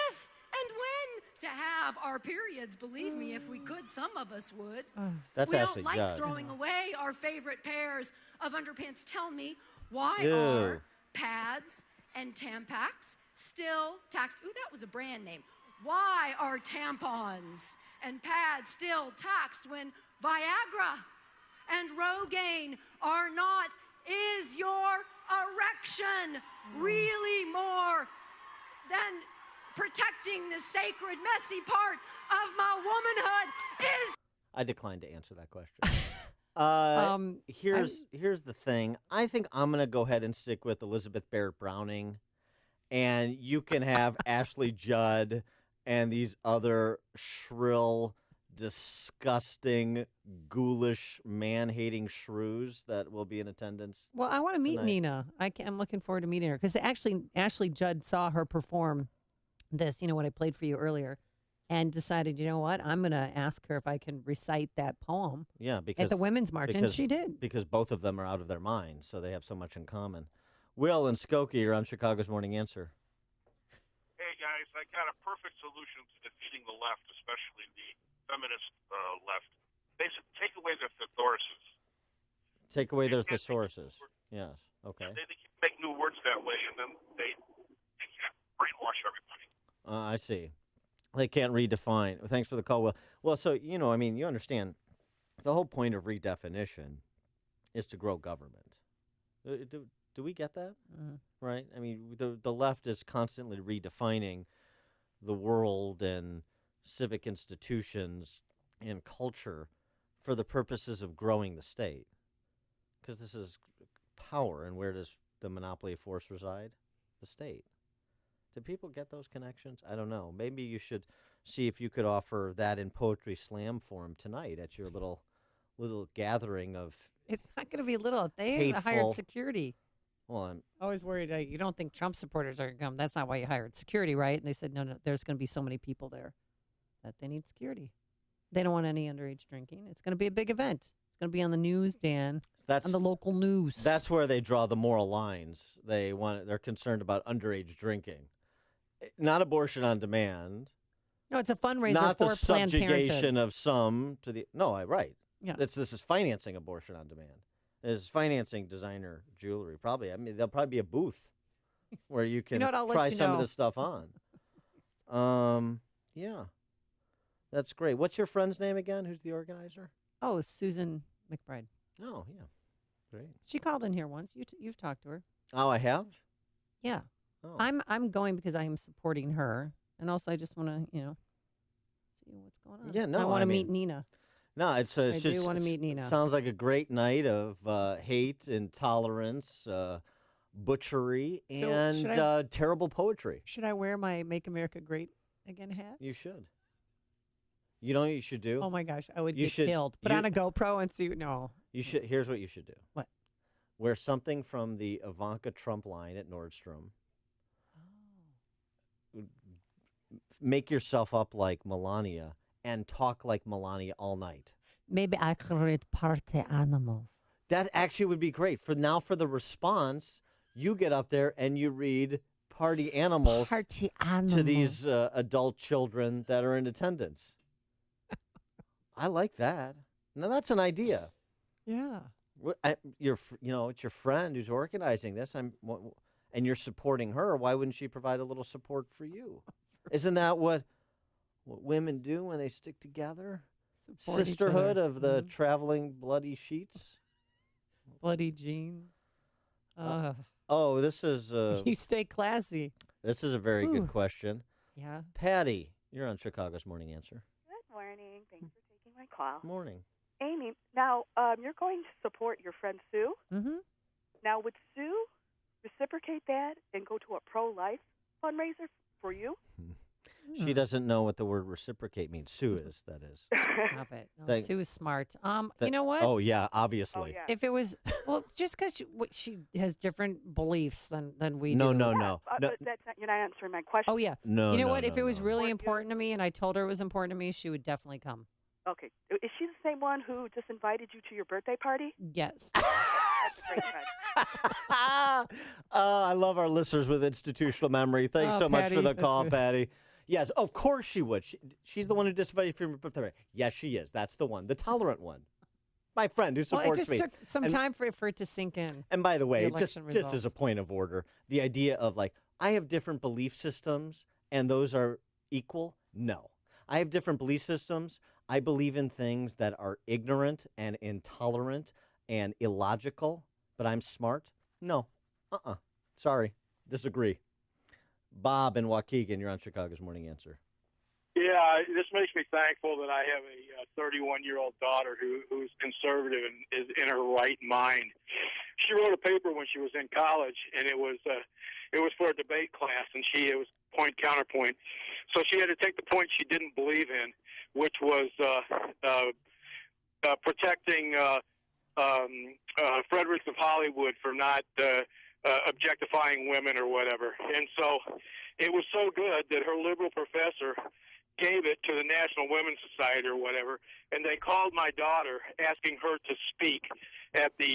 if and when to have our periods. Believe me, if we could, some of us would. That's we actually don't like Judd. throwing away our favorite pairs of underpants. Tell me, why Ew. are pads and Tampax still taxed? Ooh, that was a brand name. Why are tampons and pads still taxed when Viagra and Rogaine are not? Is your erection really more than protecting the sacred, messy part of my womanhood? I declined to answer that question. Here's the thing. I think I'm gonna go ahead and stick with Elizabeth Barrett Browning, and you can have Ashley Judd and these other shrill, disgusting, ghoulish, man-hating shrews that will be in attendance. Well, I want to meet tonight. Nina. I'm looking forward to meeting her because actually Ashley Judd saw her perform this, what I played for you earlier, and decided, you know what, I'm going to ask her if I can recite that poem because at the Women's March, and she did. Because both of them are out of their minds, so they have so much in common. Will and Skokie, you're on Chicago's Morning Answer. Hey, guys, I got a perfect solution to defeating the left, especially the feminist left. Basically, take away their thesauruses. Take away their thesauruses. Yes, okay. They keep making new words that way, and then they brainwash everybody. I see. They can't redefine. Thanks for the call, Will. Well, so, you understand the whole point of redefinition is to grow government. Do we get that? Right? I mean, the left is constantly redefining the world and civic institutions and culture for the purposes of growing the state. Because this is power, and where does the monopoly of force reside? The state. Do people get those connections? I don't know. Maybe you should see if you could offer that in poetry slam form tonight at your little gathering of. It's not going to be little. They hired security. Well, I'm always worried. You don't think Trump supporters are going to come. That's not why you hired security, right? And they said, no, there's going to be so many people there that they need security. They don't want any underage drinking. It's going to be a big event. It's going to be on the news, Dan. On the local news. That's where they draw the moral lines. They're concerned about underage drinking. Not abortion on demand. No, it's a fundraiser not for the Planned subjugation Parenthood. of some to the. No, right. Yeah. This is financing abortion on demand. It's financing designer jewelry. Probably. I mean, there'll probably be a booth where you can try some of this stuff on. Yeah. That's great. What's your friend's name again? Who's the organizer? Oh, Susan McBride. Oh, yeah. Great. She called in here once. You've talked to her. Oh, I have? Yeah. Oh. I'm going because I am supporting her, and also I just want to see what's going on. Yeah, no, I want to meet Nina. No, it's I just do want to meet Nina. sounds like a great night of hate, intolerance, butchery, So and should I- terrible poetry. Should I wear my Make America Great Again hat? You should. You know what you should do? Oh my gosh, I would You get should- killed. Put you- on a GoPro and see. No. You should. Here's what you should do. What? Wear something from the Ivanka Trump line at Nordstrom. Make yourself up like Melania and talk like Melania all night. Maybe I could read party animals. That actually would be great. For the response, you get up there and you read party animals Party animals. to these adult children that are in attendance. I like that. Now that's an idea. Yeah. It's your friend who's organizing this. And you're supporting her. Why wouldn't she provide a little support for you? Isn't that what women do when they stick together? Support each Sisterhood other. of the traveling bloody sheets. Bloody jeans. Oh, this is You stay classy. this is a very Ooh. good question. Yeah. Patty, you're on Chicago's Morning Answer. Good morning. Thanks for taking my call. Morning. Amy, now you're going to support your friend Sue. Mm-hmm. Now, would Sue reciprocate that and go to a pro-life fundraiser for you? She doesn't know what the word reciprocate means. Sue is, that is. Stop it. No, Sue is smart. You know what? Oh, yeah, obviously. If it was, well, just because she has different beliefs than we No, do. no, no. No. That's not, you're not answering my question. Oh, yeah. No, You know no, what? If no, it was no. really important to me and I told her it was important to me, she would definitely come. Okay. Is she the same one who just invited you to your birthday party? Yes. That's a great friend. I love our listeners with institutional memory. Thanks Oh, so much Patty, for the that's call, good. Patty. Yes, of course she would. She's the one who disinvited you from your birthday. Yes, she is. That's the one. The tolerant one. My friend who Well, supports it just me. took some And- time for it to sink in. And by the way, the just election as a results. point of order, the idea of like, I have different belief systems and those are equal? No. I have different belief systems. I believe in things that are ignorant and intolerant and illogical, but I'm smart? No. Sorry. Disagree. Bob in Waukegan, you're on Chicago's Morning Answer. Yeah, this makes me thankful that I have a 31-year-old daughter who's conservative and is in her right mind. She wrote a paper when she was in college, and it was for a debate class, and it was point counterpoint. So she had to take the point she didn't believe in, which was protecting Fredericks of Hollywood from not objectifying women or whatever. And so it was so good that her liberal professor gave it to the National Women's Society or whatever, and they called my daughter asking her to speak at the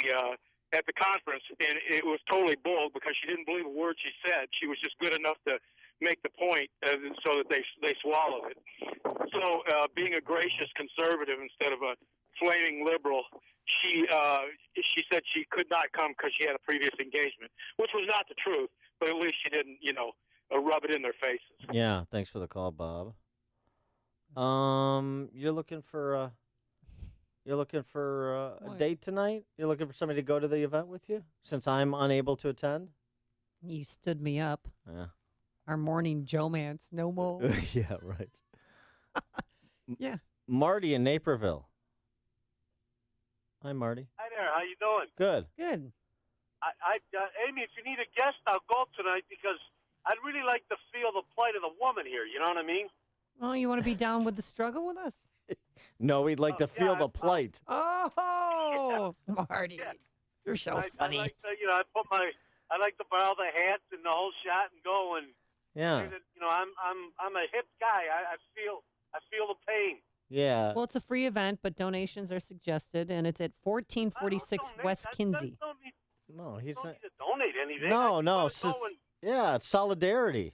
conference, and it was totally bold because she didn't believe a word she said. She was just good enough to make the point so that they swallowed it. So being a gracious conservative instead of a flaming liberal, she said she could not come because she had a previous engagement, which was not the truth, but at least she didn't, rub it in their faces. Yeah, thanks for the call, Bob. You're looking for a What? date tonight? You're looking for somebody to go to the event with you? Since I'm unable to attend? You stood me up. Yeah. Our morning Joe-mance. No more. Yeah, right. Yeah. Marty in Naperville. Hi, Marty. Hi there. How you doing? Good. Good. Amy, if you need a guest, I'll go tonight because I'd really like to feel the plight of the woman here. You know what I mean? Oh, you want to be down with the struggle with us? No, we'd like to feel the plight. Oh, Marty. You're so funny. I like to, I like to borrow the hat and the whole shot and go and Yeah. say that, I'm a hip guy. I feel the pain. Yeah. Well, it's a free event, but donations are suggested, and it's at 1446 West Kinsey. No, he's not. Don't need to donate anything. No, I no. just wanna go and- Yeah, it's solidarity.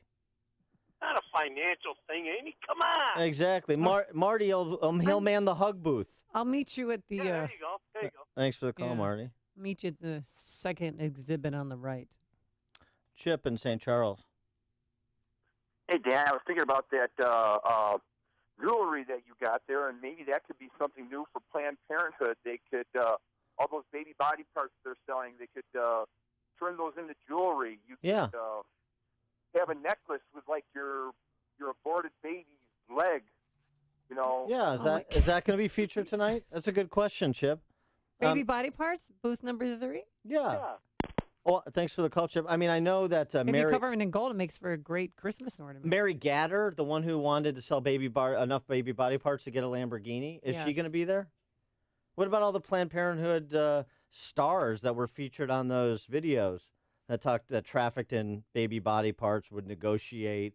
not a financial thing, Amy. Come on. Exactly. Marty, he'll man the hug booth. I'll meet you at the. There you go. There you go. Thanks for the call, Yeah. Marty. Meet you at the second exhibit on the right. Chip in St. Charles. Hey, Dan, I was thinking about that jewelry that you got there, and maybe that could be something new for Planned Parenthood. They could, all those baby body parts they're selling, they could turn those into jewelry. You Yeah. could have a necklace with, like, your aborted baby's leg You know. Yeah, is that going to be featured tonight? That's a good question, Chip. Baby body parts, booth number 3. Yeah. Well, thanks for the call, Chip. I mean, I know that If you cover it in gold, it makes for a great Christmas ornament. Mary Gatter, the one who wanted to sell enough baby body parts to get a Lamborghini, is she going to be there? What about all the Planned Parenthood stars that were featured on those videos that trafficked in baby body parts, would negotiate,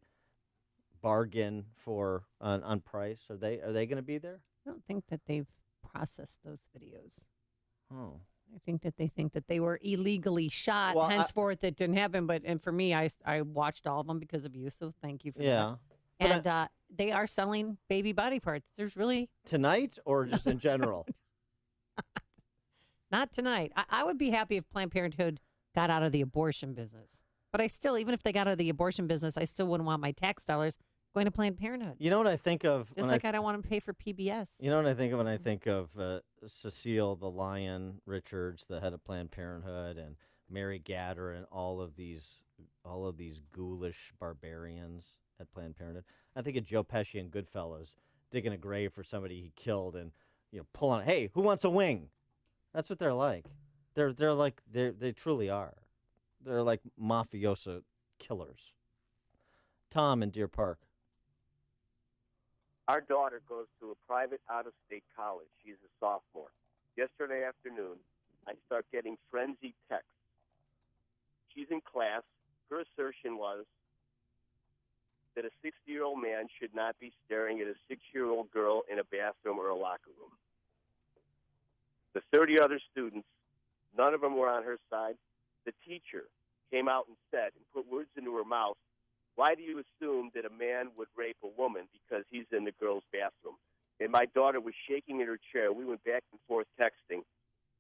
bargain for on price? Are they going to be there? I don't think that they've processed those videos. Oh. I think that they were illegally shot. Well, henceforth, it didn't happen. And for me, I watched all of them because of you. So thank you for that. Yeah. And they are selling baby body parts. There's really tonight or just in general. Not tonight. I would be happy if Planned Parenthood got out of the abortion business. But I still, even if they got out of the abortion business, I still wouldn't want my tax dollars going to Planned Parenthood. You know what I think of? Just like I don't want to pay for PBS. You know what I think of when I think of Cecile the Lion Richards, the head of Planned Parenthood, and Mary Gatter, and all of these ghoulish barbarians at Planned Parenthood. I think of Joe Pesci and Goodfellas digging a grave for somebody he killed, and pulling. Hey, who wants a wing? That's what they're like. They truly are. They're like mafioso killers. Tom in Deer Park. Our daughter goes to a private out-of-state college. She's a sophomore. Yesterday afternoon, I start getting frenzied texts. She's in class. Her assertion was that a 60-year-old man should not be staring at a 6-year-old girl in a bathroom or a locker room. The 30 other students, none of them were on her side. The teacher came out and said, and put words into her mouth, why do you assume that a man would rape a woman because he's in the girl's bathroom? And my daughter was shaking in her chair. We went back and forth texting.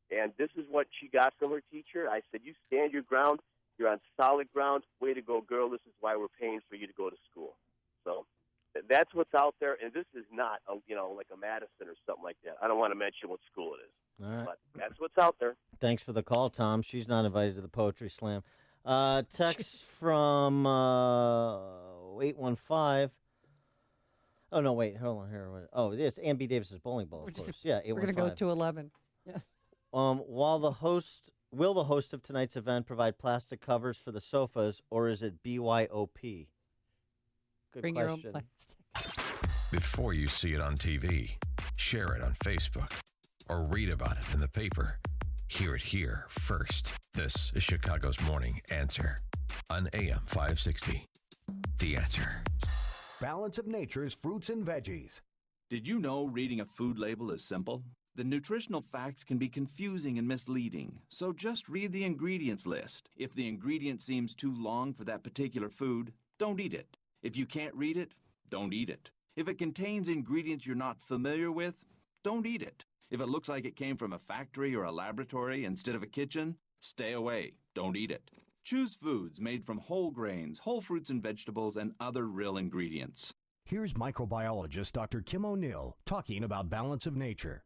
And this is what she got from her teacher. I said, you stand your ground. You're on solid ground. Way to go, girl. This is why we're paying for you to go to school. So that's what's out there. And this is not, like a Madison or something like that. I don't want to mention what school it is. All right. But that's what's out there. Thanks for the call, Tom. She's not invited to the Poetry Slam. Text from 815. Oh, no, wait. Hold on here. Oh, it is Ann B. Davis's bowling ball, of course. Yeah, 815. We're going to go to 11. Yeah. Will the host of tonight's event provide plastic covers for the sofas, or is it BYOP? Good Bring question. your own plastic. Before you see it on TV, share it on Facebook, or read about it in the paper. Hear it here first. This is Chicago's Morning Answer on AM 560. The Answer. Balance of Nature's fruits and veggies. Did you know reading a food label is simple? The nutritional facts can be confusing and misleading, so just read the ingredients list. If the ingredient seems too long for that particular food, don't eat it. If you can't read it, don't eat it. If it contains ingredients you're not familiar with, don't eat it. If it looks like it came from a factory or a laboratory instead of a kitchen, stay away. Don't eat it. Choose foods made from whole grains, whole fruits and vegetables, and other real ingredients. Here's microbiologist Dr. Kim O'Neill talking about Balance of Nature.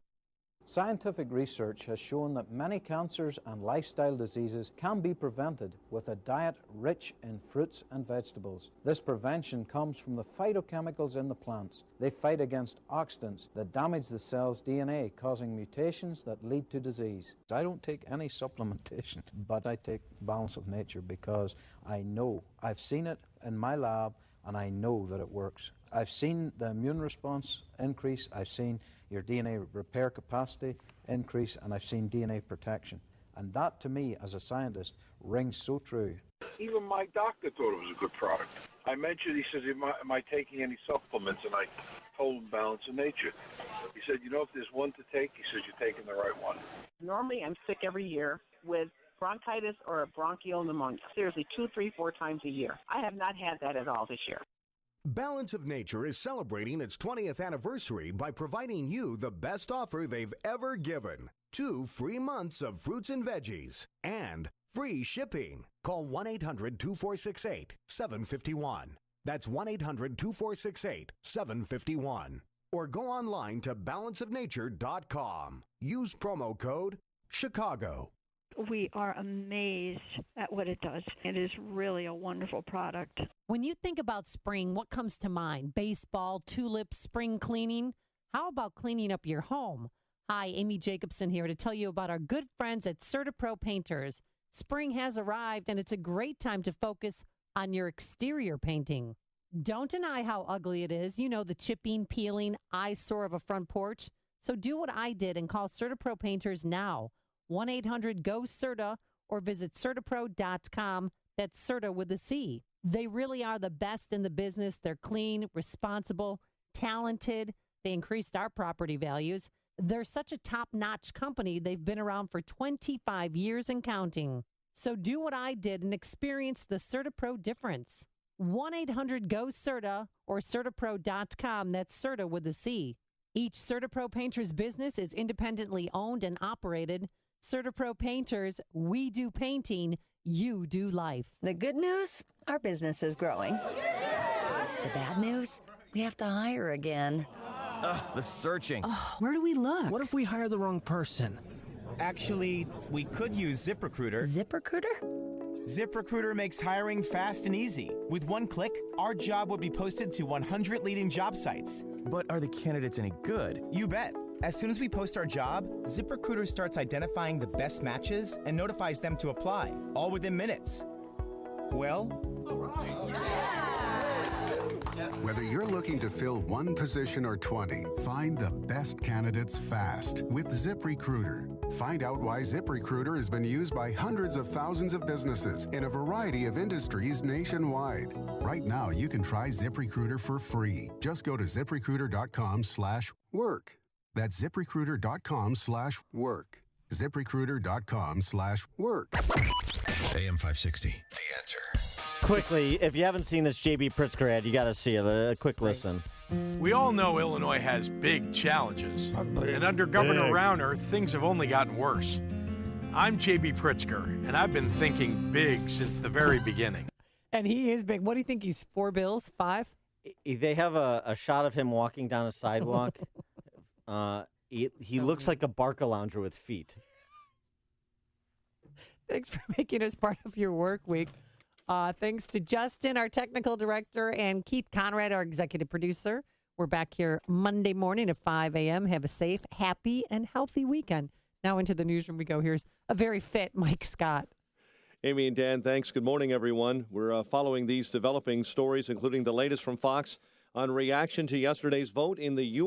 Scientific research has shown that many cancers and lifestyle diseases can be prevented with a diet rich in fruits and vegetables. This prevention comes from the phytochemicals in the plants. They fight against oxidants that damage the cell's DNA, causing mutations that lead to disease. I don't take any supplementation, but I take Balance of Nature because I know, I've seen it in my lab, and I know that it works. I've seen the immune response increase, I've seen your DNA repair capacity increase, and I've seen DNA protection. And that, to me, as a scientist, rings so true. Even my doctor thought it was a good product. I mentioned, he says, am I taking any supplements? And I told him Balance of Nature. He said, if there's one to take, he says, you're taking the right one. Normally, I'm sick every year with bronchitis or a bronchial pneumonia. Seriously, 2, 3, 4 times a year. I have not had that at all this year. Balance of Nature is celebrating its 20th anniversary by providing you the best offer they've ever given. 2 free months of fruits and veggies and free shipping. Call 1-800-2468-751. That's 1-800-2468-751. Or go online to balanceofnature.com. Use promo code Chicago. We are amazed at what it does. It is really a wonderful product. When you think about spring, what comes to mind? Baseball, tulips, spring cleaning? How about cleaning up your home? Hi, Amy Jacobson here to tell you about our good friends at CertaPro Painters. Spring has arrived, and it's a great time to focus on your exterior painting. Don't deny how ugly it is. You know, the chipping, peeling, eyesore of a front porch. So do what I did and call CertaPro Painters now. 1-800-GO-CERTA or visit CertaPro.com. That's Certa with a C. They really are the best in the business. They're clean, responsible, talented. They increased our property values. They're such a top-notch company. They've been around for 25 years and counting. So do what I did and experience the CertaPro difference. 1-800-GO-CERTA or CertaPro.com. That's Certa with a C. Each CertaPro Painters business is independently owned and operated. CertaPro Painters, we do painting, you do life. The good news, our business is growing. The bad news, we have to hire again. Ugh, the searching. Oh, where do we look? What if we hire the wrong person? Actually, we could use ZipRecruiter. ZipRecruiter? ZipRecruiter makes hiring fast and easy. With one click, our job would be posted to 100 leading job sites. But are the candidates any good? You bet. As soon as we post our job, ZipRecruiter starts identifying the best matches and notifies them to apply, all within minutes. Well, all right. Whether you're looking to fill one position or 20, find the best candidates fast with ZipRecruiter. Find out why ZipRecruiter has been used by hundreds of thousands of businesses in a variety of industries nationwide. Right now, you can try ZipRecruiter for free. Just go to ZipRecruiter.com/work. That's ZipRecruiter.com/work. ZipRecruiter.com/work. AM 560, The Answer. Quickly, if you haven't seen this J.B. Pritzker ad, you got to see it. A quick listen. We all know Illinois has big challenges, and under Governor Rauner, things have only gotten worse. I'm J.B. Pritzker, and I've been thinking big since the very beginning. And he is big. What do you think? He's 4 bills? 5? They have a shot of him walking down a sidewalk. He looks like a Barcalounger with feet. Thanks for making us part of your work week. Thanks to Justin, our technical director, and Keith Conrad, our executive producer. We're back here Monday morning at 5 a.m. Have a safe, happy, and healthy weekend. Now into the newsroom we go. Here's a very fit Mike Scott. Amy and Dan, thanks. Good morning, everyone. We're following these developing stories, including the latest from Fox on reaction to yesterday's vote in the U.S.